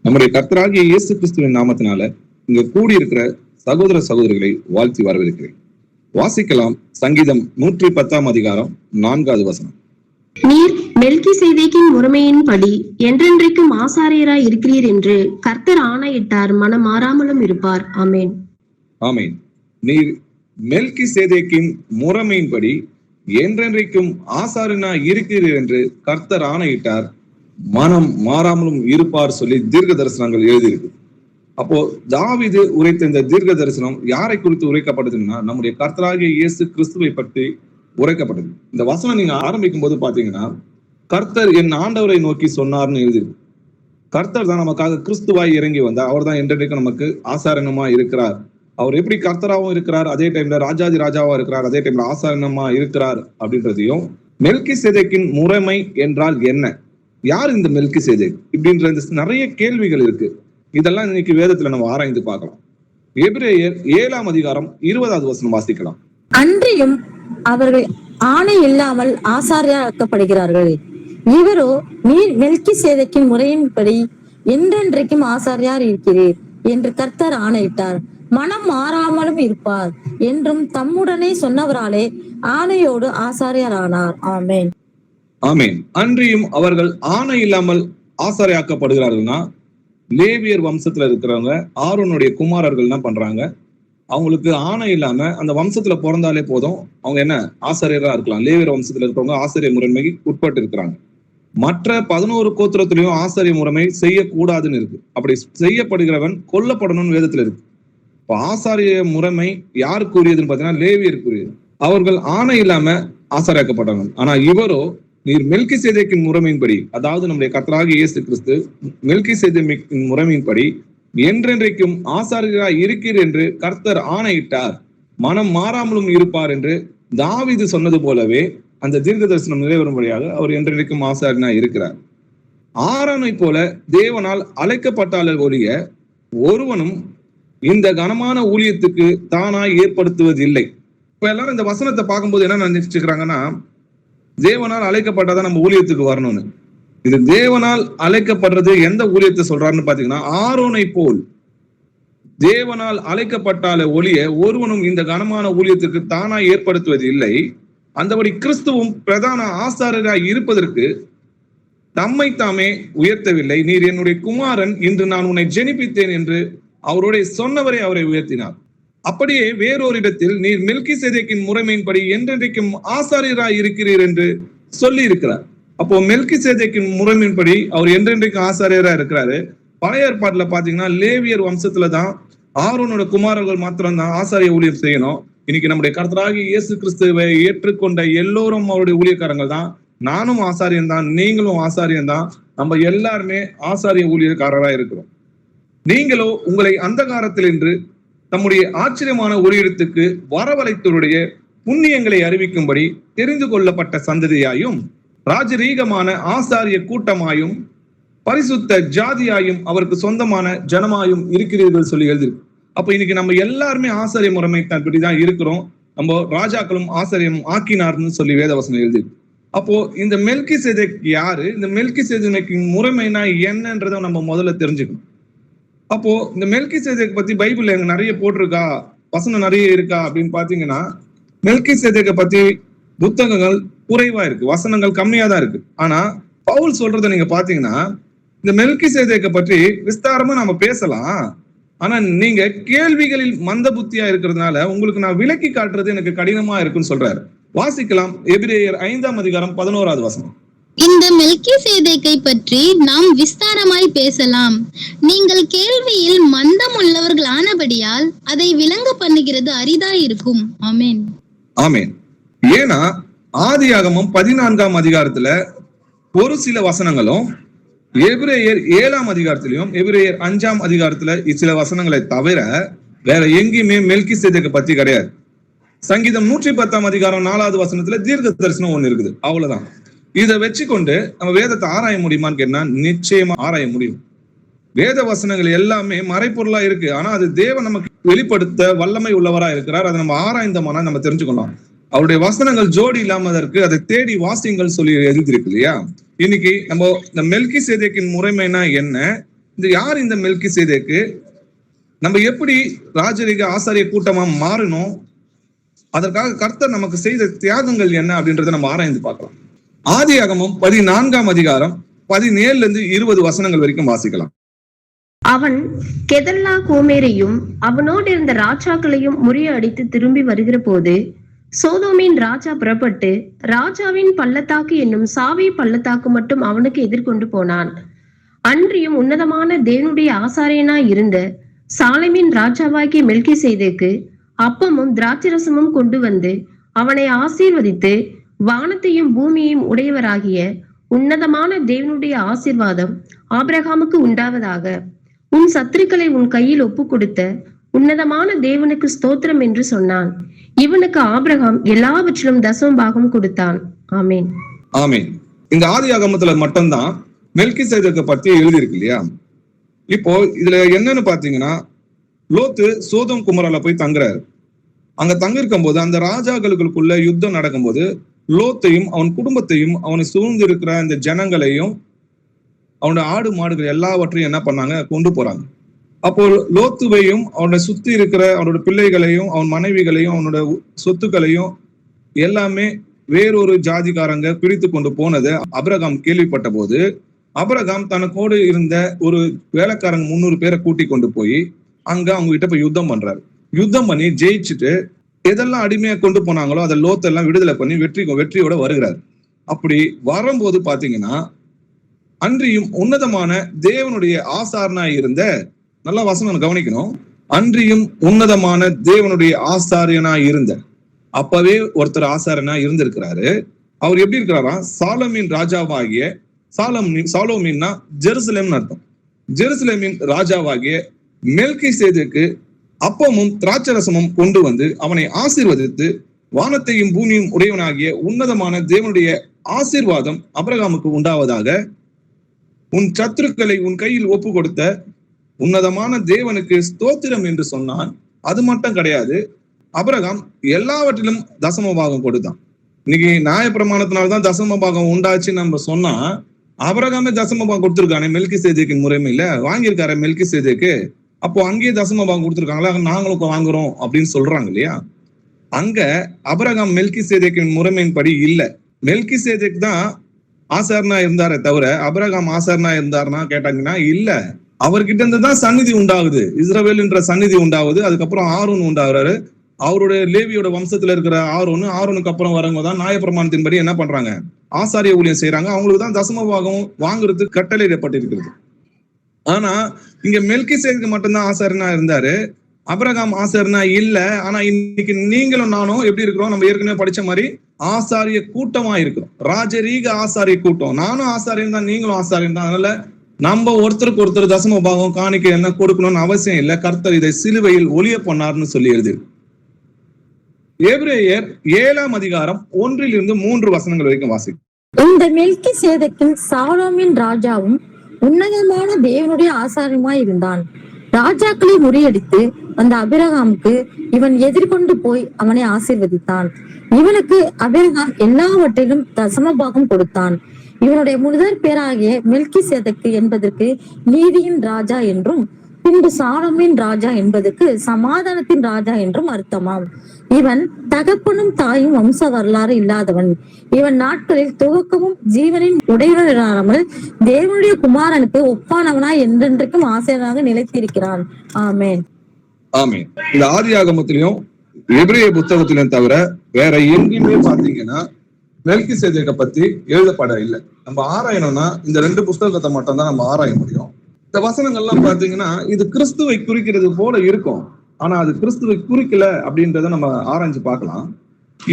நம்முடைய கர்த்தராகிய இயேசு கிறிஸ்துவின் நாமத்தினால இங்க கூடியிருக்கிற சகோதர சகோதரிகளை வாழ்த்தி வரவேற்கிறேன். வாசிக்கலாம். சங்கீதம் 110 அதிகாரம் 4வது வசனம். நீர் மெல்கிசேதேக்கின் முறைமையின்படி என்றென்றைக்கும் ஆசாரியராய் இருக்கிறீர் என்று கர்த்தர் ஆணையிட்டார், மனம் மாறாமலும் இருப்பார். ஆமேன். ஆமேன். நீர் மெல்கிசேதேக்கின் முறைமையின்படி என்றென்றைக்கும் ஆசாரியனாய் இருக்கிறீர் என்று கர்த்தர் ஆணையிட்டார், மனம் மாறாமலும் இருப்பார் சொல்லி தீர்க்க தரிசனங்கள் எழுதியிருக்கு. அப்போ தாவீது உரைத்த இந்த தீர்க்க தரிசனம் யாரை குறித்து உரைக்கப்பட்டதுன்னா நம்முடைய கர்த்தராகிய இயேசு கிறிஸ்துவை பற்றி உரைக்கப்பட்டது. இந்த வசனம் நீங்க ஆரம்பிக்கும் போது பாத்தீங்கன்னா கர்த்தர் என் ஆண்டவரை நோக்கி சொன்னார்னு எழுதியிருக்கு. கர்த்தர் தான் நமக்காக கிறிஸ்துவாய் இறங்கி வந்தார். அவர் தான் என்றைக்கும் நமக்கு ஆசாரணமா இருக்கிறார். அவர் எப்படி கர்த்தராகவும் இருக்கிறார், அதே டைம்ல ராஜாதி ராஜாவா இருக்கிறார், அதே டைம்ல ஆசாரணமா இருக்கிறார் அப்படின்றதையும், மெல்கிசேதேக்கின் முறைமை என்றால் என்ன, யார் இந்த மெல்கிசேதேக் இப்படின்ற நிறைய கேள்விகள் இருக்கு. இதெல்லாம் இன்னைக்கு வேதத்துல நம்ம ஆராய்ந்து பார்க்கலாம். எபிரேயர் 7 அதிகாரம் 20வது வசனம் வாசிக்கலாம். அன்றியும் அவர்கள் ஆணை இல்லாமல் ஆசாரியாக்கப்படுகிறார்கள். இவரோ நீர் மெல்கிசேதேக்கின் முறையின்படி என்றென்றைக்கும் ஆசாரியார் இருக்கிறீர் என்று கர்த்தர் ஆணையிட்டார், மனம் மாறாமலும் இருப்பார் என்றும் தம்முடனே சொன்னவராலே ஆணையோடு ஆசாரியார் ஆனார். ஆமேன். ஆமேன். அன்றியும் அவர்கள் ஆணை இல்லாமல் ஆசாரியாக்கப்படுகிறார்கள்னா லேவியர் வம்சத்துல இருக்கிறவங்க ஆரோனுடைய குமாரர்கள் என்ன பண்றாங்க, அவங்களுக்கு ஆணை இல்லாம அந்த வம்சத்துல பிறந்தாலே போதும் அவங்க என்ன ஆசாரியரா இருக்கலாம். லேவியர் வம்சத்துல இருக்கிறவங்க ஆசிரியர் முறைமைக்கு உட்பட்டு இருக்கிறாங்க. மற்ற 11 கோத்திரத்திலையும் ஆசிரியர் முறைமை செய்யக்கூடாதுன்னு இருக்கு. அப்படி செய்யப்படுகிறவன் கொல்லப்படணும்னு வேதத்துல இருக்கு. இப்ப ஆசாரிய முறைமை யாருக்கு உரியதுன்னு பாத்தீங்கன்னா லேவியருக்கு உரியது. அவர்கள் ஆணை இல்லாம ஆசாரியாக்கப்பட்டாங்க. ஆனா இவரோ நீர் மெல்கிசேதேக்கின் முறைமையின்படி, அதாவது நம்முடைய கர்த்தராகிய இயேசு கிறிஸ்து மெல்கிசேதேக்கின் முறைமையின்படி என்றென்றைக்கும் ஆசாரியராய் இருக்கிறீர் என்று கர்த்தர் ஆணையிட்டார், மனம் மாறாமலும் இருப்பார் என்று தாவீது சொன்னது போலவே அந்த தீர்க்க தரிசனம் நிறைவேறும்படியாக அவர் என்றென்றைக்கும் ஆசாரியனாய் இருக்கிறார். ஆரோனை போல தேவனால் அழைக்கப்பட்டாலே ஒழிய ஒருவனும் இந்த கனமான ஊழியத்துக்கு தானாய் ஏற்படுத்துவதில்லை. இப்ப எல்லாரும் இந்த வசனத்தை பார்க்கும்போது என்ன நினைச்சுக்கிறாங்கன்னா, தேவனால் அழைக்கப்பட்டாதான் நம்ம ஊழியத்துக்கு வரணும்னு. இது தேவனால் அழைக்கப்படுறது எந்த ஊழியத்தை சொல்றாருன்னு பாத்தீங்கன்னா, ஆரோனை போல் தேவனால் அழைக்கப்பட்டாலே ஒழிய ஒருவனும் இந்த கனமான ஊழியத்துக்கு தானாய் ஏற்படுத்துவது இல்லை. அந்தபடி கிறிஸ்துவும் பிரதான ஆசாரியராய் இருப்பதற்கு தம்மை தாமே உயர்த்தவில்லை. நீர் என்னுடைய குமாரன், இன்று நான் உன்னை ஜெனிப்பித்தேன் என்று அவருடைய சொன்னவரை அவரை உயர்த்தினார். அப்படியே வேறொரு இடத்தில் நீர் மெல்கிசேதேக்கின் முறைமையின்படி என்றென்றைக்கும் ஆசாரியராய் இருக்கிறீர் என்று சொல்லி இருக்கிறார். அப்போ மெல்கிசேதேக்கின் முறைமையின்படி அவர் என்றென்றைக்கும் ஆசாரியரா இருக்கிறாரு. பழைய ஏற்பாட்டுல பாத்தீங்கன்னா லேவியர் வம்சத்துலதான் ஆரோனோட குமாரர்கள் மாத்திரம் தான் ஆசாரிய ஊழியம் செய்யணும். இன்னைக்கு நம்முடைய கர்த்தராகிய இயேசு கிறிஸ்துவை ஏற்றுக்கொண்ட எல்லோரும் அவருடைய ஊழியக்காரங்கள் தான். நானும் ஆசாரியன் தான், நீங்களும் ஆசாரியன் தான். நம்ம எல்லாருமே ஆசாரிய ஊழியக்காரரா இருக்கிறோம். நீங்களோ உங்களை அந்தகாரத்தில் என்று நம்முடைய ஆச்சரியமான ஒரு இடத்துக்கு வரவழைத்தவருடைய புண்ணியங்களை அறிவிக்கும்படி தெரிந்து கொள்ளப்பட்ட சந்ததியாயும் ராஜரீகமான ஆசாரிய கூட்டமாயும் பரிசுத்த ஜாதியாயும் அவருக்கு சொந்தமான ஜனமாயும் இருக்கிறீர்கள் சொல்லி எழுதிருக்கு. அப்ப இன்னைக்கு நம்ம எல்லாருமே ஆசாரிய முறைமை தான் இருக்கிறோம். நம்ம ராஜாக்களும் ஆசாரியம் ஆக்கினார்னு சொல்லி வேதவசனம் எழுதிருக்கு. அப்போ இந்த மெல்கிசேதேக் யாரு, இந்த மெல்கிசேதேக்கின் முறைமைனா என்னன்றதை நம்ம முதல்ல தெரிஞ்சுக்கணும். அப்போ இந்த மெல்கிசேதேக் பத்தி பைபிள்ல எங்க நிறைய போட்டிருக்கா, வசனம் நிறைய இருக்கா அப்படின்னு பாத்தீங்கன்னா, மெல்கிசேதேக்கை பத்தி புத்தகங்கள் குறைவா இருக்கு, வசனங்கள் கம்மியா தான் இருக்கு. ஆனா பவுல் சொல்றதை நீங்க பாத்தீங்கன்னா, இந்த மெல்கிசேதேக்கை பற்றி விஸ்தாரமா நம்ம பேசலாம். ஆனா நீங்க கேள்விகளில் மந்த புத்தியா இருக்கிறதுனால உங்களுக்கு நான் விளக்கி காட்டுறது எனக்கு கடினமா இருக்குன்னு சொல்றாரு. வாசிக்கலாம். எபிரேயர் 5 அதிகாரம் 11வது வசனம். இந்த மெல்கிசேதேக்கை பற்றி நாம் விஸ்தாரமாய் பேசலாம். நீங்கள் கேள்வியில் மந்தம் உள்ளவர்கள் ஆனபடியால் அதை விளங்க பண்ணுகிறது அரிதாய் இருக்கும். ஆமேன். ஆமேன். ஏன்னா ஆதியாகமம் 14 அதிகாரத்துல ஒரு சில வசனங்களும், எபிரேயர் 7 அதிகாரத்திலையும் எபிரேயர் 5 அதிகாரத்துல சில வசனங்களை தவிர வேற எங்கேயுமே மெல்கிசேதேக்கை பத்தி கிடையாது. சங்கீதம் 110 அதிகாரம் 4வது வசனத்துல தீர்க்க தரிசனம் ஒண்ணு இருக்குது, அவ்வளவுதான். இதை வச்சுக்கொண்டு நம்ம வேதத்தை ஆராய முடியுமான்னு கேட்டா நிச்சயமா ஆராய முடியும். வேத வசனங்கள் எல்லாமே மறைப்பொருளா இருக்கு. ஆனா அது தேவன் நமக்கு வெளிப்படுத்த வல்லமை உள்ளவரா இருக்கிறார். அதை நம்ம ஆராய்ந்தோம்னா நம்ம தெரிஞ்சுக்கலாம். அவருடைய வசனங்கள் ஜோடி இல்லாமதற்கு அதை தேடி வாசியங்கள் சொல்லி எழுதியிருக்கு இல்லையா. இன்னைக்கு நம்ம இந்த மெல்கிசேதேக்கின் முறைமைனா என்ன, இது யார் இந்த மெல்கிசேதேக்கு? நம்ம எப்படி ராஜரீக ஆசாரிய கூட்டமா மாறணும், அதற்காக கர்த்தர் நமக்கு செய்த தியாகங்கள் என்ன அப்படின்றத நம்ம ஆராய்ந்து பார்க்கலாம். ஆதியாகமம் 14ஆம் அதிகாரம் 17 20 வசனங்கள் வரைக்கும் வாசிக்கலாம். அவன் கெதல்லா கோமேரையும் அவனோடு இருந்த ராஜாக்களையும் முறியடித்து திரும்பி வருகிற போது சோதோமின் ராஜா புறப்பட்டு ராஜாவின் பள்ளத்தாக்கு என்னும் சாவை பள்ளத்தாக்கு மட்டும் அவனுக்கு எதிர்கொண்டு போனான். அன்றியும் உன்னதமான தேவனுடைய ஆசாரியனாய் இருந்த சாலேமின் ராஜாவாகிய மெல்கிசேதேக்கு அப்பமும் திராட்சரசமும் கொண்டு வந்து அவனை ஆசீர்வதித்து, வானத்தையும் பூமியையும் உடையவராகிய உன்னதமான தேவனுடைய ஆசீர்வாதம் ஆபிரகாமுக்கு உண்டாவதாக, உன் சத்துருக்களை உன் கையில் ஒப்பு கொடுத்த உன்னதமான தேவனுக்கு ஸ்தோத்திரம் என்று சொன்னான். இவனுக்கு ஆபிரகாம் எல்லாவற்றிலும் தசம பாகம் கொடுத்தான். ஆமேன். ஆமேன். இந்த ஆதியாகமத்துல மட்டும்தான் மெல்கிசேதேக்கை பத்தி எழுதியிருக்கு இல்லையா? இப்போ இதுல என்னன்னு பாத்தீங்கன்னா, லோத்து சோதோம் குமரால போய் தங்குறாரு. அங்க தங்கிருக்கும் போது அந்த ராஜாக்களுக்குள்ள யுத்தம் நடக்கும்போது லோத்தையும் அவன் குடும்பத்தையும் அவனை சூழ்ந்து இருக்கிற இந்த ஜனங்களையும் அவனோட ஆடு மாடுகள் எல்லாவற்றையும் என்ன பண்ணாங்க, கொண்டு போறாங்க. அப்போ லோத்துவையும் அவனை சுத்தி இருக்கிற அவனோட பிள்ளைகளையும் அவன் மனைவிகளையும் அவனோட சொத்துக்களையும் எல்லாமே வேறொரு ஜாதிகாரங்க பிரித்து கொண்டு போனது ஆபிரகாம் கேள்விப்பட்ட போது, ஆபிரகாம் தனக்கோடு இருந்த ஒரு வேலைக்காரங்க 300 பேரை கூட்டி கொண்டு போய் அங்க அவங்க கிட்ட போய் யுத்தம் பண்றாரு. யுத்தம் பண்ணி ஜெயிச்சுட்டு எதெல்லாம் அடிமையா கொண்டு போனாங்களோ அதை லோத்தெல்லாம் விடுதலை பண்ணி வெற்றியோட வருகிறார். அப்படி வரும்போது பாத்தீங்கன்னா, அன்றியும் உன்னதமான தேவனுடைய ஆசாரனாய் இருந்த, நல்லா வசனம் கவனிக்கணும், அன்றியும் உன்னதமான தேவனுடைய ஆசாரியனாய் இருந்த, அப்பவே ஒருத்தர் ஆசாரியனா இருந்திருக்கிறாரு. அவர் எப்படி இருக்கிறாரா? சாலமின் ராஜாவாகிய, சாலோமின்னா ஜெருசலேம்னு அர்த்தம். ஜெருசலேமின் ராஜாவாகிய மெல்கிசேதேக்கு அப்பமும் திராட்சரசமும் கொண்டு வந்து அவனை ஆசீர்வதித்து, வானத்தையும் பூமியும் உடையவனாகிய உன்னதமான தேவனுடைய ஆசீர்வாதம் ஆபிரகாமுக்கு உண்டாவதாக, உன் சத்துருக்களை உன் கையில் ஒப்பு கொடுத்த உன்னதமான தேவனுக்கு ஸ்தோத்திரம் என்று சொன்னான். அது மட்டும் கிடையாது, ஆபிரகாம் எல்லாவற்றிலும் தசம பாகம் கொடுத்தான். இன்னைக்கு நியாயப்பிரமாணத்தினால்தான் தசம பாகம் உண்டாச்சு நம்ம சொன்னா, ஆபிரகாமே தசம பாகம் கொடுத்திருக்கானே மெல்கிசேதேக்கின் முறைமையில வாங்கியிருக்காரு மெல்கிசேதேக்கு. அப்போ அங்கேயே தசம பாகம் கொடுத்துருக்காங்களா, நாங்களும் வாங்குறோம் அப்படின்னு சொல்றாங்க இல்லையா? அங்க ஆபிரகாம் மெல்கிசேதேக்கின் முறைமையின்படி இல்ல. மெல்கிசேதேக் தான் ஆசாரனா இருந்தாரே தவிர ஆபிரகாம் ஆசாரனா இருந்தாருன்னா கேட்டாங்கன்னா இல்ல. அவர்கிட்ட இருந்து தான் சந்நிதி உண்டாகுது, இஸ்ரவேல் என்ற சந்நிதி உண்டாகுது. அதுக்கப்புறம் ஆரோன் உண்டாகிறாரு. அவருடைய லேவியோட வம்சத்துல இருக்கிற ஆரோனுக்கு அப்புறம் வரவங்க தான் நியாயப்பிரமாணத்தின்படி என்ன பண்றாங்க, ஆசாரிய ஊழியம் செய்யறாங்க. அவங்களுக்கு தான் தசம பாகம் வாங்குறது கட்டளையிடப்பட்டிருக்கிறது. ஆனா இங்க மெல்கிசேதேக்கு மட்டும்தான் ஆசாரியனா இருந்தாரு, ஆபிரகாம் ஆசாரியனா இல்ல. ஆனா இன்னைக்கு நீங்களும் நானும் எப்படி இருக்கிறோம், நம்ம ஏற்கனவே படிச்ச மாதிரி ஆசாரிய கூட்டமா இருக்கிறோம், ராஜரீக ஆசாரிய கூட்டம். நானும் ஆசாரியன் தான், நீங்களும் ஆசாரியன் தான். அதனால நம்ம ஒருத்தருக்கு ஒருத்தர் தசம பாகம் காணிக்கை என்ன கொடுக்கணும்னு அவசியம் இல்லை. கர்த்தர் இதை சிலுவையில் ஒளிய பண்ணார்னு சொல்லி எழுதி. எபிரேயர் 7ஆம் அதிகாரம் 1-3 வசனங்கள் வரைக்கும் வாசிக்கும். இந்த மெல்கிசேதேக்கின் சாலோமின் ராஜாவும் உன்னதமான தேவனுடைய ஆசாரியமாய் இருந்தான். ராஜாக்களை முறியடித்து அந்த ஆபிரகாமுக்கு இவன் எதிர்கொண்டு போய் அவனை ஆசீர்வதித்தான். இவனுக்கு ஆபிரகாம் எல்லாவற்றிலும் தசம பாகம் கொடுத்தான். இவனுடைய முதற் பேராகிய மெல்கிசேதேக்கு என்பதற்கு நீதியின் ராஜா என்றும், பின்பு சாலோமின் ராஜா என்பதற்கு சமாதானத்தின் ராஜா என்றும் அர்த்தமாம். இவன் தகப்பனும் தாயும் வம்ச வரலாறு இல்லாதவன். இவன் நாட்களில் துவக்கமும் ஜீவனின் உடையவனாமல் தேவனுடைய குமாரனுக்கு ஒப்பானவனாய் என்றென்றைக்கும் ஆசிரியராக நிலைத்திருக்கிறான். ஆமேன். ஆமேன். இந்த ஆதியாகமத்திலையும் எபிரேய புத்தகத்திலையும் தவிர வேற எங்கேயுமே பாத்தீங்கன்னா மெல்கிசேதேக்கை பத்தி எழுதப்பட இல்லை. நம்ம ஆராயணும்னா இந்த 2 புத்தகத்தை மட்டும் தான் நம்ம ஆராய முடியும். இந்த வசனங்கள்லாம் பாத்தீங்கன்னா இது கிறிஸ்துவை குறிக்கிறது போல இருக்கும், ஆனா அது கிறிஸ்துவை குறிக்கல அப்படின்றத நம்ம ஆராய்ஞ்சு பார்க்கலாம்.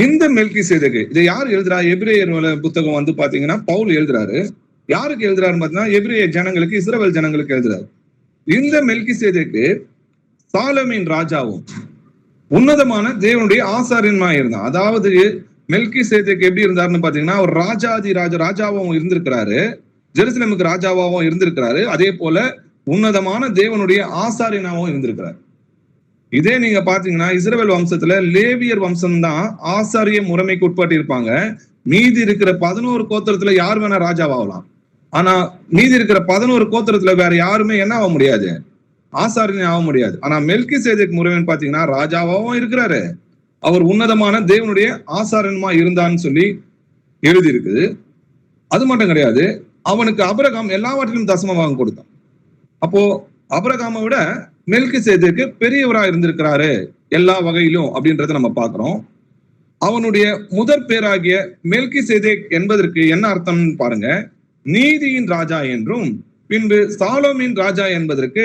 இந்த மெல்கிசேதேக்கு இதை யார் எழுதுறா? எபிரேயர் புத்தகம் வந்து பாத்தீங்கன்னா பவுல் எழுதுறாரு. யாருக்கு எழுதுறாருன்னு பாத்தீங்கன்னா எபிரேய ஜனங்களுக்கு, இஸ்ரவேல் ஜனங்களுக்கு எழுதுறாரு. இந்த மெல்கிசேதேக்கு சாலோமின் ராஜாவும் உன்னதமான தேவனுடைய ஆசாரியமா இருந்தான். அதாவது மெல்கிசேதேக்கு எப்படி இருந்தாருன்னு பாத்தீங்கன்னா அவர் ராஜாவும் இருந்திருக்கிறாரு, ஜெருசலேமுக்கு ராஜாவாகவும் இருந்திருக்கிறாரு, அதே போல உன்னதமான தேவனுடைய ஆசாரியனாகவும் இருந்திருக்கிறார். இதே நீங்க பாத்தீங்கன்னா இஸ்ரவேல் வம்சத்துல லேவியர் வம்சம் தான் ஆசாரிய முறைமைக்கு உட்பட்டு இருப்பாங்க. மீதி இருக்கிற 11 கோத்திரத்துல யார் வேணா ராஜாவாகலாம். ஆனா மீதி இருக்கிற 11 கோத்திரத்துல வேற யாருமே என்ன ஆக முடியாது, ஆசாரியனே ஆக முடியாது. ஆனா மெல்கிசேதேக் முறைமைன்னு பாத்தீங்கன்னா ராஜாவாவும் இருக்கிறாரு, அவர் உன்னதமான தேவனுடைய ஆசாரியனுமா இருந்தான்னு சொல்லி எழுதி இருக்குது. அது மட்டும் கிடையாது, அவனுக்கு ஆபிரகாம் எல்லாவற்றிலும் தசமபாகம் கொடுத்தான். அப்போ ஆபிரகாமை விட மெல்கிசேதேக்கு பெரியவரா இருந்திருக்கிறாரு எல்லா வகையிலும் அப்படின்றத நம்ம பாக்குறோம். அவனுடைய முதற் பேராகிய மெல்கிசேதேக் என்பதற்கு என்ன அர்த்தம்னு பாருங்க. நீதியின் ராஜா என்றும் பின்பு சாலோமின் ராஜா என்பதற்கு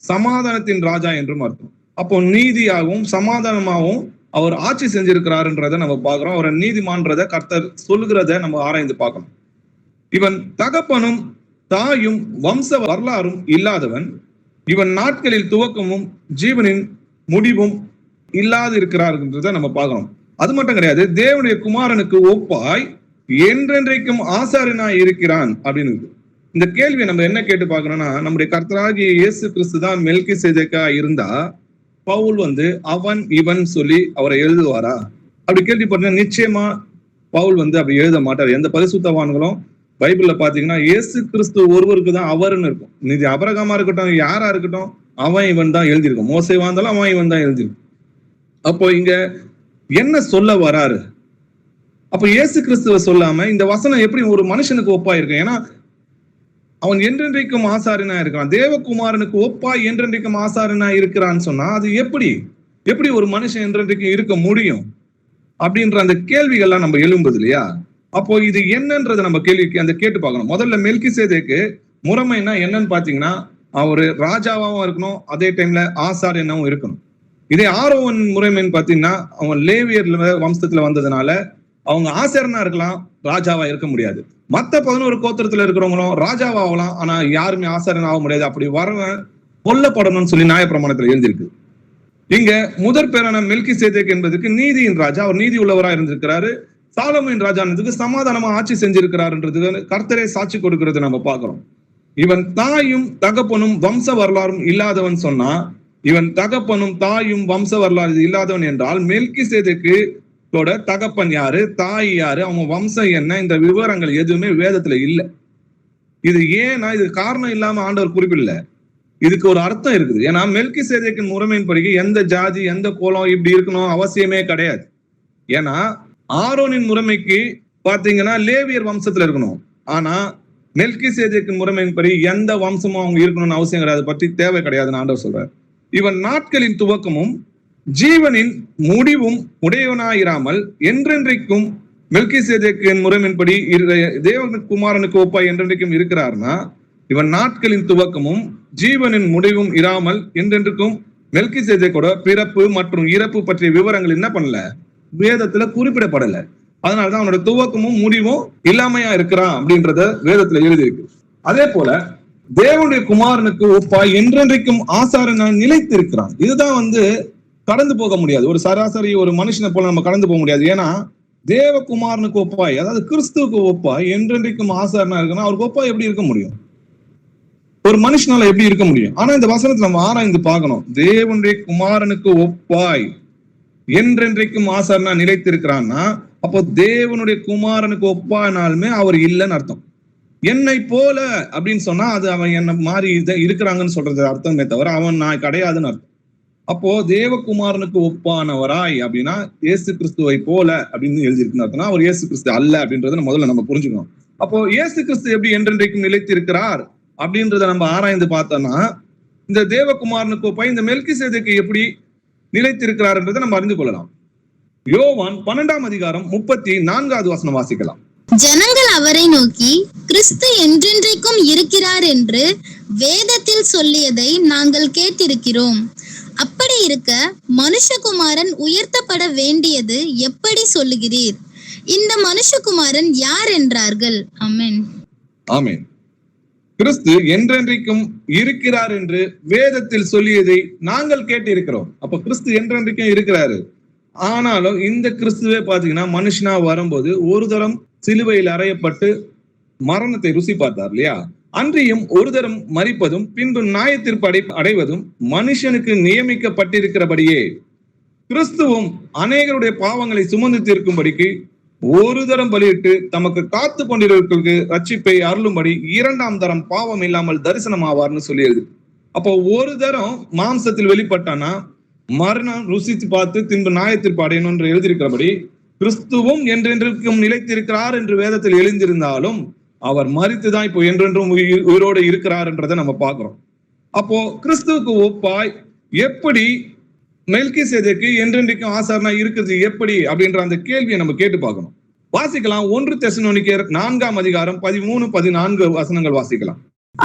சமாதானத்தின் ராஜா என்றும் அர்த்தம். அப்போ நீதியாகவும் சமாதானமாகவும் அவர் ஆட்சி செஞ்சிருக்கிறாருன்றத நம்ம பார்க்கிறோம். அவரை நீதிமான்றத கர்த்தர் சொல்லுகிறத நம்ம ஆராய்ந்து பார்க்கணும். இவன் தகப்பனும் தாயும் வம்ச வரலாறும் இல்லாதவன், இவன் நாட்களில் துவக்கமும் ஜீவனின் முடிவும் இல்லாது இருக்கிறார்ன்றத நம்ம பார்க்கிறோம். அது மட்டும் கிடையாது, தேவனுடைய குமாரனுக்கு ஒப்பாய் என்றென்றைக்கும் ஆசாரியனாய் இருக்கிறான் அப்படின்னு. இந்த கேள்வியை நம்ம என்ன கேட்டு பார்க்கணும்னா, நம்முடைய கர்த்தராகிய இயேசு கிறிஸ்து தான் மெல்கிசேதேக்கா இருந்தா பவுல் அவன் இவன் சொல்லி அவரை எழுதுவாரா? அப்படி கேள்விப்பட்டீங்கன்னா நிச்சயமா பவுல் அப்படி எழுத மாட்டார். எந்த பரிசுத்தவான்களும் பைபிள்ல பாத்தீங்கன்னா இயேசு கிறிஸ்து ஒருவருக்கு தான் அவர்னு இருக்கும். நிதி அபிரகாமா இருக்கட்டும், யாரா இருக்கட்டும், அவன் இவன் தான் எழுதியிருக்கும். மோசேவா இருந்தாலும் அவன் இவன் தான் எழுதியிருக்கும். அப்போ இங்க என்ன சொல்ல வராரு? அப்ப இயேசு கிறிஸ்துவ சொல்லாம இந்த வசனம் எப்படி ஒரு மனுஷனுக்கு ஒப்பா இருக்கு? ஏன்னா அவன் என்றென்றைக்கும் ஆசாரியனா இருக்கிறான். தேவகுமாரனுக்கு ஒப்பா என்றென்றைக்கும் ஆசாரியனா இருக்கிறான்னு சொன்னா அது எப்படி ஒரு மனுஷன் என்றென்றைக்கும் இருக்க முடியும் அப்படின்ற அந்த கேள்விகள்லாம் நம்ம எழும்புது இல்லையா? அப்போ இது என்னன்றதை நம்ம கேட்டு பார்க்கணும். முதல்ல மெல்கிசேதேக்கு முறைமைன்னா என்னன்னு பாத்தீங்கன்னா, அவரு ராஜாவாவும் இருக்கணும், அதே டைம்ல ஆசாரியனாவும் இருக்கணும். இதே ஆரோவன் முறைமைன்னு பாத்தீங்கன்னா, அவன் லேவியர் வம்சத்துல வந்ததுனால அவங்க ஆசாரியனா இருக்கலாம், ராஜாவா இருக்க முடியாது. மத்த 11 கோத்திரத்துல இருக்கிறவங்களும் ராஜாவாகலாம், ஆனா யாருமே ஆசாரியன் ஆக முடியாது. அப்படி வரவன் கொல்லப்படணும்னு சொல்லி நியாயப்பிரமாணத்துல எழுந்திருக்கு. இங்க முதற் பேரான மெல்கிசேதேக் என்பதற்கு நீதியின் ராஜா, அவர் நீதி உள்ளவரா இருந்திருக்கிறாரு. சாலோமின் ராஜானதுக்கு சமாதானமா ஆட்சி செஞ்சிருக்கிறாருன்றது கர்த்தரே சாட்சி கொடுக்கிறது நம்ம பார்க்கிறோம். இவன் தாயும் தகப்பனும் வம்ச வரலாறும் இல்லாதவன் சொன்னா, இவன் தகப்பனும் தாயும் வம்ச வரலாறு இல்லாதவன் என்றால் மெல்கிசேதேக்கு தகப்பன் யாரு, தாய் யாரு, அவங்க வம்சம் என்ன, இந்த விவரங்கள் எதுவுமே வேதத்துல இல்ல. இது ஏன்னா இது காரணம் இல்லாம ஆண்டவர் குறிப்பிடல, இதுக்கு ஒரு அர்த்தம் இருக்குது. ஏன்னா மெல்கிசேதேக்கின் முறைமையின் படி எந்த ஜாதி எந்த கோலம் இப்படி இருக்கணும் அவசியமே கிடையாது. ஏன்னா ஆரோனின் முறைமைக்கு பாத்தீங்கன்னா லேவியர் வம்சத்துல இருக்கணும், ஆனா மெல்கிசேதேக்கின் முறைமையின் படி எந்த வம்சமும் அவங்க இருக்கணும்னு அவசியம் கிடையாது, பற்றி தேவை கிடையாதுன்னு ஆண்டவர் சொல்றார். இவன் நாட்களின் துவக்கமும் ஜீவனின் முடிவும் உடையவனாயிராமல் என்றென்றைக்கும் மெல்கிசேதேக்கின் முறைமையின்படி தேவகுமாரனுக்கு ஒப்பாய் என்றென்றைக்கும் இருக்கிறார்னா, இவன் நாட்களின் துவக்கமும் ஜீவனின் முடிவும் இராமல் என்றென்றைக்கும் மெல்கிசேதேக்கோட பிறப்பு மற்றும் இறப்பு பற்றிய விவரங்கள் என்ன பண்ணல, வேதத்துல குறிப்பிடப்படல. அதனாலதான் அவனோட துவக்கமும் முடிவும் இல்லாமையா இருக்கிறான் அப்படின்றத வேதத்துல எழுதியிருக்கு. அதே போல தேவனுடைய குமாரனுக்கு ஒப்பாய் என்றென்றைக்கும் ஆசாரியனா நிலைத்து இருக்கிறான். இதுதான் கடந்து போக முடியாது. ஒரு சராசரி ஒரு மனுஷனை போல நம்ம கடந்து போக முடியாது. ஏன்னா தேவகுமாரனுக்கு ஒப்பாய், அதாவது கிறிஸ்துவுக்கு ஒப்பாய் என்றென்றைக்கும் ஆசாரியனா இருக்குன்னா அவருக்கு ஒப்பாய் எப்படி இருக்க முடியும்? ஒரு மனுஷனால எப்படி இருக்க முடியும்? ஆனா இந்த வசனத்தை நம்ம ஆராய்ந்து பார்க்கணும். தேவனுடைய குமாரனுக்கு ஒப்பாய் என்றென்றைக்கும் ஆசாரியனா நிலைத்திருக்கிறான்னா, அப்போ தேவனுடைய குமாரனுக்கு ஒப்பானாலுமே அவர் இல்லைன்னு அர்த்தம். என்னை போல அப்படின்னு சொன்னா அது அவன் என்ன மாதிரி இருக்கிறாங்கன்னு சொல்றது அர்த்தமே தவிர அவன் நான் கிடையாதுன்னு அர்த்தம். அப்போ தேவகுமாரனுக்கு ஒப்பானவராய் அப்படின்னா இயேசு கிறிஸ்துவை போல அப்படின்னு எழுதியிருக்குன்னு அர்த்தம்னா அவர் இயேசு கிறிஸ்து அல்ல அப்படின்றத முதல்ல நம்ம புரிஞ்சுக்கணும். அப்போ இயேசு கிறிஸ்து எப்படி என்றென்றைக்கும் நிலைத்திருக்கிறார் அப்படின்றத நம்ம ஆராய்ந்து பார்த்தோம்னா, இந்த தேவகுமாரனுக்கு ஒப்பாய் இந்த மெல்கிசேதேக்கு எப்படி நிலைத்திருக்கிறார்ன்றதை நம்ம அறிந்து கொள்ளலாம். யோவான் 12ஆம் அதிகாரம் 34வது வசனம் வாசிக்கலாம். ஜனங்கள் அவரை நோக்கி, கிறிஸ்து என்றென்றைக்கும் இருக்கிறார் என்று வேதத்தில் சொல்லியதை நாங்கள் கேட்டிருக்கிறோம். அப்படி இருக்க மனுஷகுமாரன் உயர்த்தப்பட வேண்டியது எப்படி சொல்லுகிறீர்? இந்த மனுஷகுமாரன் யார் என்றார்கள். ஆமென். ஆமென். கிறிஸ்து என்றென்றைக்கும் இருக்கிறார் என்று வேதத்தில் சொல்லியதை நாங்கள் கேட்டிருக்கிறோம். அப்ப கிறிஸ்து என்றென்றைக்கும் இருக்கிறாரு. ஆனாலும் இந்த கிறிஸ்துவே பாத்தீங்கன்னா மனுஷனா வரும்போது ஒரு தரம் சிலுவையில் அறையப்பட்டு மரணத்தை ருசி பார்த்தார் இல்லையா? அன்றியும் ஒரு தரம் மரிப்பதும் பின்பு நியாயத்தீர்ப்பு அடைவதும் மனுஷனுக்கு நியமிக்கப்பட்டிருக்கிறபடியே கிறிஸ்துவும் அநேகருடைய பாவங்களை சுமந்து தீர்க்கும்படிக்கு ஒரு தரம் பலியிட்டு தமக்கு காத்து கொண்டிருக்கிறவர்களுக்கு ரட்சிப்பை அருளும்படி 2ஆம் தரம் பாவம் இல்லாமல் தரிசனம் ஆவார்னு சொல்லி எழுது. அப்போ ஒரு தரம் மாம்சத்தில் வெளிப்பட்டானா மரணம் ருசித்து பார்த்து பின்பு நியாயத்தீர்ப்பு அடையணும் என்று எழுதியிருக்கிறபடி கிறிஸ்துவும் என்றென்றைக்கும் நிலைத்திருக்கிறார் என்று வேதத்தில் எழுந்திருந்தாலும் அவர் மரித்துதான் இப்போ என்றென்றும் உயிரோடு இருக்கிறார் என்றதை நம்ம பார்க்கிறோம். அப்போ கிறிஸ்துவுக்கு ஒப்பாய் எப்படி மெல்கிசேதேக்கு என்றென்றைக்கும் ஆசாரனா இருக்கிறது எப்படி அப்படின்ற அந்த கேள்வியை நம்ம கேட்டு பார்க்கணும். வாசிக்கலாம் 1 தெசலோனிக்கேயர் 4ஆம் அதிகாரம் 13-14 வசனங்கள் வாசிக்கலாம்.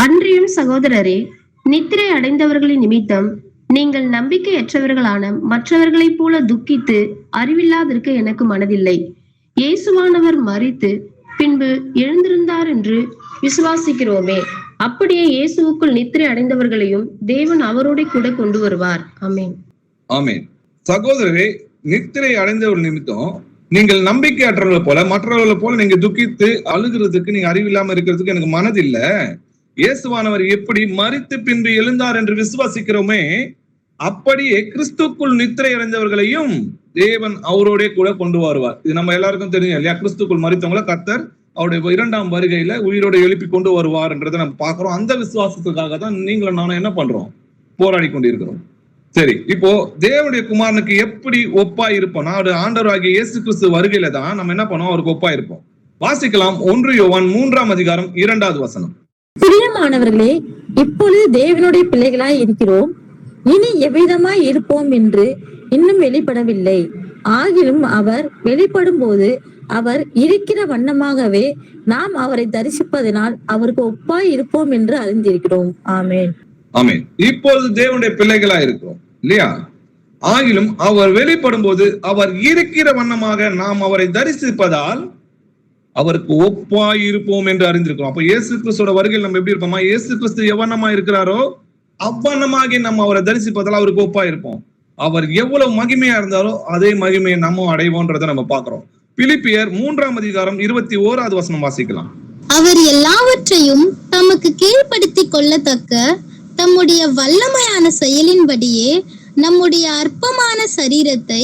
அன்றியும் சகோதரரே, நித்திரை அடைந்தவர்களின் நிமித்தம் நீங்கள் நம்பிக்கையற்றவர்களான மற்றவர்களைப் போல துக்கித்து அறிவில்லாதிருக்க எனக்கு மனதில்லை. இயேசுவானவர் மரித்து பின்பு எழுந்திருந்தார் என்று விசுவாசிக்கிறோமே, அப்படியே இயேசுவுக்குள் நித்திரை அடைந்தவர்களையும் தேவன் அவரோட கூட கொண்டு வருவார். ஆமென். ஆமென். சகோதரரே, நித்திரை அடைந்தவர் நிமித்தம் நீங்கள் நம்பிக்கையற்றவர்கள் போல மற்றவர்களை போல நீங்க துக்கித்து அழுகிறதுக்கு நீங்க அறிவில்லாம இருக்கிறதுக்கு எனக்கு மனதில்ல. இயேசுவானவர் எப்படி மரித்து பின்பு எழுந்தார் என்று விசுவாசிக்கிறோமே, அப்படியே கிறிஸ்துக்குள் நித்திரை அடைந்தவர்களையும் தேவன் அவரோட கூட கொண்டு வருவார். இது நம்ம எல்லாருக்கும் தெரியும் இல்லையா? கிறிஸ்துக்குள் மரித்தவங்களை கர்த்தர் அவருடைய 2ஆம் வருகையில உயிரோட எழுப்பி கொண்டு வருவார் என்றதை நம்ம பார்க்கிறோம். அந்த விசுவாசத்துக்காக தான் நீங்களும் நானும் என்ன பண்றோம்? போராடி கொண்டிருக்கிறோம். சரி, இப்போ தேவனுடைய குமாரனுக்கு எப்படி ஒப்பா இருப்போம்னா அது ஆண்டவராகிய இயேசு கிறிஸ்து வருகையில தான் நம்ம என்ன பண்ணோம்? அவருக்கு ஒப்பா இருப்போம். வாசிக்கலாம் 1 யோவான் 3ஆம் அதிகாரம் 2வது வசனம். பிரியமானவர்களே, இப்பொழுது தேவனுடைய பிள்ளைகளாய் இருக்கிறோம், இனி எவ்விதமாய் இருப்போம் என்று இன்னும் வெளிப்படவில்லை. ஆகிலும் அவர் வெளிப்படும் போது அவர் இருக்கிற வண்ணமாகவே நாம் அவரை தரிசிப்பதனால் அவருக்கு ஒப்பாய் இருப்போம் என்று அறிந்திருக்கிறோம். ஆமென். ஆமென். இப்பொழுது தேவனுடைய பிள்ளைகளா இருக்கிறோம் இல்லையா? ஆகிலும் அவர் வெளிப்படும் போது அவர் இருக்கிற வண்ணமாக நாம் அவரை தரிசிப்பதால் அவருக்கு ஒப்பாய் இருப்போம் என்று அறிந்திருக்கிறோம். அப்ப இயேசு கிறிஸ்துவோட வருகையில் நம்ம எப்படி இருப்போமா? இயேசு கிறிஸ்து எவ்வண்ணமா இருக்கிறாரோ அவ்வண்ணமாகி நம்ம அவரை தரிசிப்பதால் அவருக்கு ஒப்பாய் இருப்போம். அவர் எவ்வளவு மகிமையா இருந்தாரோ அதே மகிமையை நம்ம அடைவோன்றதை நம்ம பார்க்கிறோம். பிலிப்பியர் 3ஆம் அதிகாரம் 21வது வசனம் வாசிக்கலாம். அவர் எல்லாவற்றையும் தமக்கு கீழ்ப்படுத்திக் கொள்ளத்தக்க தம்முடைய வல்லமையான செயலின்படியே நம்முடைய அற்பமான சரீரத்தை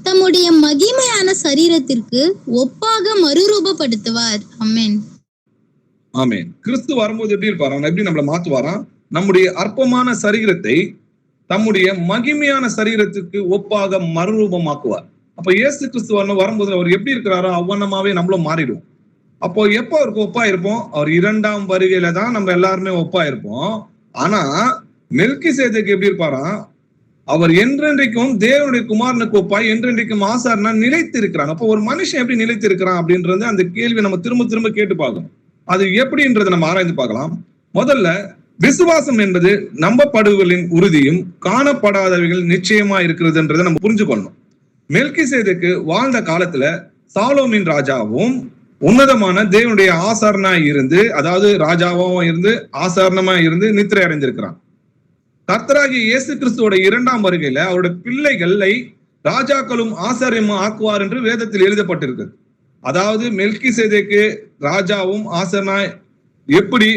தம்முடைய மகிமையான சரீரத்திற்கு ஒப்பாக மறுரூபப்படுத்துவார். ஆமென். ஆமென். கிறிஸ்து வரும்போது எப்படி இருப்பாராம்? எப்படி நம்மளை மாத்துவாராம்? நம்முடைய அற்பமான சரீரத்தை தம்முடைய மகிமையான சரீரத்துக்கு ஒப்பாக மறுரூபமாக்குவார். அப்ப இயேசு கிறிஸ்து வரும்போது அவர் எப்படி இருக்கிறாரோ அவ்வண்ணமாவே நம்மளும் மாறிடுவோம். அப்போ எப்போ அவருக்கு ஒப்பா இருப்போம்? அவர் 2ஆம் வருகையில தான் நம்ம எல்லாருமே ஒப்பா இருப்போம். ஆனா மெல்கிசேதேக்கு எப்படி இருப்பாராம்? அவர் என்றென்றைக்கும் தேவனுடைய குமாரனுக்கு ஒப்பாய் என்றென்றைக்கும் ஆசாரனா நிலைத்து இருக்கிறான். அப்போ ஒரு மனுஷன் எப்படி நிலைத்து இருக்கிறான் அப்படின்றது அந்த கேள்வி நம்ம திரும்ப திரும்ப கேட்டு பார்க்கணும். அது எப்படின்றத நம்ம ஆராய்ந்து பார்க்கலாம். முதல்ல, விசுவாசம் என்பது நம்பப்படுவர்களின் உறுதியும் காணப்படாதவைகள் நிச்சயமா இருக்கிறதுன்றதை நம்ம புரிஞ்சு கொள்ளணும். மெல்கிசேதேக்கு வாழ்ந்த காலத்துல சாலோமின் ராஜாவும் உன்னதமான தேவனுடைய ஆசாரனாய் இருந்து, அதாவது ராஜாவும் இருந்து ஆசாரணமா இருந்து நித்திரை அடைந்திருக்கிறான். கர்த்தராகிய இயேசு கிறிஸ்துவோட 2ஆம் வருகையில அவருடைய பிள்ளைகளை ராஜாக்களும் ஆசாரியமா ஆக்குவார் என்று வேதத்தில் எழுதப்பட்டிருக்கு. அதாவது மெல்கிசேதேக்கு ராஜாவும் ஆசாரனாய் எப்படி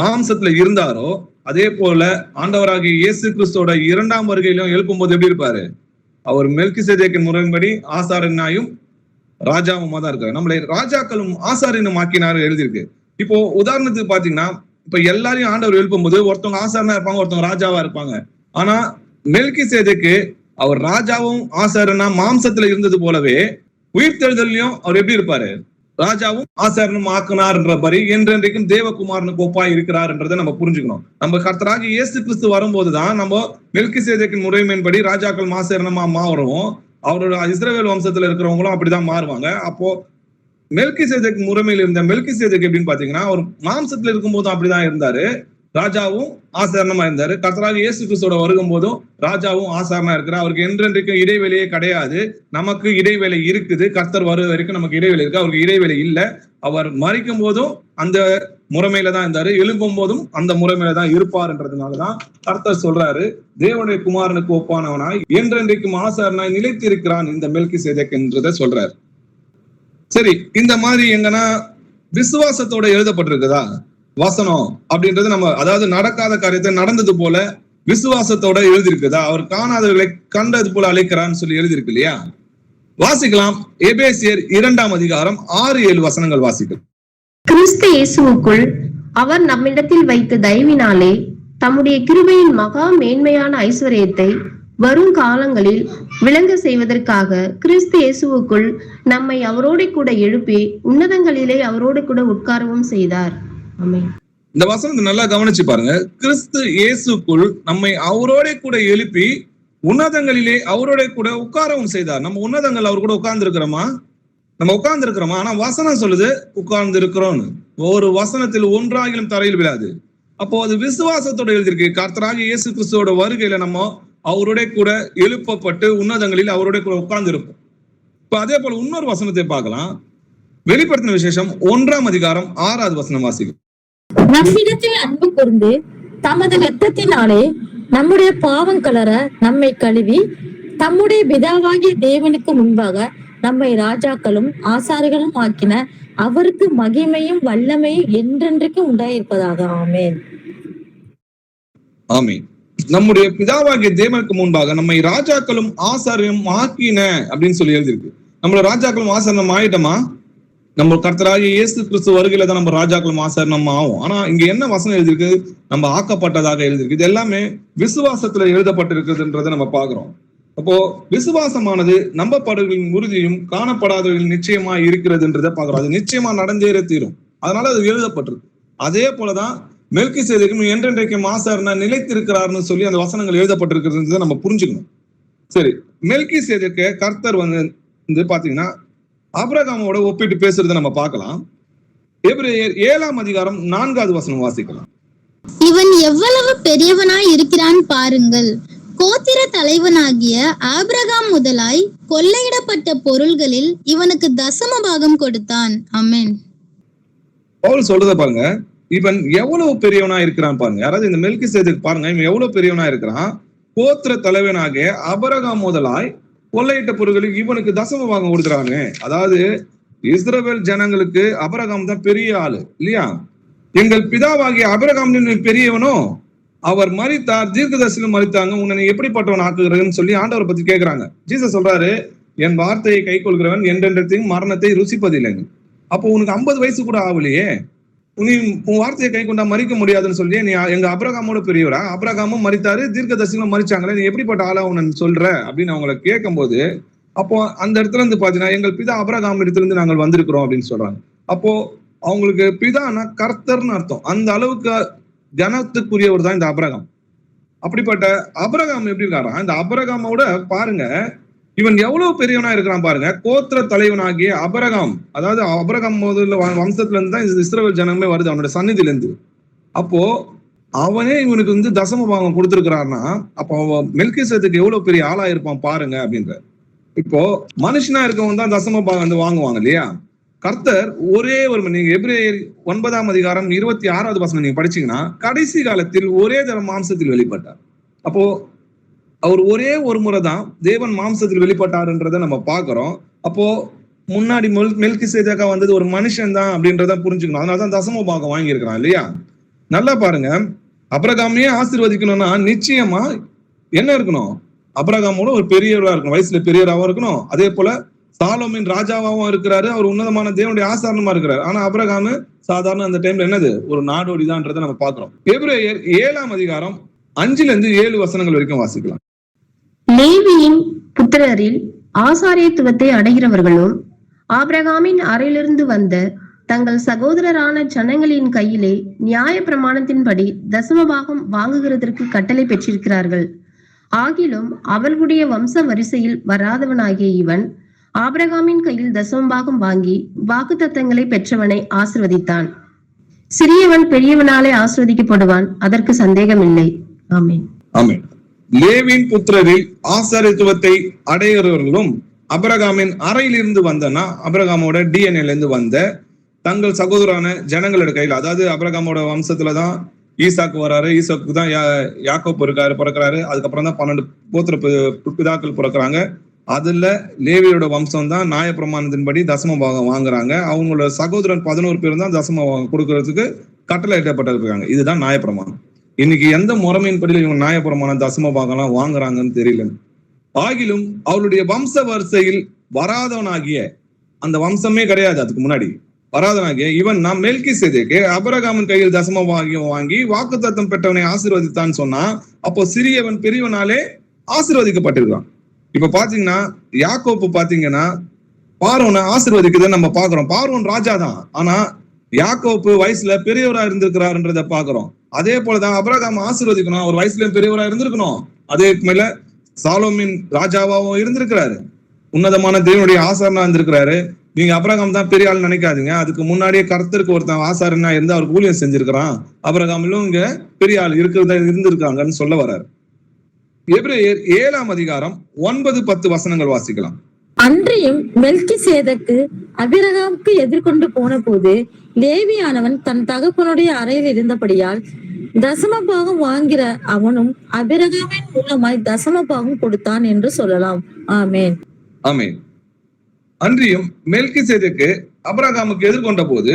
மாம்சத்துல இருந்தாரோ அதே போல ஆண்டவராகிய இயேசு கிறிஸ்துவோட 2ஆம் வருகையிலும் எழுப்பும் போது எப்படி இருப்பாரு? அவர் மெல்கிசேதேக்கின் முறைப்படி ஆசாரியனாயும் ராஜாவுமா தான் இருக்காரு. நம்மளை ராஜாக்களும் ஆசாரியனும் ஆக்கினாரு எழுதியிருக்கு. இப்போ உதாரணத்துக்கு பாத்தீங்கன்னா, இப்ப எல்லாரையும் ஆண்டவர் எழுப்பும் போது ஒருத்தவங்க ஆசாரனா இருப்பாங்க, ஒருத்தவங்க ராஜாவா இருப்பாங்க. ஆனா மெல்கிசேதேக்கு அவர் ராஜாவும் ஆசாரனா மாம்சத்துல இருந்தது போலவே உயிர்த்தெழுதலையும் அவர் எப்படி இருப்பாரு? ராஜாவும் ஆசாரனும் ஆக்குனார்ன்றபடி என்றென்றைக்கும் தேவகுமாரனுக்கு ஒப்பாய் இருக்கிறார் என்றதை நம்ம புரிஞ்சுக்கணும். நம்ம கர்த்தராகிய இயேசு கிறிஸ்து வரும்போதுதான் நம்ம மெல்கிசேதேக்கின் முறைமையின்படி ராஜாக்கள் ஆசாரனமா மாறுவோம். அவரோட இஸ்ரவேல் வம்சத்துல இருக்கிறவங்களும் அப்படிதான் மாறுவாங்க. அப்போ மெல்கிசேதேக் முறைமையில் இருந்த மெல்கிசேதேக் எப்படின்னு பாத்தீங்கன்னா, அவர் மாம்சத்துல இருக்கும் போதும் அப்படிதான் இருந்தாரு, ராஜாவும் ஆசாரணமா இருந்தாரு. கர்த்தராகிய இயேசு கிறிஸ்துவோட வருகும் போதும் ராஜாவும் ஆசாரணமா இருக்கிறார். அவருக்கு என்றென்றைக்கும் இடைவெளியே கிடையாது. நமக்கு இடைவேளை இருக்குது. கர்த்தர் வருவது வரைக்கும் நமக்கு இடைவெளி இருக்கு. அவருக்கு இடைவெளி இல்லை. அவர் மரிக்கும் போதும் அந்த முறைமையில தான் இருந்தாரு, எழுப்பும் போதும் அந்த முறைமையில தான் இருப்பார்ன்றதுனாலதான் கர்த்தர் சொல்றாரு, தேவனுடைய குமாரனுக்கு ஒப்பானவனாய் என்றென்றைக்கும் ஆசாரனாய் நிலைத்திருக்கிறான் இந்த மெல்கிசேதேக் என்றதை சொல்றாரு. சரி, இந்த மாதிரி எங்கன்னா விசுவாசத்தோட எழுதப்பட்டிருக்குதா வசனம் அப்படின்றது நம்ம, அதாவது நடக்காத காரியத்தை நடந்தது போல விசுவாசத்தோட எழுதியிருக்குதா? அவர் காணாதவர்களை கண்டது போல அழைக்கிறான்னு சொல்லி எழுதியிருக்கு இல்லையா? வாசிக்கலாம். எபேசியர் 2ஆம் அதிகாரம் 6-7 வசனங்கள் வாசிக்கலாம். கிறிஸ்து இயேசுவுக்குள் அவர் நம்மிடத்தில் வைத்த தயவினாலே தம்முடைய கிருபையின் மகா மேன்மையான ஐஸ்வர்யத்தை வரும் காலங்களில் விளங்க செய்வதற்காக கிறிஸ்து இயேசுவுக்குள் நம்மை அவரோடு கூட எழுப்பி உன்னதங்களிலே அவரோடு கூட உட்காரவும் செய்தார். ஆமென். இந்த வசனத்தை நல்லா கவனிச்சு பாருங்க. கிறிஸ்து இயேசுக்குள் நம்மை அவரோட கூட எழுப்பி உன்னதங்களிலே அவரோட கூட உட்காரவும் செய்தார். நம்ம உன்னதங்கள் அவர் கூட உட்கார்ந்து இருக்கிறோமா? நம்ம உட்கார்ந்து இருக்கிறோமா? ஆனா வசனம் சொல்லுது உட்கார்ந்து இருக்கிறோம்னு. ஒரு வசனத்தில் ஒன்றாகிலும் தரையில் விழாது. அப்போ அது விசுவாசத்தோட எழுதியிருக்கு. கர்த்தராகிய இயேசு கிறிஸ்துவோட வருகையில நம்ம அவரோட கூட எழுப்பப்பட்டு உன்னதங்களில் அவரோட கூட உட்கார்ந்து இருப்போம். இப்ப அதே போல இன்னொரு வசனத்தை பார்க்கலாம். வெளிப்படுத்தின விசேஷம் 1ஆம் அதிகாரம் 6வது வசனம் வாசிக்கும். நம்மிடத்தில் அன்பு கூர்ந்து தமது இரத்தத்தினாலே நம்முடைய பாவம் கலர நம்மை கழுவி தம்முடைய பிதாவாகிய தேவனுக்கு முன்பாக நம்மை ராஜாக்களும் ஆசாரிகளும் ஆக்கின அவருக்கு மகிமையும் வல்லமையும் என்றென்றைக்கு உண்டாயிருப்பதாக. ஆமென். ஆமென். நம்முடைய பிதாவாகிய தேவனுக்கு முன்பாக நம்மை ராஜாக்களும் ஆசாரியும் ஆக்கின அப்படின்னு சொல்லி எழுதியிருக்கு. நம்மள ராஜாக்களும் ஆசாரம் ஆயிட்டோமா? நம்ம கர்த்தராகிய இயேசு கிறிஸ்து வருகையில தான் நம்ம ராஜாக்களும் ஆசாரம் நம்ம ஆகும். ஆனா இங்க என்ன வசனம் எழுதியிருக்கு? நம்ம ஆக்கப்பட்டதாக எழுதியிருக்கு. இது எல்லாமே விசுவாசத்துல எழுதப்பட்டிருக்குதுன்றதை நம்ம பாக்குறோம். அப்போ விசுவாசமானது நம்பப்படுகளின் உறுதியும் காணப்படாதவர்களின் நிச்சயமா இருக்கிறதுன்றதை பாக்குறோம். அது நிச்சயமா நடந்தேற தீரும். அதனால அது எழுதப்பட்டிருக்கு. அதே போலதான் மெல்கிசேதேக்கும் என்றென்றைக்கும் ஆசாரனா நிலைத்திருக்கிறார்னு சொல்லி அந்த வசனங்கள் எழுதப்பட்டிருக்கிறது நம்ம புரிஞ்சுக்கணும். சரி, மெல்கிசேதேக்கு கர்த்தர் வந்து பாத்தீங்கன்னா ஆபிரகாமோட ஒப்பிட்டு பேசுறதை நம்ம பார்க்கலாம். எபிரேயர் 7ஆம் அதிகாரம் 4வது வசனம் வாசிக்கலாம். இவன் எவ்வளவு பெரியவனாய் இருக்கிறான் பாருங்கள். கோத்திர தலைவனாகிய ஆபிரகாம் முதலாய் கொள்ளையிடப்பட்ட பொருள்களில் இவனுக்கு தசம பாகம் கொடுத்தான். ஆமென். பவுல் சொல்றத பாருங்க. இவன் எவ்வளவு பெரியவனா இருக்கிறான் பாருங்க. யாராவது இந்த மெல்கிசேதேக்கு பாருங்க, இவன் எவ்வளவு பெரியவனா இருக்கிறான். கோத்திர தலைவனாகிய ஆபிரகாம் முதலாய் கொள்ளையிட்ட பொருள்களுக்கு இவனுக்கு தசம பாகம் கொடுக்குறாங்க. அதாவது இஸ்ரவேல் ஜனங்களுக்கு ஆபிரகாம் தான் பெரிய ஆளு இல்லையா? எங்கள் பிதாவாகிய ஆபிரகாம் பெரியவனோ அவர் மரித்தார், தீர்க்கதரிசிகளும் மரித்தாங்க, உன்னை எப்படிப்பட்டவன் ஆக்குகிறதுன்னு சொல்லி ஆண்டவரை பத்தி கேட்கிறாங்க. ஜீசஸ் சொல்றாரு, என் வார்த்தையை கை கொள்கிறவன் என்றென்றைக்கும் மரணத்தை ருசிப்பதில்லைங்க. அப்போ உனக்கு 50 வயசு கூட ஆகலையே, நீ உன் வார்த்தையை கை கொண்டா மறிக்க முடியாதுன்னு சொல்லி நீ எங்க ஆபிரகாமோட பெரியவரா? ஆபிரகாமும் மரித்தாரு, தீர்க்கதரிசிகளும் மரிச்சாங்களே, நீ எப்படிப்பட்ட ஆளா உன்னு சொல்ற அப்படின்னு அவங்களை கேட்கும் போது, அப்போ அந்த இடத்துல இருந்து பாத்தீங்கன்னா எங்கள் பிதா ஆபிரகாம் இடத்துல இருந்து நாங்கள் வந்திருக்கிறோம் அப்படின்னு சொல்றாங்க. அப்போ அவங்களுக்கு பிதானா கர்த்தர்னு அர்த்தம். அந்த அளவுக்கு ஜனத்துக்குரியவர் தான் இந்த ஆபிரகாம். அப்படிப்பட்ட ஆபிரகாம் எப்படி இருக்காரா? இந்த ஆபிரகாமோட பாருங்க இவன் எவ்வளவு பெரியவனா இருக்கிறான் பாருங்க. கோத்திர தலைவனாகிய ஆபிரகாம், அதாவது ஆபிரகாம் முதல்ல வம்சத்துல இருந்து தான் இஸ்ரவேல் ஜனமே வருது அவனோட சந்நிதியில இருந்து. அப்போ அவனே இவனுக்கு வந்து தசம பாகம் கொடுத்திருக்கிறான்னா அப்போ மெல்கிசேதேக்கு எவ்வளவு பெரிய ஆளா இருப்பான் பாருங்க அப்படின்ற. இப்போ மனுஷனா இருக்கவன் தான் தசம பாகம் வந்து வாங்குவாங்க இல்லையா? கர்த்தர் ஒரே ஒரு, நீங்க எபிரேயர் 9ஆம் அதிகாரம் 26வது வசனம் நீங்க படிச்சீங்கன்னா, கடைசி காலத்தில் ஒரே தரம் மாம்சத்தில் வெளிப்பட்டார். அப்போ அவர் ஒரே ஒரு முறை தான் தேவன் மாம்சத்தில் வெளிப்பட்டாருன்றதை நம்ம பாக்குறோம். அப்போ முன்னாடி மெல்கிசேதேக்கா வந்தது ஒரு மனுஷன் தான் அப்படின்றத புரிஞ்சுக்கணும். அதனாலதான் தசம பாகம் வாங்கி இருக்கிறான் இல்லையா? நல்லா பாருங்க, ஆபிரகாமையே ஆசீர்வதிக்கணும்னா நிச்சயமா என்ன இருக்கணும்? ஆபிரகாமோட ஒரு பெரியவரா இருக்கணும், வயசுல பெரியவராகவும் இருக்கணும். அதே போல சாலோமின் ராஜாவாகவும் இருக்கிறாரு, அவர் உன்னதமான தேவனுடைய ஆசாரமா இருக்கிறாரு. ஆனா ஆபிரகாம் சாதாரண அந்த டைம்ல என்னது ஒரு நாடோடிதான்றதை நம்ம பாக்குறோம். எபிரேயர் 7ஆம் அதிகாரம் 5-7 வசனங்கள் வரைக்கும் வாசிக்கலாம். லேவியின் புத்திரரில் ஆசாரியத்துவத்தை அடைகிறவர்களும் ஆபிரகாமின் அறையிலிருந்து வந்த தங்கள் சகோதரரான ஜனங்களின் கையிலே நியாய பிரமாணத்தின்படி தசமபாகம் வாங்குகிறதற்கு கட்டளை பெற்றிருக்கிறார்கள். ஆகிலும் அவர்களுடைய வம்ச வரிசையில் வராதவனாகிய இவன் ஆபிரகாமின் கையில் தசமபாகம் வாங்கி வாக்குத்தத்தங்களை பெற்றவனை ஆசிர்வதித்தான். சிறியவன் பெரியவனாலே ஆசிர்வதிக்கப்படுவான், அதற்கு சந்தேகம் இல்லை. ஆமென். ஆமென். லேவியின் புத்திரரில் ஆசாரியத்துவத்தை அடைகிறவர்களும் ஆபிரகாமின் அறையிலிருந்து வந்தனா ஆபிரகாமோட டிஎன்ஏல இருந்து வந்த தங்கள் சகோதரான ஜனங்களோட கையில், அதாவது ஆபிரகாமோட வம்சத்துலதான் ஈசாக்கு வராரு, ஈசாக்கு தான் யாக்கோப்பு பிறக்கிறாரு. அதுக்கப்புறம் தான் 12 கோத்திர பிதாக்கள் பிறக்கிறாங்க. அதுல லேவியோட வம்சம் தான் நியாய பிரமாணத்தின்படி தசம பாகம் வாங்குறாங்க. அவங்களோட சகோதரன் 11 பேரும் தான் தசம பாகம் கொடுக்கறதுக்கு கட்டளை இடப்பட்டிருக்காங்க. இதுதான் நியாய பிரமாணம். இன்னைக்கு எந்த முறைமையின் படியில் இவங்க நியாய பிரமாணம் தசம பாகம் எல்லாம் வாங்குறாங்கன்னு தெரியல. ஆகிலும் அவருடைய வம்ச வரிசையில் வராதவனாகிய, அந்த வம்சமே கிடையாது அதுக்கு முன்னாடி, வராதவனாகிய இவன் நாம் மெல்கிசேதேக்கு ஆபிரகாமின் கையில் தசம வாங்கி வாக்குத்தத்தம் பெற்றவனை ஆசீர்வதித்தான்னு சொன்னா, அப்போ சிறியவன் பெரியவனாலே ஆசீர்வதிக்கப்பட்டிருக்கான். இப்ப பாத்தீங்கன்னா யாக்கோப்பு பாத்தீங்கன்னா பார்வோனை ஆசீர்வதிக்கிறத நம்ம பாக்குறோம். பார்வோன் ராஜா தான், ஆனா யாக்கோப்பு வயசுல பெரியவரா இருந்திருக்கிறாருன்றத பாக்குறோம். அதே போலதான் ஆபிரகாம் ஆசீர்வதிக்கணும், அவர் வயசுல பெரியவரா இருந்திருக்கணும். அதே மேல சாலோமின் ராஜாவாவும் இருந்திருக்கிறாரு, உன்னதமான தேவனுடைய ஆசாரனா இருந்திருக்கிறாரு. நீங்க ஆபிரகாம் தான் பெரிய ஆள் நினைக்காதீங்க, அதுக்கு முன்னாடியே கர்த்தருக்கு ஒருத்தன் ஆசாரனா இருந்து அவருக்கு ஊழியம் செஞ்சிருக்கிறான். ஆபிரகாமிலும் இங்க பெரிய ஆள் இருந்திருக்காங்கன்னு சொல்ல வர்றாரு. எபிரேயர் 7ஆம் அதிகாரம் 9-10 வசனங்கள் வாசிக்கலாம். அன்றியும் மெல்கிசேதேக்கு ஆபிரகாமுக்கு எதிர்கொண்டு போன போது லேவியானவன் தன் தகப்பனுடைய அறையில் இருந்தபடியால் தசம பாகம் வாங்கிற அவனும் ஆபிரகாமின் மூலமாய் தசம பாகம் கொடுத்தான் என்று சொல்லலாம். ஆமேன். ஆமேன். அன்றியும் மெல்கிசேதேக்கு ஆபிரகாமுக்கு எதிர்கொண்ட போது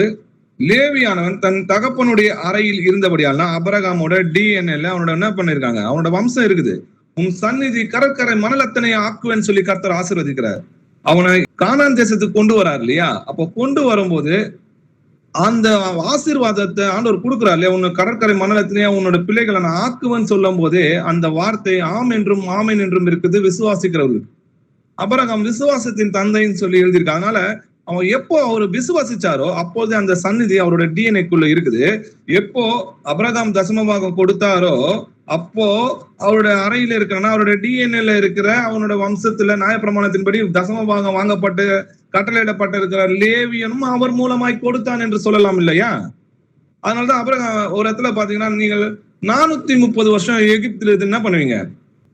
லேவியானவன் தன் தகப்பனுடைய அறையில் இருந்தபடியால்னா ஆபிரகாமோட டிஎன்ஏல அவனோட என்ன பண்ணிருக்காங்க, அவனோட வம்சம் இருக்குது. உன் சந்நிதி கடற்கரை மணலத்தனையை ஆக்குவேன்னு சொல்லி கர்த்தர் ஆசீர்வதிக்கிறார். அவனை கானான் தேசத்துக்கு கொண்டு வராரு இல்லையா? அப்போ கொண்டு வரும்போது அந்த ஆசீர்வாதத்தை ஆண்டவர் கொடுக்குறாரு இல்லையா? உன்னை கடற்கரை மணலத்தினையா உன்னோட பிள்ளைகளை நான் ஆக்குவேன்னு சொல்லும் போதே அந்த வார்த்தை ஆம் என்றும் ஆமேன் என்றும் இருக்குது விசுவாசிக்கிறவர்கள். ஆபிரகாம் விசுவாசத்தின் தந்தைன்னு சொல்லி எழுதியிருக்காங்க. அதனால அவன் எப்போ அவரு விசுவாசிச்சாரோ அப்போதே அந்த சந்நிதி அவரோட டிஎன்ஏக்குள்ள இருக்குது. எப்போ ஆபிரகாம் தசமபாகம் கொடுத்தாரோ அப்போ அவருடைய அறையில இருக்கிறனா அவருடைய டிஎன்ஏல இருக்கிற அவனோட வம்சத்துல நியாயப்பிரமாணத்தின்படி தசமபாகம் வாங்கப்பட்டு கட்டளையிடப்பட்டு இருக்கிற லேவியனும் அவர் மூலமாய் கொடுத்தான் என்று சொல்லலாம் இல்லையா? அதனாலதான் ஆபிரகாம் ஒரு இடத்துல பாத்தீங்கன்னா, நீங்கள் 430 வருஷம் எகிப்துல என்ன பண்ணுவீங்க,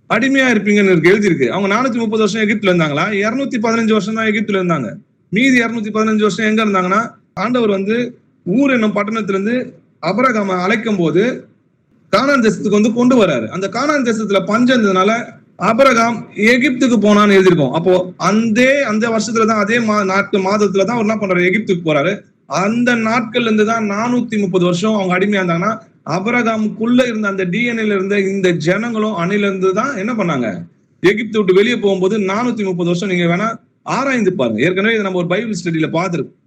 அடிமையா இருப்பீங்கன்னு எழுதியிருக்கு. அவங்க 430 வருஷம் எகிப்துல இருந்தாங்களா? 215 வருஷம் தான் எகிப்துல இருந்தாங்க. மீதி 215 வருஷம் எங்க இருந்தாங்கன்னா, ஆண்டவர் ஊர் என்னும் பட்டணத்துல இருந்து ஆபிரகாமை அழைக்கும் போது கானான் தேசத்துக்கு கொண்டு வராரு. அந்த கானான் தேசத்துல பஞ்சம் இருந்ததுனால ஆபிரகாம் எகிப்துக்கு போனான்னு எழுதியிருக்கோம். அப்போ அந்த வருஷத்துலதான் அதே மாதத்துலதான் அவர் என்ன பண்றாரு, எகிப்துக்கு போறாரு. அந்த நாட்கள்ல இருந்துதான் 430 வருஷம் அவங்க அடிமையா இருந்தாங்கன்னா, ஆபிரகாமுக்குள்ள இருந்த அந்த டிஎன்ஏல இருந்த இந்த ஜனங்களும் அணில இருந்து தான் என்ன பண்ணாங்க, எகிப்து விட்டு வெளியே போகும்போது 430 வருஷம் நீங்க வேணா ஆராய்ந்து பாருங்க. ஏற்கனவே இதை நம்ம ஒரு பைபிள் ஸ்டடியில பார்த்துருக்கோம்.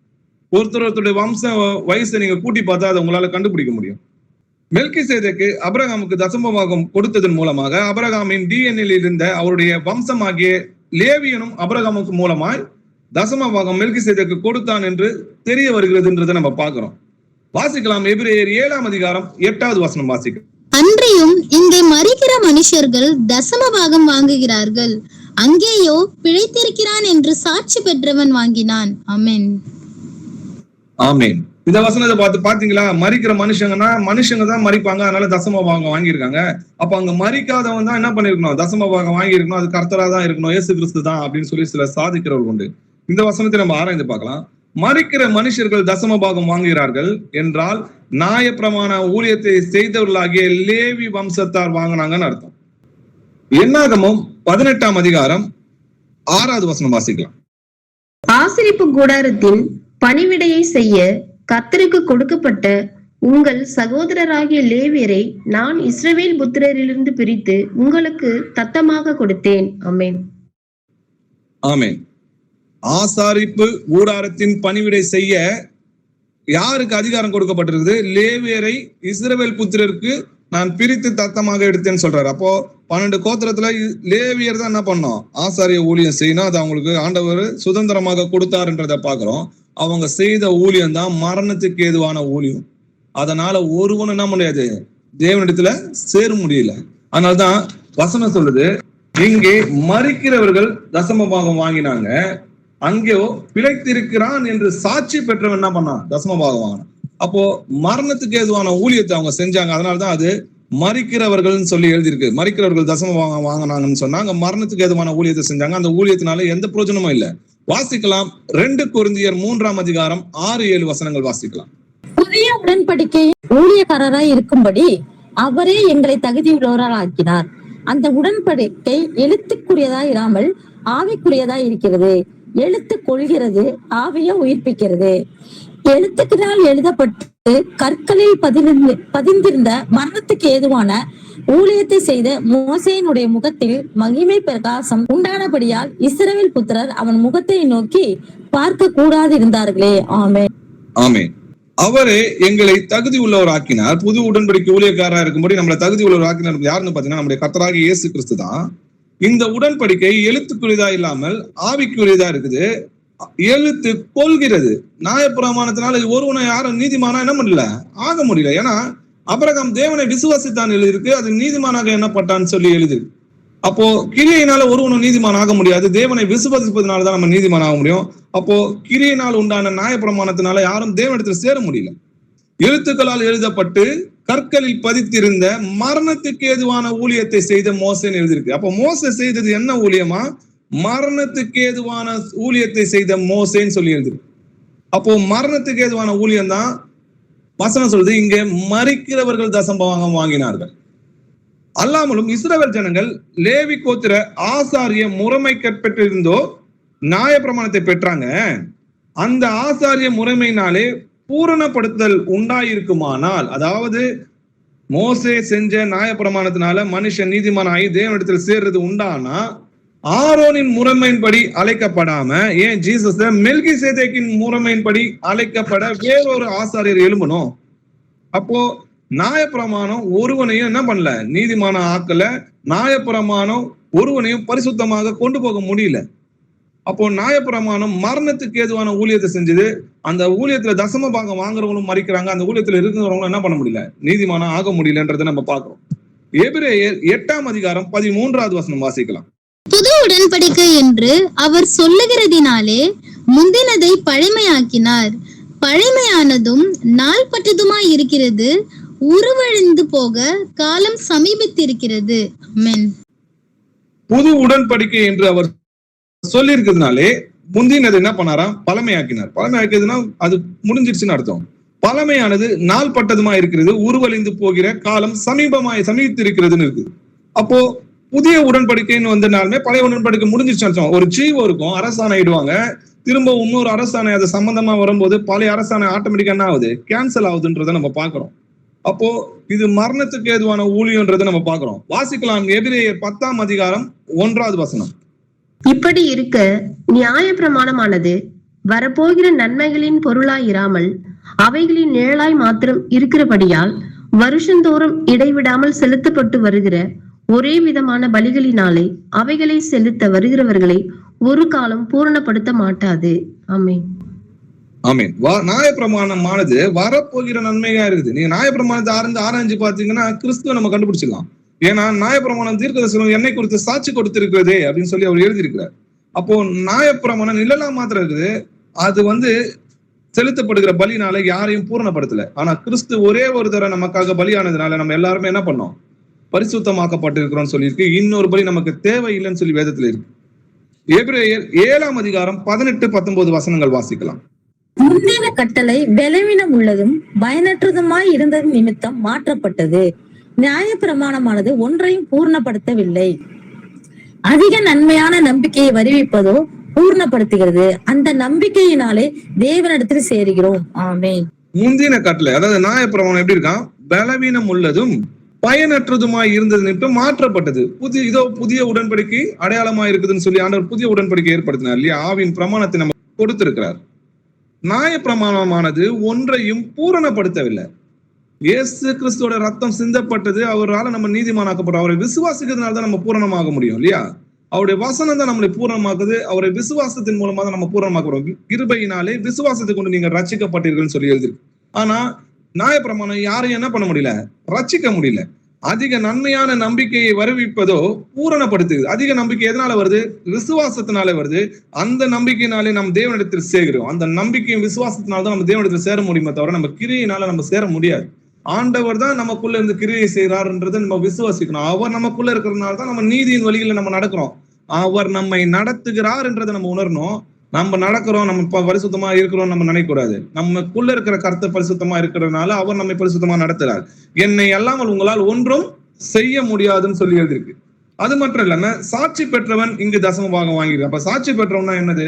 ஒருத்தருடைய வம்ச வயசை நீங்க கூட்டி பார்த்தா அதை உங்களால கண்டுபிடிக்க முடியும். மெல்கிசேதேக்கு ஆபிரகாமுக்கு தசமபாகம் கொடுத்ததன் மூலமாக ஆபிரகாமின் டிஎன்ஏல இருந்த அவருடைய வம்சமாகிய லேவியனும் ஆபிரகாமுக்கு மூலமாய் தசமபாகம் மெல்கிசேதேக்கு கொடுத்தான் என்று தெரிய வருகிறதுன்றதை நம்ம பார்க்கிறோம். வாசிக்கலாம். எபிரேயர் 7ஆம் அதிகாரம் 8வது வசனம் வாசிக்கலாம். அன்றியும் இங்கே மரிக்கிற மனுஷர்கள் தசம பாகம் வாங்குகிறார்கள், அங்கேயோ பிழைத்திருக்கிறான் என்று சாட்சி பெற்றவன் வாங்கினான். ஆமென். ஆமென். இந்த வசனத்தை பாத்தீங்களா? மரிக்கிற மனுஷங்க தான் மரிப்பாங்க, அதனால தசம பாகம் வாங்கியிருக்காங்க. அப்ப அங்க மரிக்காதவன் தான் என்ன பண்ணிருக்கணும், தசம பாகம் வாங்கியிருக்கணும். அது கர்த்தரா தான் இருக்கணும், இயேசு கிறிஸ்து தான் அப்படின்னு சொல்லி சில சாதிக்கிறவர்கள் உண்டு. இந்த வசனத்தை நம்ம ஆராய்ந்து பார்க்கலாம். மரிக்கிற மனுஷர்கள் தசம பாகம் வாங்குகிறார்கள் என்றால் நியாயப்பிரமாண ஊழியத்தை செய்தவர்களாகிய லேவி வம்சத்தார் வாங்கினாங்கன்னு அர்த்தம். என்னாகமம் 18ஆம் அதிகாரம் 6வது வசனம் வாசிக்கலாம். ஆசரிப்பு கூடாரத்தின் பணிவிடையை செய்ய கர்த்தருக்கு கொடுக்கப்பட்ட உங்கள் சகோதரராகிய லேவியரை நான் இஸ்ரவேல் புத்திரரிலிருந்து பிரித்து உங்களுக்கு தத்தமாக கொடுத்தேன். ஆமென். ஆமென். ஆசாரிப்பு கூடாரத்தின் பணிவிடை செய்ய யாருக்கு அதிகாரம் கொடுக்கப்பட்டிருக்குது? லேவியரை இஸ்ரவேல் புத்திரருக்கு நான் பிரித்து தத்தமாக எடுத்தேன்னு சொல்றாரு. அப்போ 12 கோத்திரத்துல லேவியர் தான் என்ன பண்ணோம், ஆசாரிய ஊழியம் செய்யணும். அது அவங்களுக்கு ஆண்டவர் சுதந்திரமாக கொடுத்தாருன்றத பாக்குறோம். அவங்க செய்த ஊழியம் தான் மரணத்துக்கு ஏதுவான ஊழியம். அதனால ஒருவனும் என்ன முடியாது, தேவனிடத்துல சேர முடியல. அதனால்தான் வசனம் சொல்லுது, இங்கே மரிக்கிறவர்கள் தசம பாகம் வாங்கினாங்க, அங்கேயோ பிழைத்திருக்கிறான் என்று சாட்சி பெற்றவன் என்ன பண்ணான், தசம பாகம் வாங்கினான். அப்போ மரணத்துக்கு ஏதுவான ஊழியத்தை அவங்க செஞ்சாங்க. அதனாலதான் அது மரிக்கிறவர்கள் சொல்லி எழுதியிருக்கு. மரிக்கிறவர்கள் தசம பாகம் வாங்கினாங்கன்னு சொன்னாங்க, மரணத்துக்கு ஏதுவான ஊழியத்தை செஞ்சாங்க. அந்த ஊழியத்தினால எந்த பிரயோஜனமும் இல்லை. வாசிக்கலாம். 2 கொரிந்தியர் 3ஆம் அதிகாரம் 6-7 வசனங்கள் வாசிக்கலாம். புதிய உடன்படிக்கை ஊழியக்காரராய் இருக்கும்படி அவரே எங்களை தகுதியுள்ளவரால் ஆக்கினார். அந்த உடன்படிக்கை எழுத்துக்குரியதா இராமல் ஆவிக்குரியதா இருக்கிறது. எழுத்து கொள்கிறது, ஆவியை உயிர்ப்பிக்கிறது. எழுத்துக்கினால் எழுதப்பட்ட கற்களில் பதிந்திருந்த மரணத்துக்கு ஏதுவான ஊழியத்தை செய்த மோசேயினுடைய முகத்தில் மகிமை பிரகாசம் உண்டானபடியால் இஸ்ரவேல் புத்திரர் அவன் முகத்தை நோக்கி பார்க்க கூடாது இருந்தார்களே. ஆமென். ஆமென். அவரே எங்களை தகுதி உள்ளவர் ஆக்கினார். புது உடன்படிக்கை ஊழியக்காரா இருக்கும்படி நம்மளை தகுதி உள்ளவர் ஆக்கினார் யாருன்னு பாத்தீங்கன்னா நம்முடைய கர்த்தராகிய இயேசு கிறிஸ்து தான். இந்த உடன்படிக்கை எழுத்துக்குரியதா இல்லாமல் ஆவிக்குரியதா இருக்குது. எழுத்து கொள்கிறது. நியாயப்பிரமாணத்தினால ஒருவனை யாரும் நீதிமானா என்ன முடியல ஆக முடியல. ஏன்னா ஆபிரகாம் தேவனை விசுவாசித்தான் எழுதியிருக்கு. அது நீதிமானாக எண்ணப்பட்டான்னு சொல்லி எழுதிருக்கு. அப்போ கிரியையினால ஒருவனும் நீதிமான் ஆக முடியாது. தேவனை விசுவாசிப்பதனாலதான் நம்ம நீதிமான் ஆக முடியும். அப்போ கிரியையினால் உண்டான நியாயப்பிரமாணத்தினால யாரும் தேவனிடத்தில் சேர முடியல. எழுத்துக்களால் எழுதப்பட்டு கற்களில் பதித்திருந்த மரணத்துக்கு ஏதுவான ஊழியத்தை செய்த மோசேன்னு எழுதியிருக்கு. அப்போ மோசே செய்தது என்ன ஊழியமா? மரணத்துக்கு ஏதுவான ஊழியத்தை செய்த மோசேன்னு சொல்லி எழுதியிருக்கு. அப்போ மரணத்துக்கு ஏதுவான ஊழியம் தான் வசனம் சொல்றது. இங்க மரிக்கிறவர்கள் தசமபாகம் வாங்கினார்கள். அல்லாமலும் இஸ்ரவேல் ஜனங்கள் லேவி கோத்திர ஆசாரிய முறைமை கற்பெற்றிருந்தோ நியாயப்பிரமாணத்தை பெற்றாங்க. அந்த ஆசாரிய முறைமையினாலே பூரணப்படுத்தல் உண்டாயிருக்குமானால், அதாவது மோசே செஞ்ச நியாயப்பிரமாணத்தினால மனுஷன் நீதிமானாகி தேவனிடத்தில் சேர்றது உண்டானா ஆரோனின் முறைமையின்படி அழைக்கப்படாம, ஏன் ஜீசஸ் மெல்கிசேதேக்கின் முறைமையின்படி அழைக்கப்பட வேறொரு ஆசாரியர் எழும்பணும். அப்போ நியாயப்பிரமாணம் ஒருவனையும் என்ன பண்ணல நீதிமான ஆக்கல. நியாயப்பிரமாணம் ஒருவனையும் பரிசுத்தமாக கொண்டு போக முடியல. அப்போ நியாயப்பிரமாணம் மரணத்துக்கு ஏதுவான ஊழியத்தை செஞ்சது. அந்த ஊழியத்துல தசம பாகம் வாங்குறவங்களும் மறிக்கிறாங்க. அந்த ஊழியத்துல இருக்கிறவங்களும் என்ன பண்ண முடியல நீதிமான ஆக முடியலன்றதை நம்ம பாக்குறோம். எபிரேயர் 8ஆம் அதிகாரம் 13வது வசனம் வாசிக்கலாம். புது உடன்படிக்கை என்று அவர் சொல்லுகிறதினாலே முந்தினதை பழைமையாக்கினார். பழைமையானதும் நாள்பட்டதுமாய் இருக்கிறது, உருவழிந்து போக காலம் சமீபித்திருக்கிறது. ஆமென். புது உடன்படிக்கை என்று அவர் சொல்லி இருக்கிறதுனாலே முந்தினது என்ன பண்ணாராம்? பழமையாக்கினார். பழமையாக்கியதுன்னா அது முடிஞ்சிருச்சுன்னு அர்த்தம். பழமையானது நாள்பட்டதுமா இருக்கிறது, உருவழிந்து போகிற காலம் சமீபித்து இருக்கிறதுன்னு இருக்கு. அப்போ புதிய உடன்படிக்கைன்னு வந்தனாலுமே பழைய உடன்படிக்கை முடிஞ்சிருச்சு அர்த்தம். ஒரு ஜீவோ இருக்கும், அரசாணை இடுவாங்க, திரும்ப இன்னொரு அரசாணை அது சம்பந்தமா வரும்போது பழைய அரசாணை ஆட்டோமேட்டிக்கா என்ன ஆகுது? கேன்சல் ஆகுதுன்றதை நம்ம பாக்குறோம். அப்போ இது மரணத்துக்கு ஏதுவான ஊழியன்றதை நம்ம பாக்குறோம். வாசிக்கலாம் எபிரேயர் 10ஆம் அதிகாரம் 1வது வசனம். இப்படி இருக்க நியாயப்பிரமாணமானது வரப்போகிற நன்மைகளின் பொருளாயிராமல் அவைகளின் நிழலாய் மாத்திரம் இருக்கிறபடியால் வருஷந்தோறும் இடைவிடாமல் செலுத்தப்பட்டு வருகிற ஒரே விதமான பலிகளினாலே அவைகளை செலுத்த வருகிறவர்களை ஒரு காலம் பூரணப்படுத்த மாட்டாது. ஆமென். ஆமென். நியாயப்பிரமாணமானது வரப்போகிற நன்மையா இருக்குது. நீங்க நியாயப்பிரமாணத்தை ஆராய்ஞ்சு பாத்தீங்கன்னா கிறிஸ்துவ நம்ம கண்டுபிடிச்சிடலாம். ஏன்னா நியாயப்பிரமாணம் தீர்க்கதரிசனம் என்னை குறித்து சாட்சி கொடுத்திருக்கிறதே அப்படின்னு சொல்லி அவர் எழுதியிருக்கிறார். அப்போ நியாயப்பிரமாணம் நிழலா மாத்திரம் இருக்குது. அது செலுத்தப்படுகிற பலினால யாரையும் பூரணப்படுத்தல. ஆனா கிறிஸ்து ஒரே ஒரு தடவை நமக்காக பலியானதுனால நம்ம எல்லாருமே என்ன பண்ணோம்? பரிசுத்தமாக்கப்பட்டிருக்கிறோம் சொல்லியிருக்கு. இன்னொரு பலி நமக்கு தேவையில்லைன்னு சொல்லி வேதத்துல இருக்கு. எபிரேயர் 7ஆம் அதிகாரம் 18-19 வசனங்கள் வாசிக்கலாம். முந்தின கட்டளை பலவீனம் உள்ளதும் பயனற்றதுமாய் இருந்தது நிமித்தம் மாற்றப்பட்டது. நியாயப்பிரமாணமானது ஒன்றையும் பூர்ணப்படுத்தவில்லை. அதிக நன்மையான நம்பிக்கையை வருவிப்பதோ பூர்ணப்படுத்துகிறது. அந்த நம்பிக்கையினாலே தேவனிடத்தில் சேருகிறோம். ஆமென். முந்தின கட்டளை, அதாவது நியாயப்பிரமாணம் எப்படி இருக்கான்? பலவீனம் உள்ளதும் பயனற்றதுமாய் இருந்தது நிமித்தம் மாற்றப்பட்டது. புதிய உடன்படிக்கை அடையாளமா இருக்குதுன்னு சொல்லி ஆண்டவர் புதிய உடன்படிக்கை ஏற்படுத்தினார் இல்லையா? ஆவின் பிரமாணத்தை நம்ம கொடுத்திருக்கிறார். நியாயப்பிரமாணமானது ஒன்றையும் பூரணப்படுத்தவில்லை. இயேசு கிறிஸ்துவோட ரத்தம் சிந்தப்பட்டது, அவரால் நம்ம நீதிமானாக்கப்பட்டோம். அவரை விசுவாசிக்கிறதுனால தான் நம்ம பூரணமாக முடியும் இல்லையா? அவருடைய வசனம் தான் நம்மளை பூரணமாக்குது. அவரை விசுவாசத்தின் மூலமா தான் நம்ம பூரணமாக்குறோம். கிருபையினாலே விசுவாசத்தை கொண்டு நீங்க ரட்சிக்கப்பட்டீர்கள் சொல்லி எழுதிருக்கு. ஆனா நியாயப்பிரமாணம் யாரையும் என்ன பண்ண முடியல? ரட்சிக்க முடியல. அதிக நன்மையான நம்பிக்கையை வருவிப்பதோ பூரணப்படுத்துது. அதிக நம்பிக்கை எதனால வருது? விசுவாசத்தினாலே வருது. அந்த நம்பிக்கையினாலே நம்ம தேவனிடத்தில் சேர்கிறோம். அந்த நம்பிக்கையும் விசுவாசத்தினால்தான் நம்ம தேவனிடத்தில் சேர முடியுமே தவிர நம்ம கிரியையினால நம்ம சேர முடியாது. ஆண்டவர் தான் நமக்குள்ள இருந்து கிரியை செய்கிறார்ன்றதை நம்ம விசுவாசிக்கணும். அவர் நமக்குள்ள இருக்கிறதுனால தான் நம்ம நீதியின் வழிகளை நம்ம நடக்கிறோம். அவர் நம்மை நடத்துகிறார் என்றதை நம்ம உணரணும். நம்ம நடக்கிறோம், நம்ம பரிசுத்தமா இருக்கிறோம் நம்ம நினைக்கூடாது. நமக்குள்ள இருக்கிற கருத்து பரிசுத்தமா இருக்கிறதுனால அவர் நம்மை பரிசுத்தமா நடத்துறார். என்னை அல்லாமல் உங்களால் ஒன்றும் செய்ய முடியாதுன்னு சொல்லி எழுதிருக்கு. அது மட்டும் இல்லாம சாட்சி பெற்றவன் இங்கு தசம பாகம் வாங்கிருக்கு. அப்ப சாட்சி பெற்றவன்னா என்னது?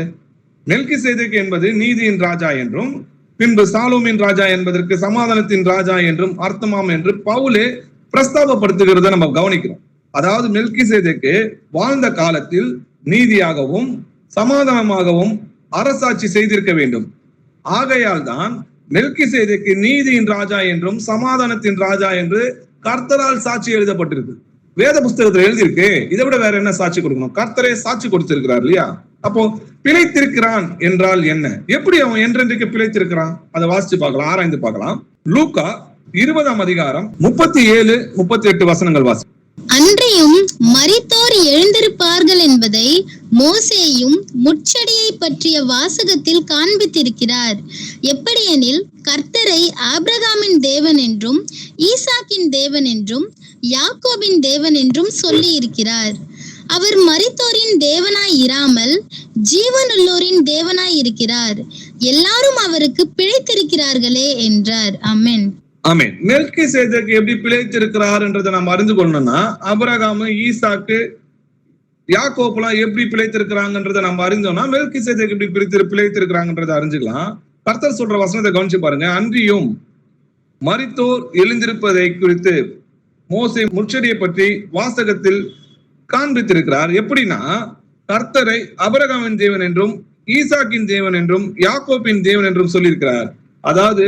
மெல்கிசேதேக்கு என்பது நீதியின் ராஜா என்றும் பின்பு சாலோமின் ராஜா என்பதற்கு சமாதானத்தின் ராஜா என்றும் அர்த்தமாம் என்று பவுலே பிரஸ்தாபப்படுத்துகிறத நம்ம கவனிக்கிறோம். அதாவது மெல்கிசேதேக்கு வாழ்ந்த காலத்தில் நீதியாகவும் சமாதானமாகவும் அரசாட்சி செய்திருக்க வேண்டும். ஆகையால் தான் மெல்கிசேதேக்கு நீதியின் ராஜா என்றும் சமாதானத்தின் ராஜா என்று கர்த்தரால் சாட்சி எழுதப்பட்டிருக்கு. வேத புஸ்தகத்துல எழுதியிருக்கு. இதை விட வேற என்ன சாட்சி கொடுக்கணும்? கர்த்தரே சாட்சி கொடுத்திருக்கிறார் இல்லையா? அப்போ பிழைத்திருக்கிறான் என்றால் என்ன? எப்படி அவன் என்றென்றைக்கு பிழைத்திருக்கிறான்? அதை வாசிச்சு பார்க்கலாம், ஆராய்ந்து பார்க்கலாம். லூக்கா 20ஆம் அதிகாரம் 37, 38 வசனங்கள் வாசி. அன்றியும் மரித்தோர் எழுந்திருப்பார்கள் என்பதை மோசேயும் முட்செடியை பற்றிய வாசகத்தில் காண்பித்திருக்கிறார். எப்படியெனில் கர்த்தரை ஆபிரகாமின் தேவன் என்றும் ஈசாக்கின் தேவன் என்றும் யாக்கோபின் தேவன் என்றும் சொல்லி இருக்கிறார். அவர் மரித்தோரின் தேவனாய் இராமல் ஜீவனுள்ளோரின் தேவனாய் இருக்கிறார். எல்லாரும் அவருக்கு பிழைத்திருக்கிறார்களே என்றார். ஆமென். ஆமென். மெல்கிசேதேக்கு எப்படி பிழைத்திருக்கிறார் என்றதை நம்ம அறிந்து கொள்ளணும்னா ஆபிரகாம், ஈசாக்கு, யாக்கோபெல்லாம் எப்படி பிழைத்திருக்கிறாங்கன்றதை நம்ம அறிந்தோம்னா மெல்கிசேதேக்கு எப்படி பிழைத்திருக்கிறாங்கன்றதை அறிஞ்சுக்கலாம். கர்த்தர் சொல்ற வசனத்தை கவனிச்சு பாருங்க. அன்றியும் மரித்தோர் எழுந்திருப்பதை குறித்து மோசே முட்செடியை பற்றி வாசகத்தில் காண்பித்திருக்கிறார். எப்படின்னா கர்த்தரை ஆபிரகாமின் தேவன் என்றும் ஈசாக்கின் தேவன் என்றும் யாக்கோபின் தேவன் என்றும் சொல்லியிருக்கிறார். அதாவது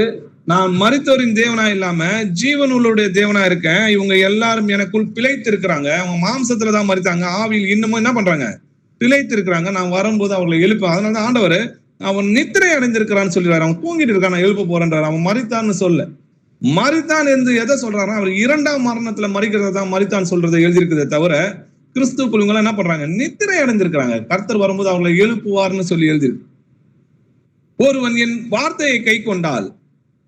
நான் மரித்தோரின் தேவனா இல்லாம ஜீவனுடைய தேவனா இருக்கேன். இவங்க எல்லாரும் எனக்குள் பிழைத்து இருக்கிறாங்க. அவங்க மாம்சத்துலதான் மரித்தாங்க, ஆவியில் இன்னமும் என்ன பண்றாங்க? பிழைத்து இருக்கிறாங்க. நான் வரும்போது அவங்களை எழுப்பேன். அதனாலதான் ஆண்டவர் அவன் நித்திரை அடைந்திருக்கிறான்னு சொல்லிடுறாரு. அவன் தூங்கிட்டு இருக்கான், நான் எழுப்ப போறேன்றாரு. அவன் மரித்தான்னு சொல்ல. மரித்தான் என்று எதை சொல்றாருன்னா அவர் 2ஆம் மரணத்துல மரிக்கிறதான் மரித்தான் சொல்றதை எழுதியிருக்கிறதே தவிர கிறிஸ்துவுக்குள் இவங்க என்ன பண்றாங்க? நித்திரை அடைந்திருக்கிறாங்க. கர்த்தர் வரும்போது அவங்களை எழுப்புவார்னு சொல்லி எழுதியிருக்கு. ஒருவன் என் வார்த்தையை கை கொண்டால்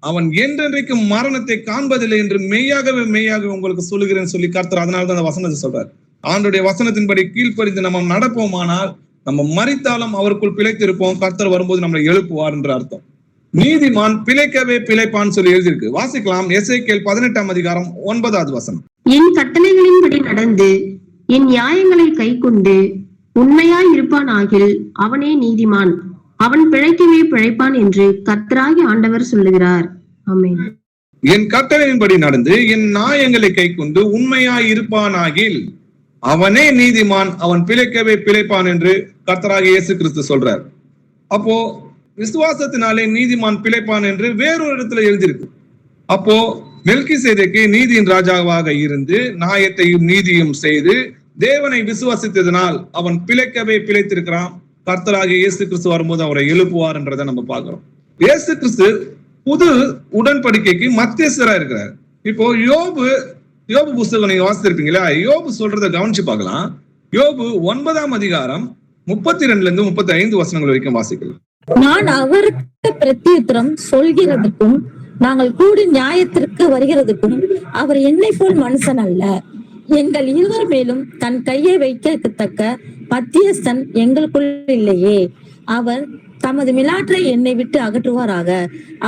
அவன் என்றென்றைக்கும் மரணத்தை காண்பதில்லை என்று மெய்யாகவே உங்களுக்கு சொல்லுகிறேன்னு சொல்லி கர்த்தர் அதனாலதான் அந்த வசனத்தை சொல்றாரு. ஆண்டுடைய வசனத்தின்படி கீழ்ப்படிந்து நம்ம நடப்போமானால் நம்ம மரித்தாலும் அவருக்குள் பிழைத்திருப்போம். கர்த்தர் வரும்போது நம்மளை எழுப்புவார் என்ற அர்த்தம். நீதிமான் பிழைக்கவே பிழைப்பான்னு சொல்லி எழுதியிருக்கு. வாசிக்கலாம். எசேக்கியேல் 18ஆம் அதிகாரம் 9வது வசனம். என் கட்டளைகளின்படி நடந்து என் நியாயங்களை கை கொண்டு உண்மையாய் இருப்பான் ஆகில் அவனே நீதிமான், அவன் பிழைக்கவே பிழைப்பான் என்று கர்த்தராகிய ஆண்டவர் சொல்லுகிறார். ஆமென். என் கட்டளையின்படி நடந்து என் நியாயங்களை கை கொண்டு உண்மையாய் இருப்பான் ஆகில் அவனே நீதிமான், அவன் பிழைக்கவே பிழைப்பான் என்று கர்த்தராகிய இயேசு கிறிஸ்து சொல்றார். அப்போ விசுவாசத்தினாலே நீதிமான் பிழைப்பான் என்று வேறொரு இடத்துல எழுதியிருக்கு. அப்போ மெல்கிசேதேக்கு நீதியின் ராஜாவாக இருந்து நியாயத்தையும் நீதியும் செய்து தேவனை விசுவாசித்ததனால் அவன் பிழைக்கவே பிழைத்திருக்கிறான். கர்த்தராகிய இயேசு கிறிஸ்து வரும்போது அவரை எழுப்புவார் என்றதை நம்ம பார்க்கிறோம். இயேசு கிறிஸ்து புது உடன்படிக்கைக்கு மத்தியஸ்தரா இருக்கிறார். இப்போ யோபு புஸ்தகம் நீங்க வாசித்திருப்பீங்களா? யோபு சொல்றதை கவனிச்சு பார்க்கலாம். யோபு 9ஆம் அதிகாரம் 32 - 35 வசனங்கள் வரைக்கும் வாசிக்கலாம். நான் அவருக்கு பிரத்யுத்தரம் சொல்கிறதுக்கும் நாங்கள் கூடி நியாயத்திற்கு வருகிறதுக்கும் அவர் என்னை போல் மனுஷன் அல்ல. எங்கள் இருவர் மேலும் தன் கையை வைக்கத்தக்க மத்தியஸ்தன் எங்களுக்குள் இல்லையே. அவர் தமது மிலாற்றை என்னை விட்டு அகற்றுவாராக.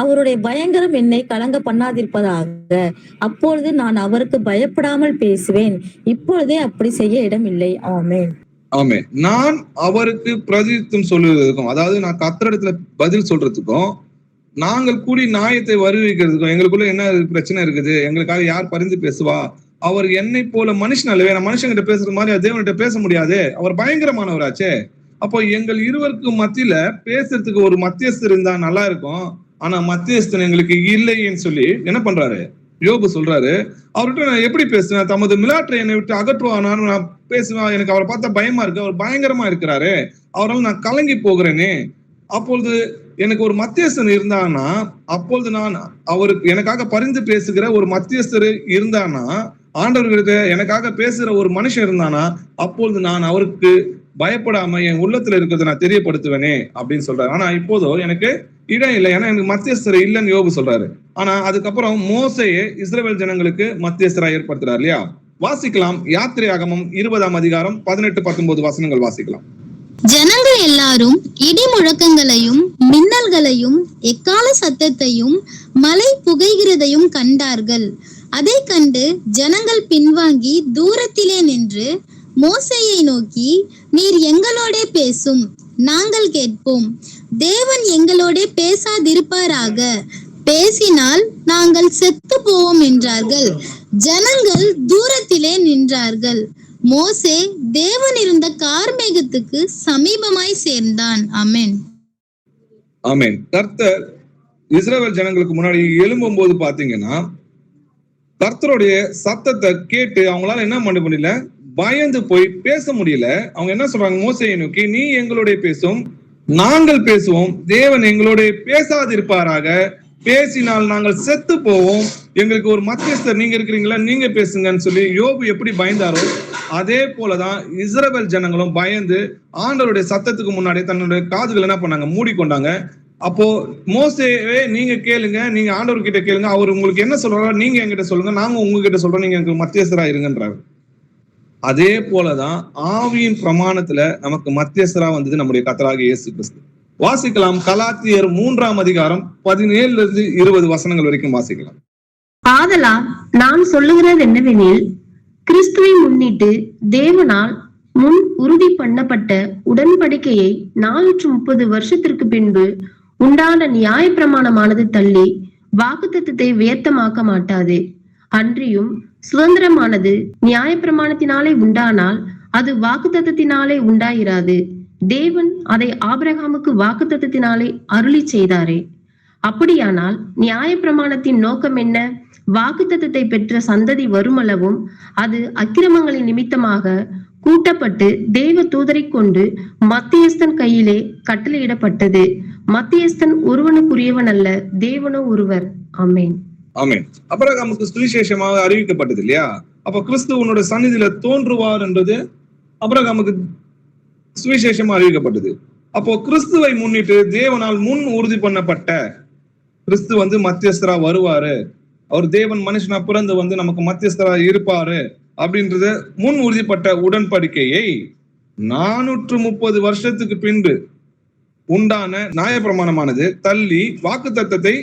அவருடைய பயங்கரம் என்னை கலங்க பண்ணாதிருப்பதாக. அப்பொழுது நான் அவருக்கு பயப்படாமல் பேசுவேன். இப்பொழுதே அப்படி செய்ய இடமில்லை. ஆமென். ஆமென். நான் அவருக்கு பிரதியுத்தரம் சொல்லுவதற்கும், அதாவது நான் கர்த்தரிடத்துல பதில் சொல்றதுக்கும், நாங்கள் கூடி நியாயத்தை வருவிக்கிறதுக்கும் எங்களுக்குள்ள என்ன பிரச்சனை இருக்குது, எங்களுக்காக யார் பரிந்து பேசுவா? அவர் என்னை போல மனுஷன் அல்லவே. நான் மனுஷங்கிட்ட பேசுறது மாதிரி தேவன்கிட்ட பேச முடியாது. அவர் பயங்கரமானவராச்சே. அப்போ எங்கள் இருவருக்கும் மத்தியில பேசுறதுக்கு ஒரு மத்தியஸ்தர் இருந்தா நல்லா இருக்கும். ஆனா மத்தியஸ்தன் எங்களுக்கு இல்லைன்னு சொல்லி என்ன பண்றாரு? யோபு சொல்றாரு. அவர்கிட்ட நான் எப்படி பேசுவேன்? தமது மிலாற்றை என்னை விட்டு அகற்றுவானான்னு நான் பேசுவேன். எனக்கு அவரை பார்த்தா பயமா இருக்கு. அவர் பயங்கரமா இருக்கிறாரு. அவரால் நான் கலங்கி போகிறேனே. அப்பொழுது எனக்கு ஒரு மத்தியஸ்தன் இருந்தானா, அப்பொழுது நான் அவருக்கு எனக்காக பரிந்து பேசுகிற ஒரு மத்தியஸ்தர் இருந்தானா, ஆண்டவர்கிட்ட எனக்காக பேசுகிற ஒரு மனுஷன் இருந்தானா, அப்பொழுது நான் அவருக்கு பயப்படாம என் உள்ளத்துல இருக்கிறத நான் தெரியப்படுத்துவேனே அப்படின்னு சொல்றாரு. ஆனா இப்போதோ எனக்கு இடம் இல்லை, ஏன்னா எனக்கு மத்தியஸ்தர் இல்லைன்னு யோபு சொல்றாரு. ஆனா அதுக்கப்புறம் மோசேயே இஸ்ரவேல் ஜனங்களுக்கு மத்தியஸ்தரா ஏற்படுத்துறாரு இல்லையா? வாசிக்கலாம். யாத்திரையாகமம் 20ஆம் அதிகாரம் 18, 19 வசனங்கள் வாசிக்கலாம். ஜனங்கள் எல்லாரும் இடி முழக்கங்களையும் மின்னல்களையும் எக்கால சத்தத்தையும் மலை புகைகிறதையும் கண்டார்கள். அதை கண்டு ஜனங்கள் பின்வாங்கி தூரத்திலே நின்று மோசேயை நோக்கி, நீர் எங்களோடே பேசும், நாங்கள் கேட்போம். தேவன் எங்களோட பேசாதிருப்பாராக, பேசினால் நாங்கள் செத்து போவோம் என்றார்கள். ஜனங்கள் தூரத்திலே நின்றார்கள். மோசே தேவன் இருந்த கார்மேகத்துக்கு சமீபமாய் சேர்ந்தான். ஆமென். ஆமென். கர்த்தர் இஸ்ரவேல் ஜனங்களுக்கு முன்னாடி எழும்பும் போது பாத்தீங்கன்னா கர்த்தருடைய சத்தத்தை கேட்டு அவங்களால என்ன பண்ண முடியல, பயந்து போய் பேச முடியல. அவங்க என்ன சொல்றாங்க, மோசேயை நோக்கி, நீ எங்களோட பேசும், நாங்கள் பேசுவோம், தேவன் எங்களோட பேசாதிருப்பாராக, பேசினால் நாங்கள் செத்து போவோம், எங்களுக்கு ஒரு மத்தியஸ்தர் நீங்க இருக்கிறீங்களா, நீங்க பேசுங்கன்னு சொல்லி யோபு எப்படி பயந்தாரோ அதே போலதான் இஸ்ரவேல் ஜனங்களும் பயந்து ஆண்டவருடைய சத்தத்துக்கு முன்னாடி தன்னுடைய காதுகள் என்ன பண்ணாங்க, மூடிக்கொண்டாங்க. அப்போ மோசேவே நீங்க கேளுங்க, நீங்க ஆண்டவர் கிட்ட கேளுங்க, அவர் உங்களுக்கு என்ன சொல்றாரோ நீங்க என்கிட்ட சொல்லுங்க, நாங்க உங்ககிட்ட சொல்றோம், நீங்க எனக்கு மத்தியஸ்தரா இருங்கன்றாரு. அதே போலதான் ஆவியின் பிரமாணத்துல நமக்கு மத்தியஸ்தரா வந்தது நம்முடைய கர்த்தராகிய இயேசு கிறிஸ்து. வாசிக்கலாம், கலாத்தியர் 3ஆம் அதிகாரம் 17 - 20 வசனங்கள் வரைக்கும் வாசிக்கலாம். ஆதலால் நான் சொல்லுகிறது என்னவெனில், கிறிஸ்துவை முன்னிட்டு தேவனால் முன் உறுதி பண்ணப்பட்ட உடன்படிக்கையை 430 வருஷத்திற்கு பின்பு உண்டான நியாயப்பிரமாணமானது தள்ளி வாக்குத்தத்தத்தை வியர்த்தமாக்க மாட்டாது. அன்றியும் சுதந்திரமானது நியாயப்பிரமாணத்தினாலே உண்டானால் அது வாக்குத்தத்தத்தினாலே உண்டாயிராது. தேவன் அதை ஆபிரகாமுக்கு வாக்குத்தத்தத்தினாலே அருளி செய்தாரே. அப்படியானால் நியாயப்பிரமாணத்தின் நோக்கம் என்ன? வாக்குத்தத்தத்தை பெற்ற சந்ததி வருமளவும் அது அக்கிரமங்களின் நிமித்தமாக கூட்டப்பட்டு தேவ தூதரை கொண்டு மத்தியஸ்தன் கையிலே கட்டளையிடப்பட்டது. மத்தியஸ்தன் ஒருவனுக்குரியவன் அல்ல, தேவனோ ஒருவர். ஆமென். ஆமென். ஆபிரகாமுக்கு சுவிசேஷமாக அறிவிக்கப்பட்டது இல்லையா? அப்ப கிறிஸ்து உன்னோட சந்நிதியில தோன்றுவார் என்றது ஆபிரகாமுக்கு சுவிசேஷமா அறிவிக்கப்பட்டது. அப்போ கிறிஸ்துவை முன்னிட்டு தேவனால் முன் உறுதி பண்ணப்பட்ட கிறிஸ்து மத்தியஸ்தரா வருவாரு, அவர் தேவன் மனுஷனா பிறந்து நமக்கு மத்தியஸ்தரா இருப்பாரு அப்படின்றது முன் உறுதிப்பட்ட உடன்படிக்கையை 430 வருஷத்துக்கு பின்பு உண்டான நியாயப்பிரமாணமானது தள்ளி வாக்குத்தத்தத்தை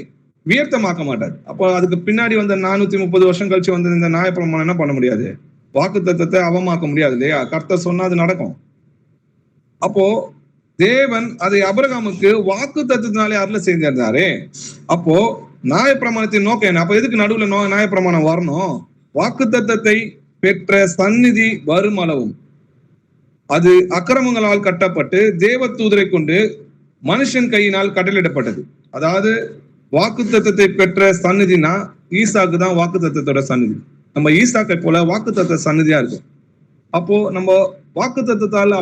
வியர்த்தமாக்க மாட்டார். அப்போ அதுக்கு பின்னாடி 430 வருஷம் கழிச்சு இந்த நியாயப்பிரமாணம் என்ன பண்ண முடியாது, வாக்குத்தத்தத்தை அவமாக்க முடியாது இல்லையா? கர்த்தர் சொன்னா அது நடக்கும். அப்போ தேவன் அதை ஆபிரகாமுக்கு வாக்குத்தத்தத்தினாலே அருள செய்திருந்தாரே. அப்போ நியாயப்பிரமாணத்தின் நோக்கம் என்ன? அப்ப எதுக்கு நடுவுல நியாயப்பிரமாணம் வரணும்? வாக்குத்தத்தத்தை பெற்ற சந்நிதி வரும் அளவும் அது அக்கிரமங்களால் கட்டப்பட்டு தேவ தூதரை கொண்டு மனுஷன் கையினால் கட்டளையிடப்பட்டது. அதாவது வாக்குத்தத்தத்தை பெற்ற சந்நிதினா ஈசாக்கு தான் வாக்குத்தத்தத்தோட சந்நிதி. நம்ம ஈசாக்கை போல வாக்குத்தத்த சந்நிதியா இருக்கும். அப்போ நம்ம வாக்குத்தத்தால்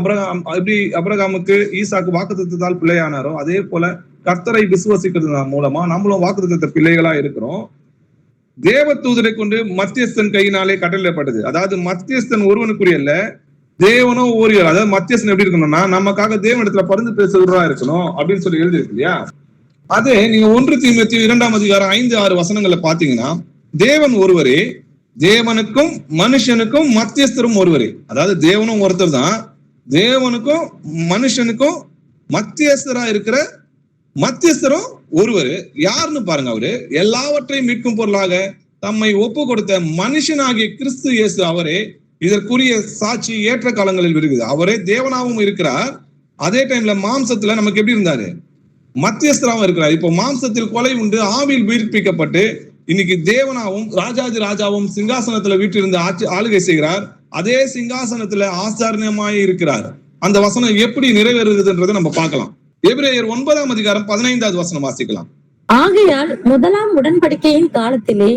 அபிரகாமுக்கு ஈசாக்கு வாக்குத்தத்தால் பிள்ளையானாரோ அதே போல கர்த்தரை விசுவசிக்கிறது மூலமா நம்மளும் வாக்குத்தத்த பிள்ளைகளா இருக்கிறோம். தேவ தூதரை கொண்டு மத்தியஸ்தன் கையினாலே கட்டளையிடப்பட்டது. அதாவது மத்தியஸ்தன் ஒருவனுக்குரிய அல்ல, தேவனோ ஓரியர். அதாவது மத்தியஸ்தன் எப்படி இருக்கணும்னா நமக்காக தேவனிடத்துல பரிந்து பேசுகிறவரா இருக்கணும் அப்படின்னு சொல்லி எழுதிருக்கு இல்லையா? அதே நீங்க 1 தீமோத்தேயு 2ஆம் அதிகாரம் 5-6 வசனங்களை பாத்தீங்கன்னா, தேவன் ஒருவரே, தேவனுக்கும் மனுஷனுக்கும் மத்தியஸ்தரும் ஒருவரே. அதாவது தேவனும் ஒருத்தர் தான், தேவனுக்கும் மனுஷனுக்கும் மத்தியஸ்தரா இருக்கிற மத்தியஸ்தரும் ஒருவர். யாருன்னு பாருங்க, அவரு எல்லாவற்றையும் மீட்கும் பொருளாக தம்மை ஒப்பு கொடுத்த மனுஷனாகிய கிறிஸ்து இயேசு அவரே. இதற்குரிய சாட்சி ஏற்ற காலங்களில் இருக்குது. அவரே தேவனாவும் இருக்கிறார், அதே டைம்ல மாம்சத்துல நமக்கு எப்படி இருந்தாரு, மத்தியஸ்தராவும் இருக்கிறார். இப்போ மாம்சத்தில் கொலை உண்டு, ஆவியில் உயிர்ப்பிக்கப்பட்டு இன்னைக்கு தேவனாவும் ராஜாதி ராஜாவும் சிங்காசனத்துல வீட்டிலிருந்து ஆளுகை செய்கிறார். அதே சிங்காசனத்துல ஆசாரியமாய் இருக்கிறார். அந்த வசனம் எப்படி நிறைவேறுகிறதுன்றதை நம்ம பார்க்கலாம். எபிரேயர் 9ஆம் அதிகாரம் 15வது வசனம் வாசிக்கலாம். ஆகையால் முதலாம் உடன்படிக்கையின் காலத்திலே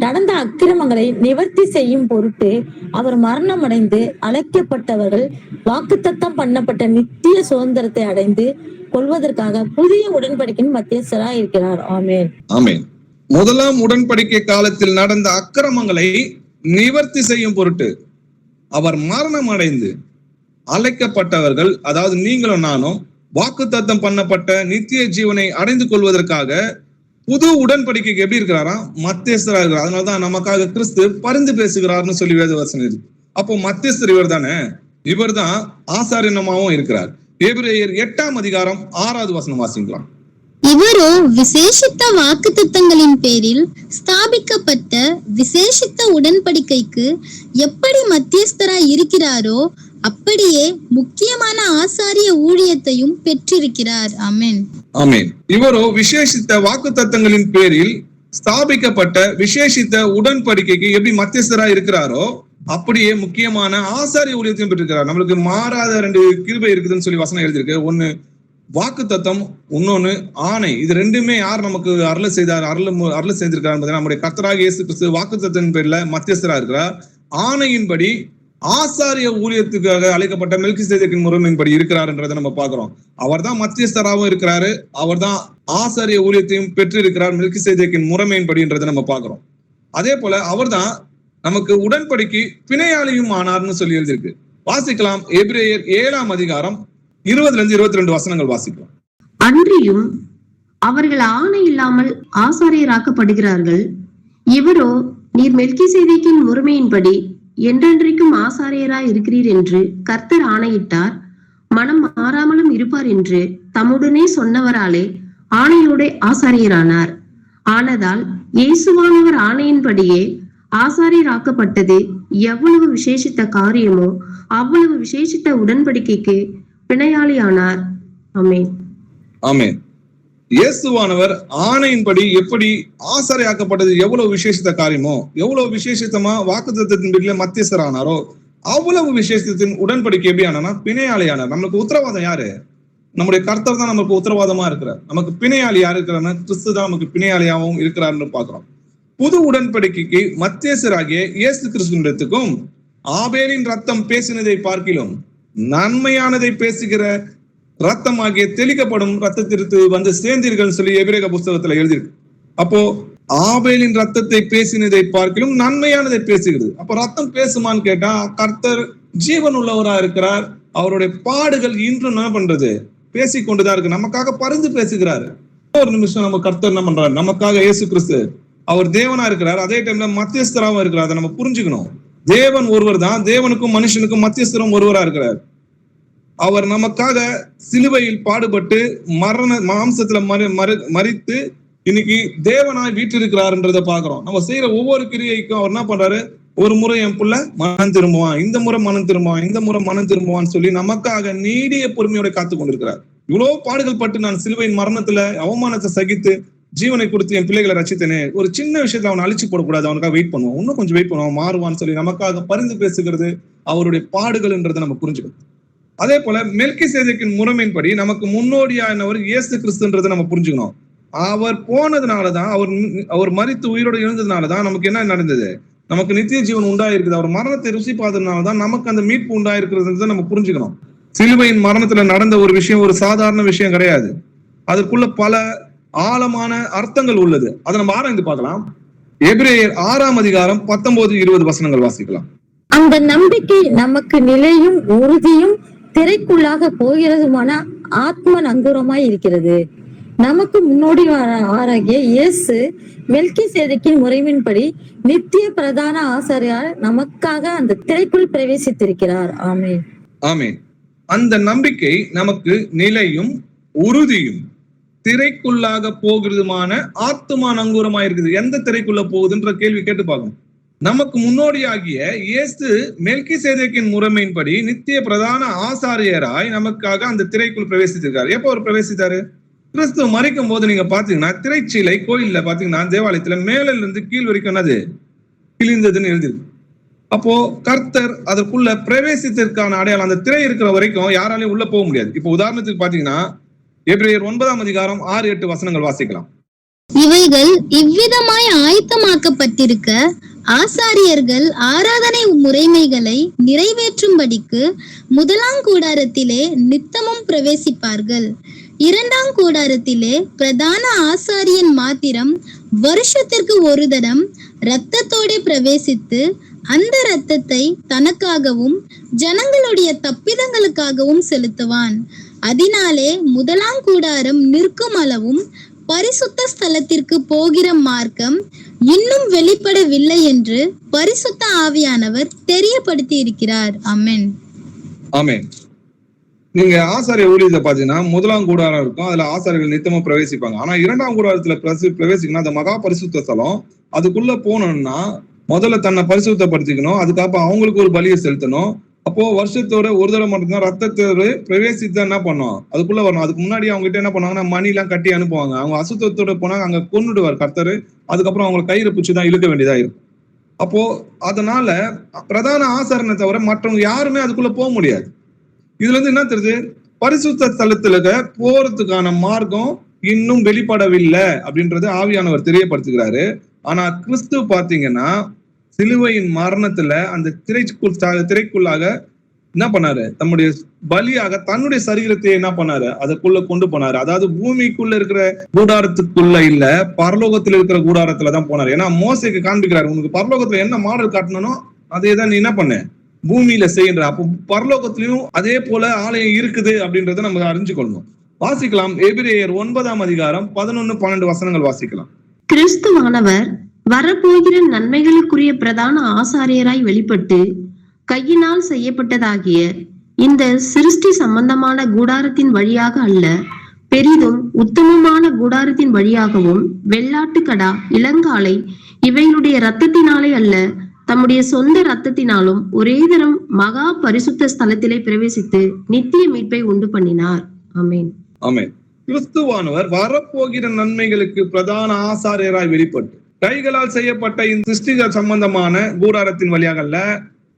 நடந்த அக்கிரமங்களை நிவர்த்தி செய்யும் பொருட்டு அவர் மரணம் அடைந்து அழைக்கப்பட்டவர்கள் வாக்குத்தத்தம் பண்ணப்பட்ட நித்திய சுதந்திரத்தை அடைந்து கொள்வதற்காக புதிய உடன்படிக்கையின் மத்தியஸ்தரா இருக்கிறார். ஆமென். ஆமென். முதலாம் உடன்படிக்கை காலத்தில் நடந்த அக்கிரமங்களை நிவர்த்தி செய்யும் பொருட்டு அவர் மரணம் அடைந்து அழைக்கப்பட்டவர்கள், அதாவது நீங்களும் நானும் வாக்குத்தத்தம் பண்ணப்பட்ட நித்திய ஜீவனை அடைந்து கொள்வதற்காக புது உடன்படிக்கைக்கு எப்படி இருக்கிறாராம், மத்தியஸ்தரா இருக்கிறார். அதனாலதான் நமக்காக கிறிஸ்து பரிந்து பேசுகிறார்னு சொல்லி வேதவசனம் இருக்கு. அப்போ மத்தியஸ்தர் இவர் தானே, இவர் தான் ஆசாரியனமாவும் இருக்கிறார். எபிரேயர் 8ஆம் அதிகாரம் 6வது வசனம் வாசிக்கலாம். இவரோ விசேஷித்த வாக்குத்தத்தங்களின் பேரில் ஸ்தாபிக்கப்பட்ட விசேஷித்த உடன்படிக்கைக்கு எப்படி மத்தியஸ்தராய் இருக்கிறாரோ அப்படியே முக்கியமான ஆசாரிய ஊழியத்தையும் பெற்றிருக்கிறார். ஆமென். ஆமென். இவரோ விசேஷித்த வாக்குத்தத்தங்களின் பேரில் ஸ்தாபிக்கப்பட்ட விசேஷித்த உடன்படிக்கைக்கு எப்படி மத்தியஸ்தரா இருக்கிறாரோ அப்படியே முக்கியமான ஆசாரிய ஊழியத்தையும் பெற்றிருக்கிறார். நம்மளுக்கு மாறாத 2 கிருபை இருக்குதுன்னு சொல்லி வசனம் எழுதியிருக்கு. ஒண்ணு வாக்கு தத்தம், இன்னொன்னு ஆணை. இது ரெண்டுமே யார் நமக்கு அருளை செய்தார், அருளை செய்திருக்காரு? நம்முடைய கர்த்தராகிய இயேசு கிறிஸ்து வாக்கு தத்தின் பேர்ல மத்தியஸ்தரா இருக்கிறார். ஆணையின்படி ஆசாரிய ஊழியத்துக்காக அழைக்கப்பட்ட மெல்கிசேதேக்கின் முறைமையின்படி இருக்கிறார்ன்றதை நம்ம பாக்குறோம். அவர் தான் மத்தியஸ்தராகவும் இருக்கிறாரு, அவர் தான் ஆசாரிய ஊழியத்தையும் பெற்றிருக்கிறார் மெல்கிசேதேக்கின் முறைமையின்படின்றதை நம்ம பாக்குறோம். அதே போல அவர் தான் நமக்கு உடன்படிக்கை பிணையாளியும் ஆனார்னு சொல்லி எழுதியிருக்கு. வாசிக்கலாம். எபிரேயர் 7ஆம் அதிகாரம் 20-22 வசனங்கள் வாசிக்கலாம். அன்றியும் அவர்கள் ஆணை இல்லாமல் ஆசாரியராக்கப்படுகிறார்கள். இவரோ நீர் மெல்கிசேதேக்கின் முறைமையின்படி என்றென்றைக்கும் ஆசாரியராய் இருக்கிறீர் என்று கர்த்தர் ஆணையிட்டார், மனம் மாறாமலும் இருப்பார் என்று தம்முடனே சொன்னவராலே ஆணையோட ஆசாரியரானார். ஆனதால் இயேசுவானவர் ஆணையின்படியே ஆசாரியராக்கப்பட்டது எவ்வளவு விசேஷித்த காரியமோ அவ்வளவு விசேஷித்த உடன்படிக்கைக்கு பிணையாளியானார். ஆமென். ஆமென். இயேசுவானவர் ஆணையின்படி எப்படி ஆசாரியாக்கப்பட்டது எவ்வளவு விசேஷித்த காரியமோ, எவ்வளவு விசேஷித்தமா வாக்குத்தத்தத்தின் பேர்ல மத்தியஸ்தரானாரோ அவ்வளவு விசேஷத்தின் உடன்படிக்கை எப்படி ஆனா பிணையாளியானார். நம்மளுக்கு உத்தரவாதம் யாரு? நம்முடைய கர்த்தர் தான் நமக்கு உத்தரவாதமா இருக்கிறார். நமக்கு பிணையாளி யாரு இருக்கிறார்னா கிறிஸ்து தான் நமக்கு பிணையாளியாகவும் இருக்கிறார்னு பாக்குறோம். புது உடன்படிக்கைக்கு மத்தியஸ்தராகிய இயேசு கிறிஸ்துவிடத்துக்கும் ஆபேலின் ரத்தம் பேசினதை பார்க்கிலும் நன்மையானதை பேசுகிற ரத்தமாகிய தெளிக்கப்படும் ரத்தத்திற்கு வந்து சேர்ந்தீர்கள் சொல்லி எபிரேய புஸ்தகத்துல எழுதியிருக்கு. அப்போ ஆபேலின் ரத்தத்தை பேசினதை பார்க்கிலும் நன்மையானதை பேசுகிறது. அப்போ ரத்தம் பேசுமான்னு கேட்டா கர்த்தர் ஜீவன் உள்ளவரா இருக்கிறார். அவருடைய பாடுகள் இன்றும் என்ன பண்றது? பேசிக்கொண்டுதான் இருக்கு. நமக்காக பரிந்து பேசுகிறாரு. ஒரு நிமிஷம் நம்ம கர்த்தர் என்ன பண்றாரு? நமக்காக இயேசு கிறிஸ்து அவர் தேவனா இருக்கிறார், அதே டைம்ல மத்தியஸ்தராவும் இருக்கிறார். அதை நம்ம புரிஞ்சுக்கணும். தேவன் ஒருவர் தான், தேவனுக்கும் மனுஷனுக்கும் மத்தியஸ்தரம் ஒருவரா இருக்கிறார். அவர் நமக்காக சிலுவையில் பாடுபட்டு மாம்சத்துல மரித்து இன்னைக்கு தேவனாய் வீற்றிருக்கிறார்ன்றதை பாக்குறோம். நம்ம செய்யற ஒவ்வொரு கிரியைக்கும் அவர் என்ன பண்றாரு? ஒரு முறை என் புள்ள மனம் திரும்புவான், இந்த முறை மனம் திரும்புவான், இந்த முறை மனம் திரும்புவான்னு சொல்லி நமக்காக நீடிய பொறுமையோட காத்து கொண்டிருக்கிறார். இவ்வளவு பாடுகள் பட்டு நான் சிலுவையின் மரணத்துல அவமானத்தை சகித்து ஜீவனை கொடுத்து என் பிள்ளைகளை ரசித்தனே, ஒரு சின்ன விஷயத்துல அவனை அழிச்சு போடக்கூடாது, அவனுக்காக வெயிட் பண்ணுவான், இன்னும் கொஞ்சம் வெயிட் பண்ணுவான், மாறுவான்னு சொல்லி நமக்காக பரிந்து பேசுகிறது அவருடைய பாடுகள்ன்றதை நம்ம புரிஞ்சுக்கணும். அதே போல மெல்கிசேதேக்கின் முறைமையின்படி நமக்கு முன்னோடியானவர் இயேசு கிறிஸ்துன்றதை நம்ம புரிஞ்சுக்கணும். அவர் போனதுனாலதான், அவர் மரித்து உயிரோடு எழுந்ததுனாலதான் நமக்கு என்ன நடந்தது? நமக்கு நித்திய ஜீவன் உண்டாயிருக்குது. அவர் மரணத்தை ருசி பார்த்ததுனாலதான் நமக்கு அந்த மீட்பு உண்டாயிருக்கிறதுன்றதை நம்ம புரிஞ்சுக்கணும். சிலுவையின் மரணத்துல நடந்த ஒரு விஷயம் ஒரு சாதாரண விஷயம் கிடையாது. அதற்குள்ள பல ஆழமான அர்த்தங்கள் உள்ளது. அதை நம்ம ஆராய்ந்து பார்க்கலாம். எபிரேயர் 6ஆம் அதிகாரம் 19-20 வசனங்கள் வாசிக்கலாம். அந்த நம்பிக்கை நமக்கு நிலையும் உறுதியும் திரைக்குள்ளாக போகிறதுமான ஆத்ம நங்கூரமாய் இருக்கிறது. நமக்கு முன்னோடி ஆராகிய இயேசு மெல்கிசேதேக்கின் முறைமையின்படி நித்திய பிரதான ஆசாரியார் நமக்காக அந்த திரைக்குள் பிரவேசித்திருக்கிறார். ஆமென். ஆமென். அந்த நம்பிக்கை நமக்கு நிலையும் உறுதியும் திரைக்குள்ளாக போகிறதுமான ஆத்மா நங்கூரமா இருக்குது. எந்த திரைக்குள்ள போகுதுன்ற கேள்வி கேட்டு பார்க்கணும். நமக்கு முன்னோடியாகிய இயேசு மெல்கிசேதேக்கின் முறைமையின்படி நித்திய பிரதான ஆசாரியராய் நமக்காக அந்த திரைக்குள் பிரவேசித்திருக்காரு. எப்போ அவர் பிரவேசித்தாரு? கிறிஸ்து மரிக்கும் போது நீங்க பாத்தீங்கன்னா திரைச்சீலை கோயில்ல பாத்தீங்கன்னா தேவாலயத்துல மேல இருந்து கீழ் வரைக்கும் என்னது கிழிந்ததுன்னு எழுதிருக்கு. அப்போ கர்த்தர் அதற்குள்ள பிரவேசித்திற்கான அடையாளம். அந்த திரை இருக்கிற வரைக்கும் யாராலையும் உள்ள போக முடியாது. இப்போ உதாரணத்துக்கு பாத்தீங்கன்னா எபிரேயர் 9ஆம் அதிகாரம் 6-8 வசனங்கள் வாசிக்கலாம். இவைகள் இவ்விதமாய் ஆயத்தமாக்கப்பட்டிருக்க ஆசாரியர்கள் ஆராதனை முறைமைகளை நிறைவேற்றும்படிக்கு முதலாம் கூடாரத்திலே நித்தமும் பிரவேசிப்பார்கள். இரண்டாம் கூடாரத்திலே பிரதான ஆசாரியன் மாத்திரம் வருஷத்திற்கு ஒரு தரம் இரத்தத்தோட பிரவேசித்து அந்த இரத்தத்தை தனக்காகவும் ஜனங்களுடைய தப்பிதங்களுக்காகவும் செலுத்துவான். அதனாலே முதலாம் கூடாரம் நிற்கும் அளவும் பரிசுத்த ஸ்தலத்திற்கு போகிற மார்க்கம் இன்னும் வெளிப்படவில்லை என்று பரிசுத்த ஆவியானவர் தெரியப்படுத்தி இருக்கிறார். ஆமென். ஆமென். நீங்க ஆசாரிய ஊழியத்தை பாத்தீங்கன்னா முதலாம் கூடாரம் இருக்கும், அதுல ஆசாரியர்கள் நித்தமா பிரவேசிப்பாங்க. ஆனா இரண்டாம் கூடாரத்துல பிரவேசிக்கணும் அந்த மகா பரிசுத்த ஸ்தலம். அதுக்குள்ள போனோம்னா முதல்ல தன்னை பரிசுத்தப்படுத்திக்கணும், அதுக்கப்புறம் அவங்களுக்கு ஒரு பலியை செலுத்தணும், அப்போ வருஷத்தோட ஒரு தடவை மட்டும்தான் ரத்தத்தோடு பிரவேசித்து என்ன பண்ணோம், அதுக்குள்ள வரணும். அதுக்கு முன்னாடி அவங்க கிட்ட என்ன பண்ணுவாங்கன்னா மணி எல்லாம் கட்டி அனுப்புவாங்க. அவங்க அசுத்தத்தோட போனாங்க, அங்க கொன்னுடுவார் கர்த்தர். அதுக்கப்புறம் அவங்க கயிறு பிடிச்சுதான் இழுக்க வேண்டியதா இருக்கும். அப்போ அதனால பிரதான ஆசாரனை தவிர மற்றவங்க யாருமே அதுக்குள்ள போக முடியாது. இதுல இருந்து என்ன தெரியுது, பரிசுத்த ஸ்தலத்துல போறதுக்கான மார்க்கம் இன்னும் வெளிப்படவில்லை அப்படின்றது ஆவியானவர் தெரியப்படுத்துகிறாரு. ஆனா கிறிஸ்து பாத்தீங்கன்னா சிலுவையின் மரணத்துல அந்த திரைக்குள்ளாக என்ன பண்ணாரு, தம்முடைய பலியாக தன்னுடைய சரீரத்தை என்ன பண்ணாரு, அதுக்குள்ள கொண்டு போனாரு. அதாவது பூமிக்குள்ள இருக்கிற கூடாரத்துக்குள்ள இல்ல, பரலோகத்துல இருக்கிற கூடாரத்துலதான் போனாரு. ஏன்னா மோசேக்கு காண்பிக்கிறாரு, உனக்கு பரலோகத்துல என்ன மாடல் காட்டணும் அதே தான் நீ என்ன பண்ண பூமியில செய்கின்ற. அப்போ பரலோகத்திலையும் அதே போல ஆலயம் இருக்குது அப்படின்றத நம்ம அறிஞ்சுக்கொள்ளணும். வாசிக்கலாம், எபிரேயர் 9ஆம் அதிகாரம் 11-12 வசனங்கள் வாசிக்கலாம். கிறிஸ்துவானவர் வரப்போகிற நன்மைகளுக்குரிய பிரதான ஆசாரியராய் வெளிப்பட்டு கையினால் செய்யப்பட்டதாகிய இந்த சிருஷ்டி சம்பந்தமான கூடாரத்தின் வழியாக அல்ல, பெரிதும் உத்தமமான கூடாரத்தின் வழியாகவும் வெள்ளாட்டுக்கடா இளங்காளை இவைகளுடைய இரத்தத்தினாலே அல்ல, தம்முடைய சொந்த இரத்தத்தினாலும் ஒரே தரம் மகா பரிசுத்த ஸ்தலத்திலே பிரவேசித்து நித்திய மீட்பை உண்டு பண்ணினார். ஆமென். ஆமென். கிறிஸ்துவானவர் வரப்போகிற நன்மைகளுக்கு பிரதான ஆசாரியராய் வெளிப்பட்டு கைகளால் செய்யப்பட்ட இந்த சிருஷ்டிகள் சம்பந்தமான கூடாரத்தின் வழியாக அல்ல,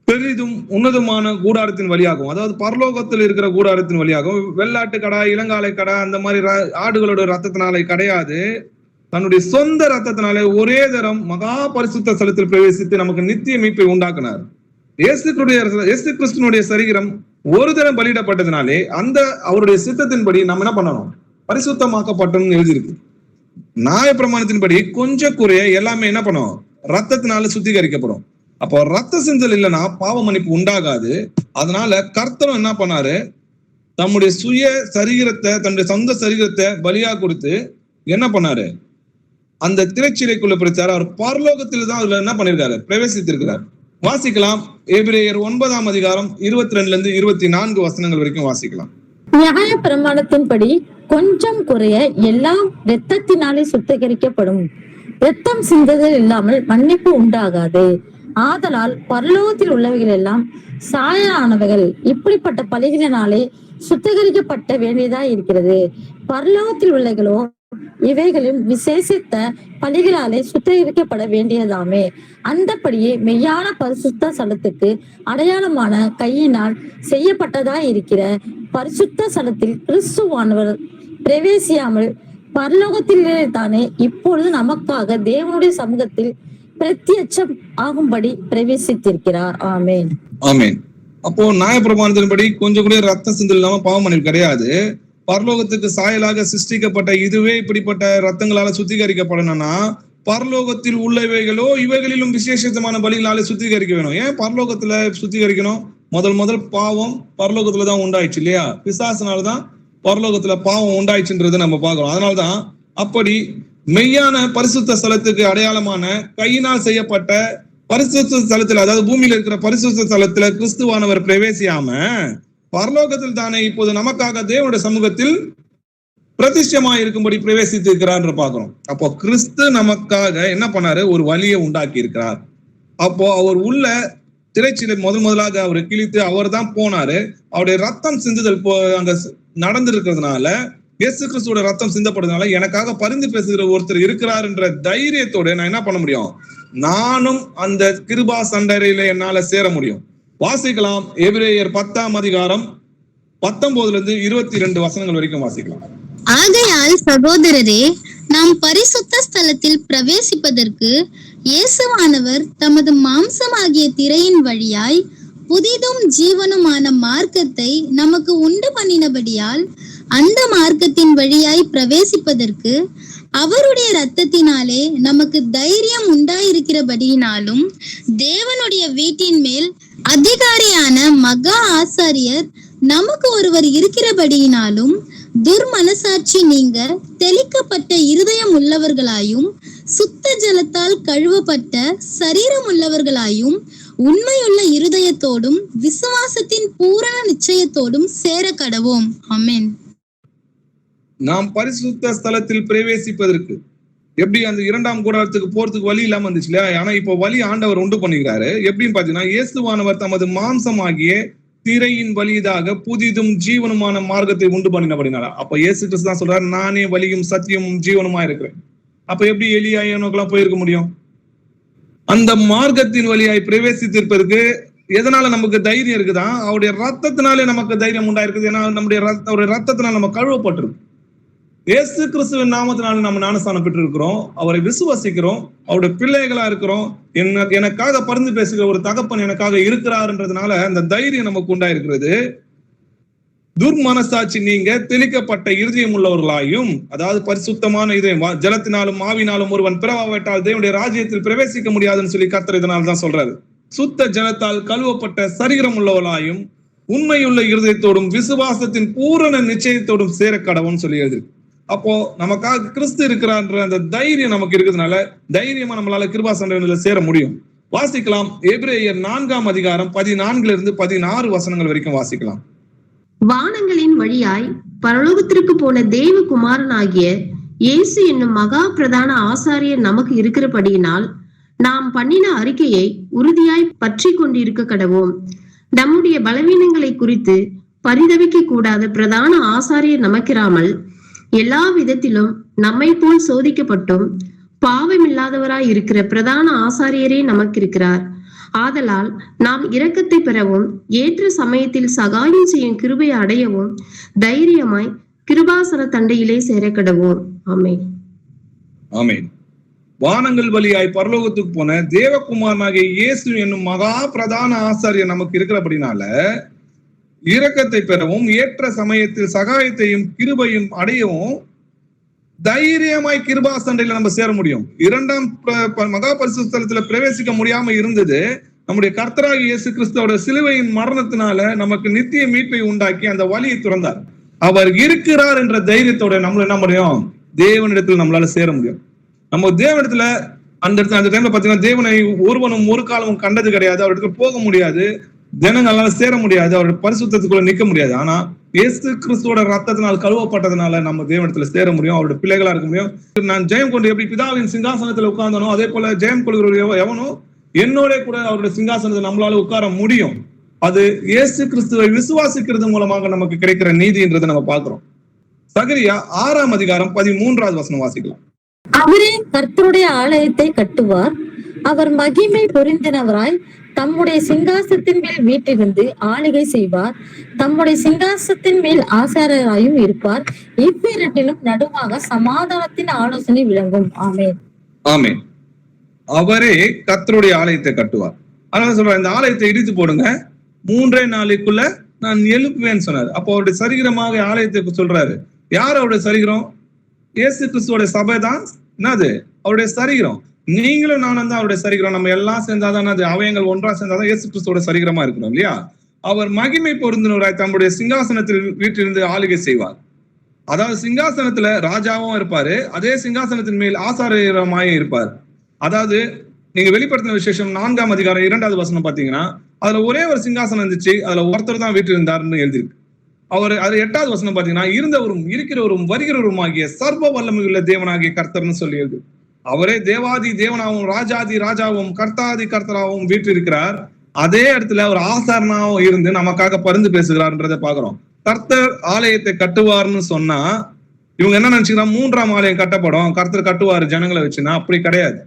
பெரிதும் உன்னதமான கூடாரத்தின் வழியாகவும், அதாவது பரலோகத்தில் இருக்கிற கூடாரத்தின் வழியாகவும், வெள்ளாட்டு கடா இளங்காலை கடா அந்த மாதிரி ஆடுகளோட ரத்தத்தினாலே கிடையாது, தன்னுடைய சொந்த ரத்தத்தினாலே ஒரே தரம் மகா பரிசுத்த ஸ்தலத்தில் பிரவேசித்து நமக்கு நித்திய மீட்பை உண்டாக்குனார். இயேசு கிறிஸ்துனுடைய சரீரம் ஒரு தரம் பலியிடப்பட்டதுனாலே அந்த அவருடைய சித்தத்தின்படி நம்ம என்ன பண்ணணும், பரிசுத்தமாக்கப்பட்டோம்னு எழுதியிருக்கு. நியாயப்பிரமாணத்தின்படி கொஞ்சம் குறைய எல்லாமே என்ன பண்ணும், ரத்தத்தினால சுத்திகரிக்கப்படும். அப்போ ரத்த சிந்தல் இல்லைன்னா பாவ மன்னிப்பு உண்டாகாது. அதனால கர்த்தரும் என்ன பண்ணாரு, தம்முடைய சுய சரீரத்தை தன்னுடைய சொந்த சரீரத்தை பலியா கொடுத்து என்ன பண்ணாரு, அந்த திரைச்சிலைக்குள்ள பிடிச்சாரு. அவர் பரலோகத்தில் தான் அதுல என்ன பண்ணிருக்காரு, பிரவேசித்திருக்கிறார். வாசிக்கலாம், எபிரேயர் 9ஆம் அதிகாரம் 22-24 வசனங்கள் வரைக்கும் வாசிக்கலாம். நியாய பிரமாணத்தின்படி கொஞ்சம் குறைய எல்லாம் இரத்தத்தினாலே சுத்திகரிக்கப்படும், இரத்தம் சிந்துதல் இல்லாமல் மன்னிப்பு உண்டாகாது. ஆதலால் பரலோகத்தில் உள்ளவைகள் எல்லாம் சாயலானவைகள் இப்படிப்பட்ட பலிகளினாலே சுத்திகரிக்கப்பட்ட வேண்டியதா இருக்கிறது. பரலோகத்தில் உள்ளவைகளோ இவைகளும் விசேஷித்த பலிகளாலே சுத்திகரிக்கப்பட வேண்டியதாமே. அந்தபடியே மெய்யான பரிசுத்த ஸ்தலத்துக்கு அடையாளமான கையினால் செய்யப்பட்டதா இருக்கிற பரிசுத்த ஸ்தலத்தில் கிறிஸ்துவானவர் பிரவேசியாமல் பரலோகத்திலே தானே இப்பொழுது நமக்காக தேவனுடைய சமூகத்தில் பிரத்யட்சம் ஆகும்படி பிரவேசித்திருக்கிறார். ஆமேன். ஆமேன். அப்போ நியாயப்பிரமாணத்தின்படி கொஞ்சம் கூட ரத்த சிந்தல் இல்லாம பாவம் மன்னிப்பு கிடையாது. பரலோகத்துக்கு சாயலாக சிருஷ்டிக்கப்பட்ட இதுவே இப்படிப்பட்ட ரத்தங்களால சுத்திகரிக்கப்படணும்னா பரலோகத்தில் உள்ளவைகளோ இவைகளிலும் விசேஷமான பலிகளால சுத்திகரிக்க வேணும். ஏன் பரலோகத்துல சுத்திகரிக்கணும்? முதல் பாவம் பரலோகத்துலதான் உண்டாயிடுச்சு இல்லையா? பிசாசுனாலதான் பரலோகத்துல பாவம் உண்டாயிடுச்சுன்றதை நம்ம பார்க்கிறோம். அதனால்தான் அப்படி மெய்யான பரிசுத்த ஸ்தலத்துக்கு அடையாளமான கையினால் செய்யப்பட்ட பரிசுத்த ஸ்தலத்துல, அதாவது பூமியில இருக்கிற பரிசுத்த ஸ்தலத்துல கிறிஸ்துவானவர் பிரவேசியாம பரலோகத்தில் தானே இப்போது நமக்காக தேவனுடைய சமூகத்தில் பிரதிஷ்டமா இருக்கும்படி பிரவேசித்து இருக்கிறார் பார்க்கிறோம். அப்போ கிறிஸ்து நமக்காக என்ன பண்ணாரு, ஒரு வழியை உண்டாக்கி இருக்கிறார். அப்போ அவர் உள்ள திரைச்சிலை முதலாக அவரை கிழித்து அவர் தான் போனாரு. அவருடைய ரத்தம் சிந்துதல் அங்க நடந்திருக்கிறதுனால, இயேசு கிறிஸ்துவோட ரத்தம் சிந்தப்படுறதுனால எனக்காக பரிந்து பேசுகிற ஒருத்தர் இருக்கிறார் என்ற தைரியத்தோட நான் என்ன பண்ண முடியும், நானும் அந்த கிருபா சண்டரையில என்னால சேர முடியும். வாசிக்கலாம், எபிரேயர் 10ஆம் அதிகாரம் 19-22 வசனங்கள் வரைக்கும் வாசிக்கலாம். ஆகையால் சகோதரரே, நாம் பரிசுத்த ஸ்தலத்தில் பிரவேசிப்பதற்கு இயேசுவானவர் தமது மாம்சமாகிய திரையின் வழியாய் புதிதும் ஜீவனுமான மார்க்கத்தை நமக்கு உண்டு பண்ணினபடியால் அந்த மார்க்கத்தின் வழியாய் பிரவேசிப்பதற்கு அவருடைய இரத்தத்தினாலே நமக்கு தைரியம் உண்டாயிருக்கிறபடியினாலும் தேவனுடைய வீட்டின் மேல் அதிகாரியான மகா ஆசாரியர் நமக்கு ஒருவர் இருக்கிறபடியினாலும் துர்மனசாட்சி நீங்க தெளிக்கப்பட்ட இருதயம் உள்ளவர்களாயும் சுத்த ஜலத்தால் கழுவப்பட்ட சரீரம் உள்ளவர்களாயும் உண்மையுள்ள இருதயத்தோடும் விசுவாசத்தின் பூரண நிச்சயத்தோடும் சேர கடவோம். ஆமென். நாம் பரிசுத்த ஸ்தலத்தில் பிரவேசிப்பதற்கு எப்படி அந்த 2ஆம் கூடாரத்துக்கு போறதுக்கு வழி இல்லாம இருந்துச்சு இல்லையா? ஆனா இப்போ வழி ஆண்டவர் உண்டு பண்ணிக்கிறாரு. எப்படின்னு பாத்தீங்கன்னா, இயேசுவானவர் தமது மாம்சமாகிய திரையின் வழியதாக புதிதும் ஜீவனுமான மார்க்கத்தை உண்டு பண்ணினபடினால. அப்ப இயேசு கிறிஸ்து தான் சொல்றாரு, நானே வழியும் சத்தியமும் ஜீவனுமா இருக்கிறேன். அப்ப எப்படி எலியா ஏனோக்கெல்லாம் போயிருக்க முடியும்? அந்த மார்க்கத்தின் வழியாய் பிரவேசித்திருப்பதற்கு எதனால நமக்கு தைரியம் இருக்குதான்? அவருடைய ரத்தத்தினாலே நமக்கு தைரியம் உண்டாயிருக்குது. ஏன்னா அவருடைய ரத்தத்தினால நம்ம கழுவப்பட்டிருக்கு. இயேசு கிறிஸ்துவின் நாமத்தினால நம்ம ஞானஸ்தானம் பெற்று இருக்கிறோம், அவரை விசுவாசிக்கிறோம், அவருடைய பிள்ளைகளா இருக்கிறோம். எனக்காக பரிந்து பேசுகிற ஒரு தகப்பன் எனக்காக இருக்கிறார்ன்றதுனால அந்த தைரியம் நமக்கு உண்டாயிருக்கிறது. துர்மனசாட்சி நீங்க தெளிக்கப்பட்ட இருதயம் உள்ளவர்களாயும், அதாவது பரிசுத்தமான இதயம், ஜலத்தினாலும் ஆவினாலும் ஒருவன் பிறவாவிட்டால் தேவனுடைய ராஜ்யத்தில் பிரவேசிக்க முடியாதுன்னு சொல்லி கர்த்தர் இதனால தான் சொல்றாரு. சுத்த ஜலத்தால் கழுவப்பட்ட சரீரம் உள்ளவர்களாயும் உண்மையுள்ள இருதயத்தோடும் விசுவாசத்தின் பூரண நிச்சயத்தோடும் சேர கடவுன்னு சொல்லி எழுது. அப்போ நமக்காக கிறிஸ்து இருக்கிறான்ற அந்த தைரியம் நமக்கு இருக்கிறதுனால தைரியமா நம்மளால கிருபாசனத்துல சேர முடியும். வாசிக்கலாம். எபிரேயர் 4ஆம் அதிகாரம் 14 வசனங்கள் வரைக்கும் வாசிக்கலாம். வானங்களின் வழியாய் பரலோகத்திற்கு போன தேவகுமாரனாகிய இயேசு என்னும் மகா பிரதான ஆசாரியர் நமக்கு இருக்கிறபடியினால் நாம் பண்ணின அறிக்கையை உறுதியாய் பற்றி கொண்டிருக்க கடவோம். நம்முடைய பலவீனங்களை குறித்து பரிதவிக்க கூடாத பிரதான ஆசாரியர் நமக்கிராமல் எல்லா விதத்திலும் நம்மை போல் சோதிக்கப்பட்டும் பாவமில்லாதவராய் இருக்கிற பிரதான ஆசாரியரே நமக்கு இருக்கிறார். ஆதலால் நாம் இரக்கத்தை பெறவும் ஏற்ற சமயத்தில் சகாயம் செய்யும் கிருபையை அடையவும் தைரியமாய் கிருபாசன தண்டையிலே சேர கடவோம். ஆமென். ஆமென். வானங்கள் வழியாய் பரலோகத்துக்கு போன தேவகுமாரனாகிய இயேசு என்னும் மகா பிரதான ஆசாரியர் நமக்கு இருக்கிறபடினால இரக்கத்தை பெறவும் ஏற்ற சமயத்தில் சகாயத்தையும் கிருபையும் அடையவும் தைரியமாய் கிருபா சண்டையில நம்ம சேர முடியும். 2ஆம் மகா பரிசுத்தலத்துல பிரவேசிக்க முடியாம இருந்தது. நம்முடைய கர்த்தராகிய இயேசு கிறிஸ்துவோட சிலுவையின் மரணத்தினால நமக்கு நித்திய மீட்பை உண்டாக்கி அந்த வழியை துறந்தார். அவர் இருக்கிறார் என்ற தைரியத்தோட நம்ம என்ன முடியும்? தேவனிடத்தில் நம்மளால சேர முடியும். நம்ம தேவனிடத்துல அந்த டைம்ல பாத்தீங்கன்னா தேவனை ஒருவனும் ஒரு காலமும் கண்டது கிடையாது. அவரிடத்துல போக முடியாது, ஜனங்களால சேர முடியாது, அவருடைய பரிசுத்தத்துக்குள்ள நிக்க முடியாது. ஆனா இயேசு கிறிஸ்துவோட ரத்தத்தினால் கழுவப்பட்டதுனால நம்ம தேவனிடத்துல சேர முடியும், அவருடைய பிள்ளைகளா இருக்க முடியும். நான் ஜெயம் கொண்டு எப்படி பிதாவின் சிங்காசனத்துல உட்கார்ந்தனோ அதே போல ஜெயம் கொள்கிற எவனோ என்னோட கூட அவருடைய சிங்காசனத்தை நம்மளால உட்கார முடியும். அது இயேசு கிறிஸ்துவை விசுவாசிக்கிறது மூலமாக நமக்கு கிடைக்கிற நீதின்றதை நம்ம பார்க்கிறோம். சகரியா 6ஆம் அதிகாரம் 13வது வசனம் வாசிக்கலாம். அவரே கர்த்தருடைய ஆலயத்தை கட்டுவார், அவர் மகிமை பொருந்தினவராய் தம்முடைய சிங்காசனத்தின் மேல் வீட்டிலிருந்து ஆளுகை செய்வார், தம்முடைய சிங்காசனத்தின் மேல் ஆசாரியராயும் இருப்பார், இவ்விரட்டிலும் நடுவாக சமாதானத்தின் ஆலோசனை விளங்கும். ஆமென். ஆமென். அவரே கர்த்தருடைய ஆலயத்தை கட்டுவார். அதனால சொல்றாரு, இந்த ஆலயத்தை இடித்து போடுங்க, 3 நாளைக்குள்ள நான் எழுப்புவேன்னு சொன்னாரு. அப்போ அவருடைய சரீரமாக ஆலயத்தை சொல்றாரு. யார் அவருடைய சரீரம்? இயேசு கிறிஸ்துவோட சபை தான் என்னது? அவருடைய சரீரம். நீங்களும் நானும் தான் அவருடைய சரீரம். நம்ம எல்லாம் சேர்ந்தாதான் அது அவயங்கள் ஒன்றா சேர்ந்தாதான் இயேசு கிறிஸ்துவோட சரீரமா இருக்கணும் இல்லையா? அவர் மகிமை பொருந்தினவராய் தம்முடைய சிங்காசனத்தில் வீட்டிலிருந்து ஆளுகை செய்வார். அதாவது சிங்காசனத்துல ராஜாவும் இருப்பாரு, அதே சிங்காசனத்தின் மேல் ஆசாரியமாயே இருப்பார். அதாவது நீங்க வெளிப்படுத்தின விசேஷம் 4ஆம் அதிகாரம் 2வது வசனம் பாத்தீங்கன்னா அதுல ஒரே ஒரு சிங்காசனம் இருந்துச்சு, அதுல ஒருத்தர் தான் வீட்டில் இருந்தாருன்னு எழுதியிருக்கு. அவர் அது 8வது வசனம் பாத்தீங்கன்னா இருந்தவரும் இருக்கிறவரும் வருகிறவரும் ஆகிய சர்வ வல்லமையுள்ள தேவனாகிய கர்த்தர்னு சொல்லியது. அவரே தேவாதி தேவனாவும் ராஜாதி ராஜாவும் கர்த்தாதி கர்த்தராவும் வீற்றிருக்கிறார். அதே இடத்துல அவர் ஆசாரனாவும் இருந்து நமக்காக பரிந்து பேசுகிறார்ன்றதை பாக்குறோம். கர்த்தர் ஆலயத்தை கட்டுவார்னு சொன்னா இவங்க என்ன நினைச்சுக்கிறாங்க? 3ஆம் ஆலயம் கட்டப்படும், கர்த்தர் கட்டுவாரு ஜனங்களை வச்சுன்னா. அப்படி கிடையாது.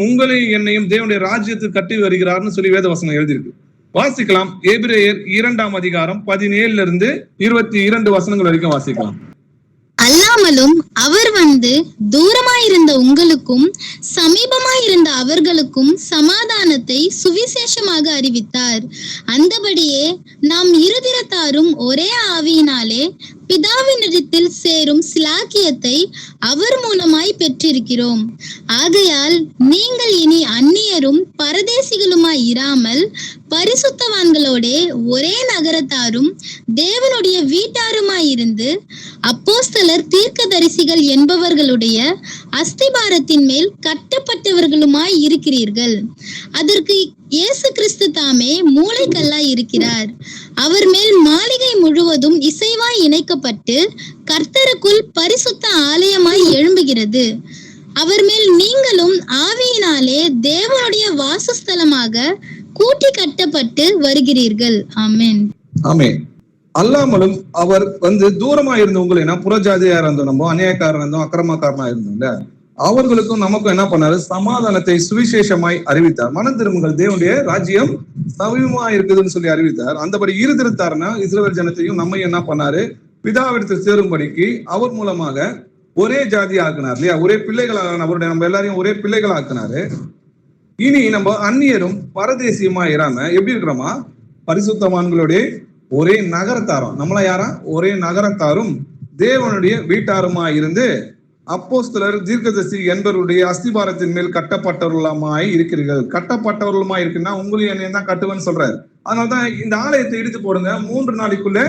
உங்களையும் என்னையும் தேவனுடைய ராஜ்யத்துக்கு கட்டி வருகிறார்னு சொல்லி வேத வசனம் எழுதியிருக்கு. வாசிக்கலாம். எபிரேயர் 2ஆம் அதிகாரம் 17 22 வசனங்கள் வரைக்கும் வாசிக்கலாம். அல்லாமலும் அவர் வந்து தூரமாயிருந்த உங்களுக்கும் சமீபமாயிருந்த அவர்களுக்கும் சமாதானத்தை சுவிசேஷமாக அறிவித்தார். அந்தபடியே நாம் இருதிரத்தாரும் ஒரே ஆவியினாலே பிதாவினிடத்தில் சேரும் சிலாக்கியத்தை அவர் மூலமாய் பெற்றிருக்கிறோம். ஆகையால் நீங்கள் இனி அந்நியரும் பரதேசிகளுமாய் இராமல் பரிசுத்தவான்களோட ஒரே நகரத்தாரும் தேவனுடைய வீட்டாருமாயிருந்து அப்போஸ்தலர் தீர்க்கதரிசிகள் என்பவர்களுடைய அஸ்திபாரத்தின் மேல் கட்டப்பட்டவர்களுமாய் இருக்கிறீர்கள். அதற்கு இயேசு கிறிஸ்து தாமே மூளைக்கல்லாய் இருக்கிறார். அவர் மேல் மாளிகை முழுவதும் இசைவாய் இணைக்கப்பட்டு கர்த்தருக்குள் பரிசுத்த ஆலயமாய் எழும்புகிறது. அவர் மேல் நீங்களும் ஆவியினாலே தேவனுடைய வாசஸ்தலமாக கூட்டி கட்டப்பட்டு வருகிறீர்கள். ஆமென். ஆமென். அல்லாமலும் அவர் தூரமா இருந்தவங்களை புறஜாதியா இருந்தோம், நம்ம அநியாயக்காரன் இருந்தோம், அக்கிரமக்காரனா இருந்தோம்ல, அவர்களுக்கும் நமக்கும் என்ன பண்ணாரு? சமாதானத்தை சுவிசேஷமாய் அறிவித்தார். மனம் திரும்புங்கள், தேவனுடைய ராஜ்யம் சமீபமா இருக்குதுன்னு சொல்லி அறிவித்தார். அந்தபடி இருதிருத்தாருன்னா இஸ்ரவேல் ஜனத்தையும் நம்மையும் என்ன பண்ணாரு? பிதாவிடத்தில் சேரும்படிக்கு அவர் மூலமாக ஒரே ஜாதி ஆக்கினார் இல்லையா? ஒரே பிள்ளைகளாக அவருடைய நம்ம எல்லாரையும் ஒரே பிள்ளைகள் ஆக்கினாரு. இனி நம்ம அந்நியரும் பரதேசியமா இராம எப்படி இருக்கிறோமா? பரிசுத்தவான்களுடைய ஒரே நகரத்தாரும், நம்மளா யாரா? ஒரே நகரத்தாரும் தேவனுடைய வீட்டாருமா இருந்து அப்போஸ்தலர் தீர்க்கதரிசி என்பவருடைய அஸ்திபாரத்தின் மேல் கட்டப்பட்டவர்களுமாய் இருக்கிறீர்கள். கட்டப்பட்டவர்களுமாய் இருக்குன்னா உங்களையும் என்னையும் தான் கட்டுவேன்னு சொல்றாரு. அதனாலதான் இந்த ஆலயத்தை இடித்து போடுங்க, 3 நாளைக்குள்ள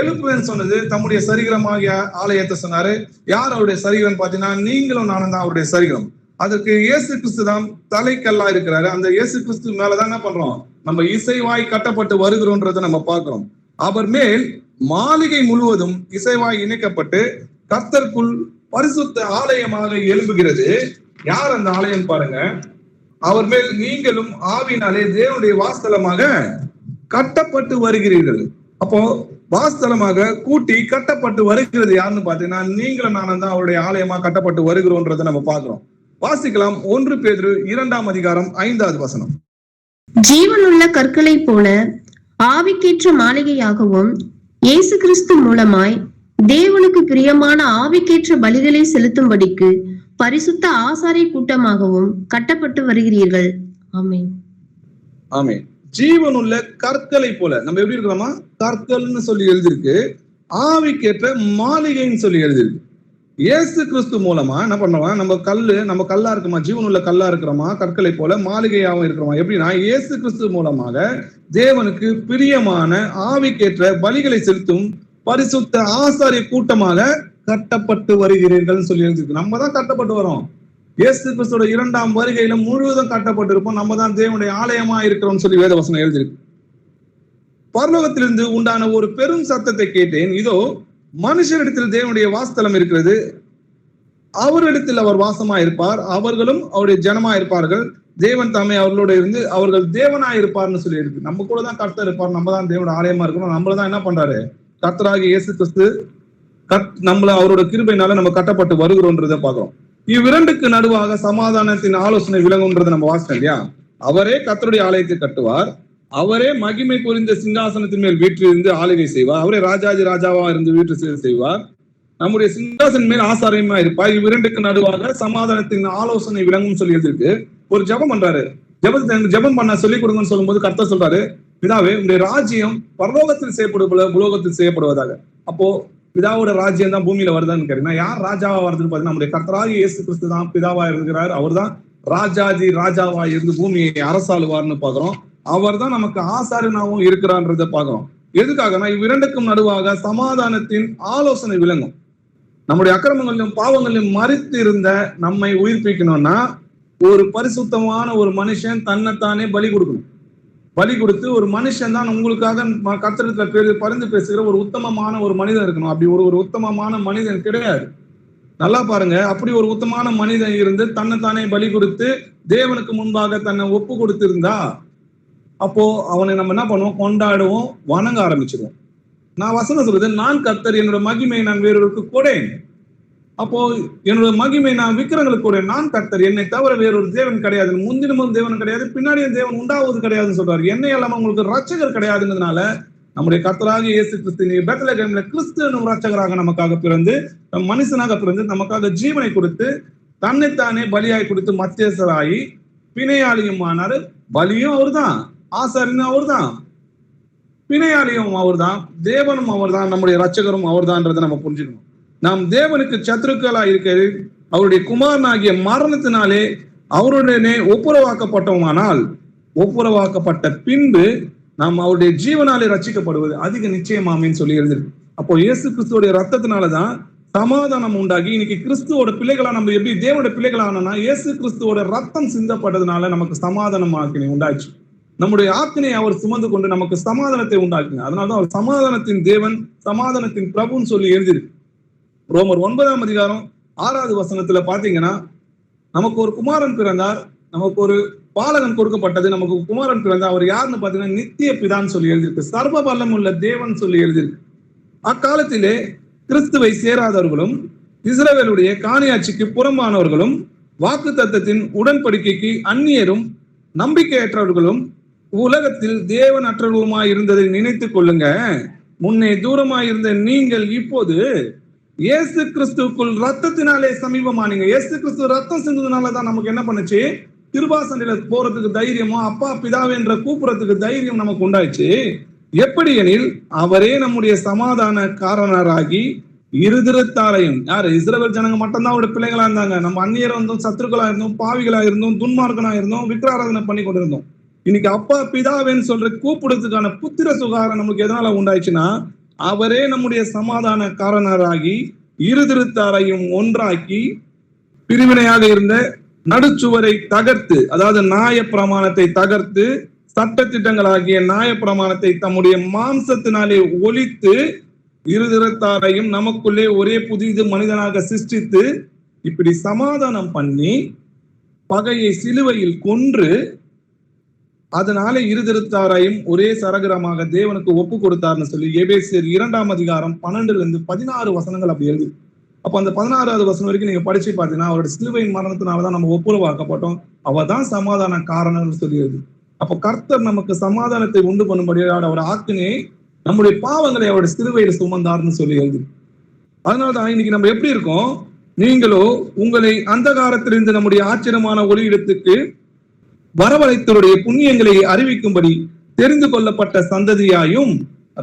எழுப்புவேன்னு சொன்னது. தம்முடைய சரீரமாகிய ஆலயத்தை சொன்னாரு. யார் அவருடைய சரீரம் பாத்தீங்கன்னா நீங்களும் நானும் தான் அவருடைய சரீரம். அதற்கு இயேசு கிறிஸ்து தான் தலைக்கல்லா இருக்கிறாரு. அந்த இயேசு கிறிஸ்து மேலதான் என்ன பண்றோம்? நம்ம இசைவாய் கட்டப்பட்டு வருகிறோன்றதை நம்ம பார்க்கிறோம். அவர் மேல் மாளிகை முழுவதும் இசைவாய் இணைக்கப்பட்டு கர்த்தருக்குள் பரிசுத்த ஆலயமாக எழும்புகிறது. யார் அந்த ஆலயம் பாருங்க? அவர் மேல் நீங்களும் ஆவினாலே தேவனுடைய வாஸ்தலமாக கட்டப்பட்டு வருகிறீர்கள். அப்போ வாஸ்தலமாக கூட்டி கட்டப்பட்டு வருகிறது யாருன்னு பாத்தீங்கன்னா நீங்களும் நானும் தான் அவருடைய ஆலயமா கட்டப்பட்டு வருகிறோன்றதை நம்ம பார்க்கிறோம். வாசிக்கலாம். 1 பேதுரு 2ஆம் அதிகாரம் 5வது வசனம். ஜீவனுள்ள கற்களை போல ஆவிக்கேற்ற மாளிகையாகவும் இயேசு கிறிஸ்து மூலமாய் தேவனுக்கு பிரியமான ஆவிக்கேற்ற பலிகளை செலுத்தும்படிக்கு பரிசுத்த ஆசாரிய கூட்டமாகவும் கட்டப்பட்டு வருகிறீர்கள். ஆமென். ஆமென். ஜீவனுள்ள கற்களை போல நம்ம எப்படி இருக்கிறோமா? கற்கள்னு சொல்லி எழுதிருக்கு, ஆவிக்கேற்ற மாளிகைன்னு சொல்லி எழுதிருக்கு. இயேசு கிறிஸ்து மூலமா என்ன பண்ணுவோம்? நம்ம கல்லா இருக்குமா? ஜீவனுள்ள கல்லா இருக்கிறோமா? கற்களை போல மாளிகையாகவும் இருக்கிறோமா? எப்படின்னா இயேசு கிறிஸ்து மூலமாக தேவனுக்கு பிரியமான ஆவிக்கேற்ற பலிகளை செலுத்தும் பரிசுத்த ஆசாரிய கூட்டமாக கட்டப்பட்டு வருகிறீர்கள் சொல்லி எழுதிருக்கு. நம்ம தான் கட்டப்பட்டு வரோம். இயேசு கிறிஸ்துவோட 2ஆம் வருகையில முழுவதும் கட்டப்பட்டு இருப்போம். நம்ம தான் தேவனுடைய ஆலயமா இருக்கிறோம் சொல்லி வேதவசனம் எழுதிருக்கு. பரலோகத்திலிருந்து உண்டான ஒரு பெரும் சத்தத்தை கேட்டேன். இதோ மனுஷரிடத்தில் தேவனுடைய வாஸ்தலம் இருக்கிறது, அவரிடத்தில் அவர் வாசமா இருப்பார், அவர்களும் அவருடைய ஜனமா இருப்பார்கள், தேவன் தாமே அவர்களோட இருந்து அவர்கள் தேவனா இருப்பார்னு சொல்லி இருக்கு. நம்ம கூட தான் கர்த்தர் இருப்பார், நம்ம தான் தேவனோட ஆலயமா இருக்கணும். நம்மளதான் என்ன பண்றாரு? கர்த்தராகிய இயேசு கிறிஸ்து நம்மள அவரோட கிருபையினால நம்ம கட்டப்பட்டு வருகிறோன்றதை பார்க்கிறோம். இவ்விரண்டுக்கு நடுவாக சமாதானத்தின் ஆலோசனை விளங்கும்ன்றதை நம்ம வாசிச்சோம் இல்லையா? அவரே கர்த்தருடைய ஆலயத்தை கட்டுவார், அவரே மகிமை புரிந்த சிங்காசனத்தின் மேல் வீற்றிருந்து ஆளுகை செய்வார், அவரே ராஜாஜி ராஜாவா இருந்து வீட்டு செய்வார், நம்முடைய சிங்காசன் மேல் ஆசாரியமா இருப்பார். இவ்விரண்டுக்கு நடுவாக சமாதானத்தின் ஆலோசனை விளங்கும் சொல்லி எழுதிருக்கு. ஒரு ஜெபம் பண்றாரு. ஜெபம் பண்ண சொல்லிக் கொடுங்கன்னு சொல்லும்போது கர்த்தர் சொல்றாரு, பிதாவே உங்களுடைய ராஜ்யம் பரலோகத்தில் செய்யப்படுவ பூலோகத்தில் செய்யப்படுவதாக. அப்போ பிதாவோட ராஜ்யம் தான் பூமியில வருதான்னு கேட்டீங்கன்னா யார் ராஜாவா வருதுன்னு பாத்தீங்கன்னா நம்முடைய கர்த்தராகிய இயேசு கிறிஸ்து தான் பிதாவா இருக்கிறார். அவர் தான் ராஜாஜி ராஜாவா இருந்து பூமியை அரசாளுவார்னு பாக்குறோம். அவர் தான் நமக்கு ஆசாரியனாவும் இருக்கிறான்றத பாக்குறோம். எதுக்காகனா இவ்விரண்டுக்கும் நடுவாக சமாதானத்தின் ஆலோசனை விளங்கும். நம்முடைய அக்கிரமங்களிலும் பாவங்களிலும் மறித்து இருந்த நம்மை உயிர்ப்பிக்கணும்னா ஒரு பரிசுத்தமான ஒரு மனுஷன் தன்னைத்தானே பலி கொடுக்கணும். பலி கொடுத்து ஒரு மனுஷன் தான் உங்களுக்காக கர்த்தரிடத்துல பரிந்து பேசுகிற ஒரு உத்தமமான ஒரு மனிதன் இருக்கணும். அப்படி ஒரு உத்தமமான மனிதன் கிடையாது. நல்லா பாருங்க, அப்படி ஒரு உத்தமமான மனிதன் இருந்து தன்னைத்தானே பலி கொடுத்து தேவனுக்கு முன்பாக தன்னை ஒப்பு கொடுத்திருந்தா அப்போ அவனை நம்ம என்ன பண்ணுவோம்? கொண்டாடுவோம், வணங்க ஆரம்பிச்சிருவோம். நான் வசனம் சொல்றது, நான் கர்த்தர், என்னோட மகிமை நான் வேறொருக்கு கொடேன். அப்போ என்னோட மகிமை நான் விக்கிரங்களுக்கு கூட, நான் கர்த்தர், என்னை தவிர வேறொரு தேவன் கிடையாது, முந்தினமும் தேவன் கிடையாது, பின்னாடியும் தேவன் உண்டாவது கிடையாதுன்னு சொல்றாரு. என்னை இல்லாம உங்களுக்கு ரட்சகர் கிடையாதுங்கிறதுனால நம்முடைய கர்த்தராகிய இயேசு கிறிஸ்து பெத்லகேம்ல கிறிஸ்து என்னும் ரட்சகராக நமக்காக பிறந்து, மனுஷனாக பிறந்து நமக்காக ஜீவனை கொடுத்து தன்னைத்தானே பலியாய் கொடுத்து மத்தியஸ்தராகி பிணையாளியும் ஆனாரு. பலியும் அவர் தான், ஆசாரியனும் அவர் தான், பிணையாளியும் அவர் தான், தேவனும் அவர் தான், நம்முடைய ரட்சகரும் அவர் தான்ன்றதை நம்ம புரிஞ்சுக்கணும். நாம் தேவனுக்கு சத்துருக்களா இருக்கிறது அவருடைய குமாரனாகிய மரணத்தினாலே அவருடனே ஒப்புரவாக்கப்பட்டோமானால், ஒப்புரவாக்கப்பட்ட பின்பு நாம் அவருடைய ஜீவனாலே ரட்சிக்கப்படுவது அதிக நிச்சயமாமேன்னு சொல்லி எழுதிருக்கு. அப்போ இயேசு கிறிஸ்துவோடைய ரத்தத்தினாலதான் சமாதானம் உண்டாகி இன்னைக்கு கிறிஸ்துவோட பிள்ளைகளா நம்ம எப்படி தேவனுடைய பிள்ளைகளானா இயேசு கிறிஸ்துவோட ரத்தம் சிந்தப்பட்டதுனால நமக்கு சமாதானம் ஆக்கினை உண்டாச்சு. நம்முடைய ஆக்கினை அவர் சுமந்து கொண்டு நமக்கு சமாதானத்தை உண்டாக்குங்க. அதனாலதான் அவர் சமாதானத்தின் தேவன், சமாதானத்தின் பிரபுன்னு சொல்லி எழுதிருக்கு. ரோமர் 9ஆம் அதிகாரம் 6வது வசனத்துல பாத்தீங்கன்னா நமக்கு ஒரு குமாரன் பிறந்தார், நமக்கு ஒரு பாலகன் கொடுக்கப்பட்டது, நமக்கு குமாரன் பிறந்த. அவர் யாருன்னு பாத்தீங்கன்னா நித்திய பிதான்னு சொல்லி எழுதியிருக்கு, சர்வ வல்லம் உள்ள தேவன் சொல்லி எழுதியிருக்கு. அக்காலத்திலே கிறிஸ்துவை சேராதவர்களும் இஸ்ரவேலுடைய காணியாட்சிக்கு புறம்பானவர்களும் வாக்கு தத்தத்தின் உடன்படிக்கைக்கு அந்நியரும் நம்பிக்கையற்றவர்களும் உலகத்தில் தேவனற்றவர்களுமாய் இருந்ததை நினைத்துக் கொள்ளுங்க. முன்னே தூரமாயிருந்த நீங்கள் இப்போது இயேசு கிறிஸ்துக்குள் ரத்தத்தினாலே சமீபமானீங்க. இயேசு கிறிஸ்து ரத்தம் சிந்ததுனாலதான் நமக்கு என்ன பண்ணுச்சு, கிருபாசனையில போறதுக்கு தைரியமோ, அப்பா பிதாவே என்ற கூப்பிடறதுக்கு தைரியம் நமக்கு உண்டாயிடுச்சு. எப்படி எனில் அவரே நம்முடைய சமாதான காரணராகி இருதிருத்தாரையும், யாரு, இஸ்ரவேல் ஜனங்க மட்டும்தான் அவருடைய பிள்ளைகளா இருந்தாங்க. நம்ம அந்நியர் இருந்தோம், சத்துருக்களா இருந்தோம், பாவிகளா இருந்தோம், துன்மார்க்கனா இருந்தோம், விக்கிராராதனை பண்ணி கொண்டிருந்தோம். இன்னைக்கு அப்பா பிதாவேன்னு சொல்ற கூப்பிடுறதுக்கான புத்திர சுகாரம் நமக்கு எதனால உண்டாயிடுச்சுன்னா, அவரே நம்முடைய சமாதான காரணராகி இருதிருத்தாரையும் ஒன்றாக்கி பிரிவினையாக இருந்த நடுச்சுவரை தகர்த்து, அதாவது நியாய பிரமாணத்தை தகர்த்து, சட்ட திட்டங்களாகிய நியாய பிரமாணத்தை தம்முடைய மாம்சத்தினாலே ஒழித்து இருதிருத்தாரையும் நமக்குள்ளே ஒரே புதிது மனிதனாக சிருஷ்டித்து இப்படி சமாதானம் பண்ணி பகையை சிலுவையில் கொன்று அதனாலே இருதிருத்தாரையும் ஒரே சரகரமாக தேவனுக்கு ஒப்பு கொடுத்தார்னு சொல்லி எபேசியர் 2ஆம் அதிகாரம் 12-16 வசனங்கள் அப்படி எழுது. அப்ப அந்த 16வது வசனம் வரைக்கும் நீங்க படிச்சு பார்த்தீங்கன்னா, அவரோட சிலுவையின் மரணத்தினாலதான் நம்ம ஒப்புரவாக்கப்பட்டோம், அவதான் சமாதான காரணம்னு சொல்லி எழுது. அப்ப கர்த்தர் நமக்கு சமாதானத்தை உண்டு பண்ணும்படியாக அவர் ஆக்கினே நம்முடைய பாவங்களை அவருடைய சிலுவையில சுமந்தார்னு சொல்லி எழுது. அதனாலதான் இன்னைக்கு நம்ம எப்படி இருக்கோம், நீங்களோ உங்களை அந்தகாரத்திலிருந்து நம்முடைய ஆச்சரியமான ஒளியிடத்துக்கு வரவழைத்தருடைய புண்ணியங்களை அறிவிக்கும்படி தெரிந்து கொள்ளப்பட்ட சந்ததியாயும்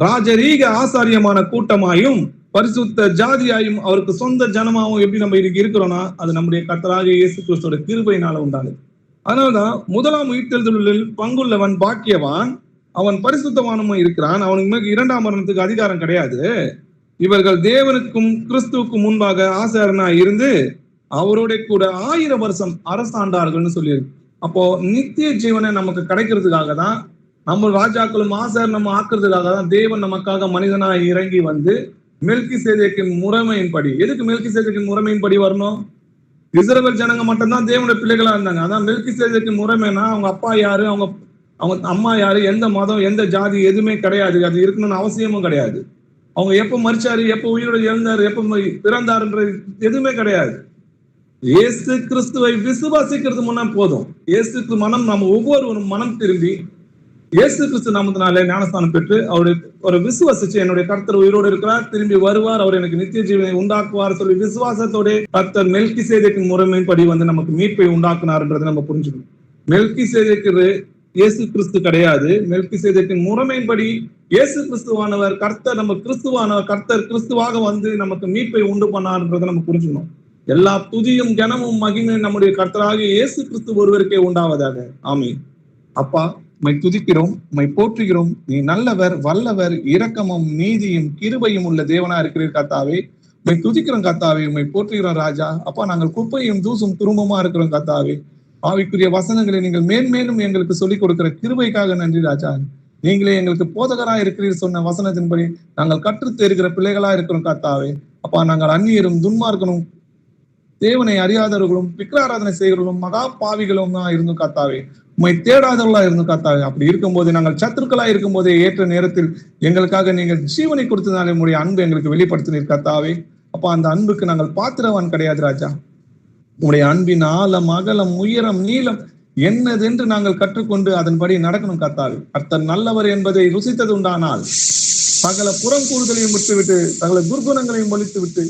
ராஜரீக ஆசாரியமான கூட்டமாயும் பரிசுத்த ஜாதியாயும் அவருக்கு சொந்த ஜனமாவும் எப்படி நம்ம இன்னைக்கு இருக்கிறோம்னா, அது நம்முடைய கர்த்தராகிய இயேசு கிறிஸ்துவோட கிருபையினால உண்டானது. அதனால்தான் முதலாம் உயிர்த்தெழுதலில் பங்குள்ளவன் பாக்கியவான், அவன் பரிசுத்தவானும் இருக்கிறான், அவனுக்கு மேல் 2ஆம் மரணத்துக்கு அதிகாரம் கிடையாது. இவர்கள் தேவனுக்கும் கிறிஸ்துவுக்கும் முன்பாக ஆசாரியனா இருந்து அவரோட கூட 1000 வருஷம் அரசாண்டார்கள்னு சொல்லியிருக்கு. அப்போ நித்திய ஜீவனை நமக்கு கிடைக்கிறதுக்காக தான், நம்ம ராஜாக்களும் ஆசாரியர் நம்ம ஆக்குறதுக்காக தான் தேவன் நமக்காக மனிதனா இறங்கி வந்து மெல்கிசேதேக்கின் முறைமையின்படி. எதுக்கு மெல்கிசேதேக்கின் முறைமையின்படி வரணும்? இஸ்ரவேல் ஜனங்க மட்டும்தான் தேவனுடைய பிள்ளைகளா இருந்தாங்க. அதான் மெல்கிசேதேக்கின் முறைமைனா அவங்க அப்பா யாரு, அவங்க அம்மா யாரு, எந்த மதம், எந்த ஜாதி எதுவுமே கிடையாது. அது இருக்கணும்னு அவசியமும் கிடையாது. அவங்க எப்ப மரிச்சாரு, எப்ப உயிரோடு எழுந்தாரு, எப்ப பிறந்தாருன்றது எதுவுமே கிடையாது. இயேசு கிறிஸ்துவை விசுவாசிக்கிறது முன்னா போதும். இயேசுக்கு மனம், நம்ம ஒவ்வொருவரும் மனம் திரும்பி இயேசு கிறிஸ்து நாமத்தினாலே ஞானஸ்தானம் பெற்று அவருடைய ஒரு விசுவாசிச்சு, என்னுடைய கர்த்தர் உயிரோடு இருக்கிறார், திரும்பி வருவார், அவர் எனக்கு நித்திய ஜீவனை உண்டாக்குவார் சொல்லி விசுவாசத்தோட கர்த்தர் மெல்கிசேதேக்கின் முறைமையின்படி வந்து நமக்கு மீட்பை உண்டாக்குனார்ன்றதை நம்ம புரிஞ்சுக்கணும். மெல்கிசேதேக்கு இயேசு கிறிஸ்து கிடையாது. மெல்கிசேதேக்கின் முறைமையின்படி இயேசு கிறிஸ்துவானவர் கர்த்தர், நம்ம கிறிஸ்துவானவர் கர்த்தர் கிறிஸ்துவாக வந்து நமக்கு மீட்பை உண்டு பண்ணார்ன்றதை நம்ம புரிஞ்சுக்கணும். எல்லா துதியும் கனமும் மகிமையும் நம்முடைய கர்த்தராகிய இயேசு கிறிஸ்து ஒருவருக்கே உண்டாவதாக. ஆமென். அப்பா, உம்மை துதிக்கிறோம், உம்மை போற்றுகிறோம். நீ நல்லவர், வல்லவர், இரக்கமும் நீதியும் கிருபையும் உள்ள தேவனா இருக்கிறீர் கர்த்தாவே. உம்மை துதிக்கிறோம் கர்த்தாவே, உம்மை போற்றுகிறோம் ராஜா. அப்பா, நாங்கள் குப்பையும் தூசும் துரும்பமா இருக்கிறோம் கர்த்தாவே. ஆவிக்குரிய வசனங்களை நீங்கள் மேன்மேலும் எங்களுக்கு சொல்லிக் கொடுக்கிற கிருபைக்காக நன்றி ராஜா. நீங்களே எங்களுக்கு போதகராக இருக்கிறீர் சொன்ன வசனத்தின்படி நாங்கள் கற்றுத் தேறுகிற பிள்ளைகளா இருக்கிறோம் கர்த்தாவே. அப்பா, நாங்கள் அந்நியரும் துன்மார்க்கனும் தேவனை அறியாதவர்களும் விக்கிராராதனை செய்கிறவர்களும் மகா பாவிகளும் தான் இருந்தும் கர்த்தாவே. உம்மை தேடாதவர்களா இருந்தும் கர்த்தாவே. அப்படி இருக்கும்போது நாங்கள் சத்துருக்களா இருக்கும் போதே ஏற்ற நேரத்தில் எங்களுக்காக நீங்கள் ஜீவனை கொடுத்ததுனால உங்களுடைய அன்பு எங்களுக்கு வெளிப்படுத்தினீர் கர்த்தாவே. அப்பா, அந்த அன்புக்கு நாங்கள் பாத்திரவான் கிடையாது ராஜா. உங்களுடைய அன்பின் ஆழம், அகலம், உயரம், நீளம் என்னதென்று நாங்கள் கற்றுக்கொண்டு அதன்படி நடக்கணும் கர்த்தாவே. கர்த்தர் நல்லவர் என்பதை ருசித்தது உண்டானால் சகல புறம் கூறுதலையும் விட்டுவிட்டு சகல துர்குணங்களையும் ஒழித்து விட்டு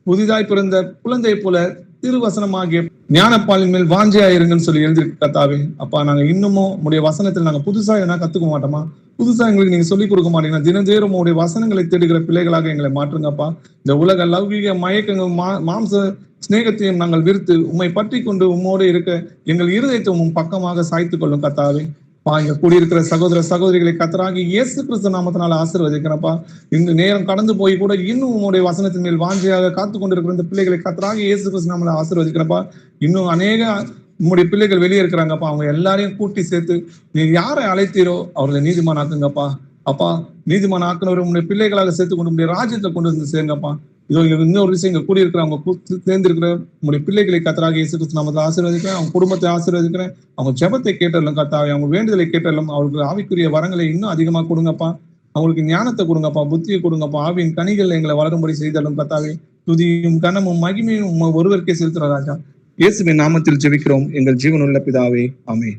புதிதாய் பிறந்த குழந்தை போல திருவசனமாகிய ஞானப்பாலின் மேல் வாஞ்சையா இருங்கன்னு சொல்லி எழுதிருக்கு கர்த்தாவே. அப்பா, நாங்க இன்னமும் உடைய வசனத்தில் நாங்க புதுசா என்ன கத்துக்க மாட்டோமா? புதுசா எங்களுக்கு நீங்க சொல்லிக் கொடுக்க மாட்டீங்கன்னா தினந்தேறும் உடைய வசனங்களை தேடுகிற பிள்ளைகளாக எங்களை மாற்றுங்கப்பா. இந்த உலக லௌகிக மயக்கங்கள் மாம்ச சிநேகத்தையும் நாங்கள் விருத்து உம்மை பற்றி கொண்டு உம்மோடு இருக்க எங்கள் இருதயத்தை உம் பக்கமாக சாய்த்து கொள்ளும் கர்த்தாவே. இங்க கூடியிருக்கிற சகோதர சகோதரிகளை கர்த்தராகி இயேசு கிறிஸ்து நாமத்தினால ஆசீர்வதிக்கிறப்பா. இந்த நேரம் கடந்து போய் கூட இன்னும் உங்களுடைய வசனத்தின் மேல் வாஞ்சையாக காத்து கொண்டிருக்கிற இந்த பிள்ளைகளை கர்த்தராகி இயேசு கிறிஸ்து நாமத்தினால ஆசீர்வதிக்கிறப்பா. இன்னும் அநேக உங்களுடைய பிள்ளைகள் வெளியே இருக்கிறாங்கப்பா. அவங்க எல்லாரையும் கூட்டி சேர்த்து நீ யாரை அழைத்தீரோ அவர்களை நீதிமான் ஆக்குங்கப்பா. அப்பா, நீதிமான் ஆக்குனவர் உங்களுடைய பிள்ளைகளாக சேர்த்து கொண்டு உங்களுடைய ராஜ்யத்தை கொண்டு வந்து சேருங்கப்பா. இதோ இன்னொரு விஷயம், இங்க கூடியிருக்கிறவங்க தேர்ந்திருக்கிற உங்களுடைய பிள்ளைகளை கர்த்தராகிய இயேசு கிறிஸ்து நாமத்தில் ஆசீர்வதிக்கிறேன். அவங்க குடும்பத்தை ஆசீர்வதிக்கிறேன். அவங்க ஜெபத்தை கேட்டலும் கர்த்தாவே, அவங்க வேண்டுதலை கேட்டலும் அவர்களுக்கு ஆவிக்குரிய வரங்களை இன்னும் அதிகமா கொடுங்கப்பா. அவங்களுக்கு ஞானத்தை கொடுங்கப்பா, புத்தியை கொடுங்கப்பா. ஆவியின் கனிகள் எங்களை வளரும்படி செய்தாலும் கர்த்தாவே, துதியும் கனமும் மகிமையும் ஒருவருக்கே செலுத்துற ராஜா. இயேசுவின் நாமத்தில் ஜெபிக்கிறோம் எங்கள் ஜீவனுள்ள பிதாவே, ஆமென்.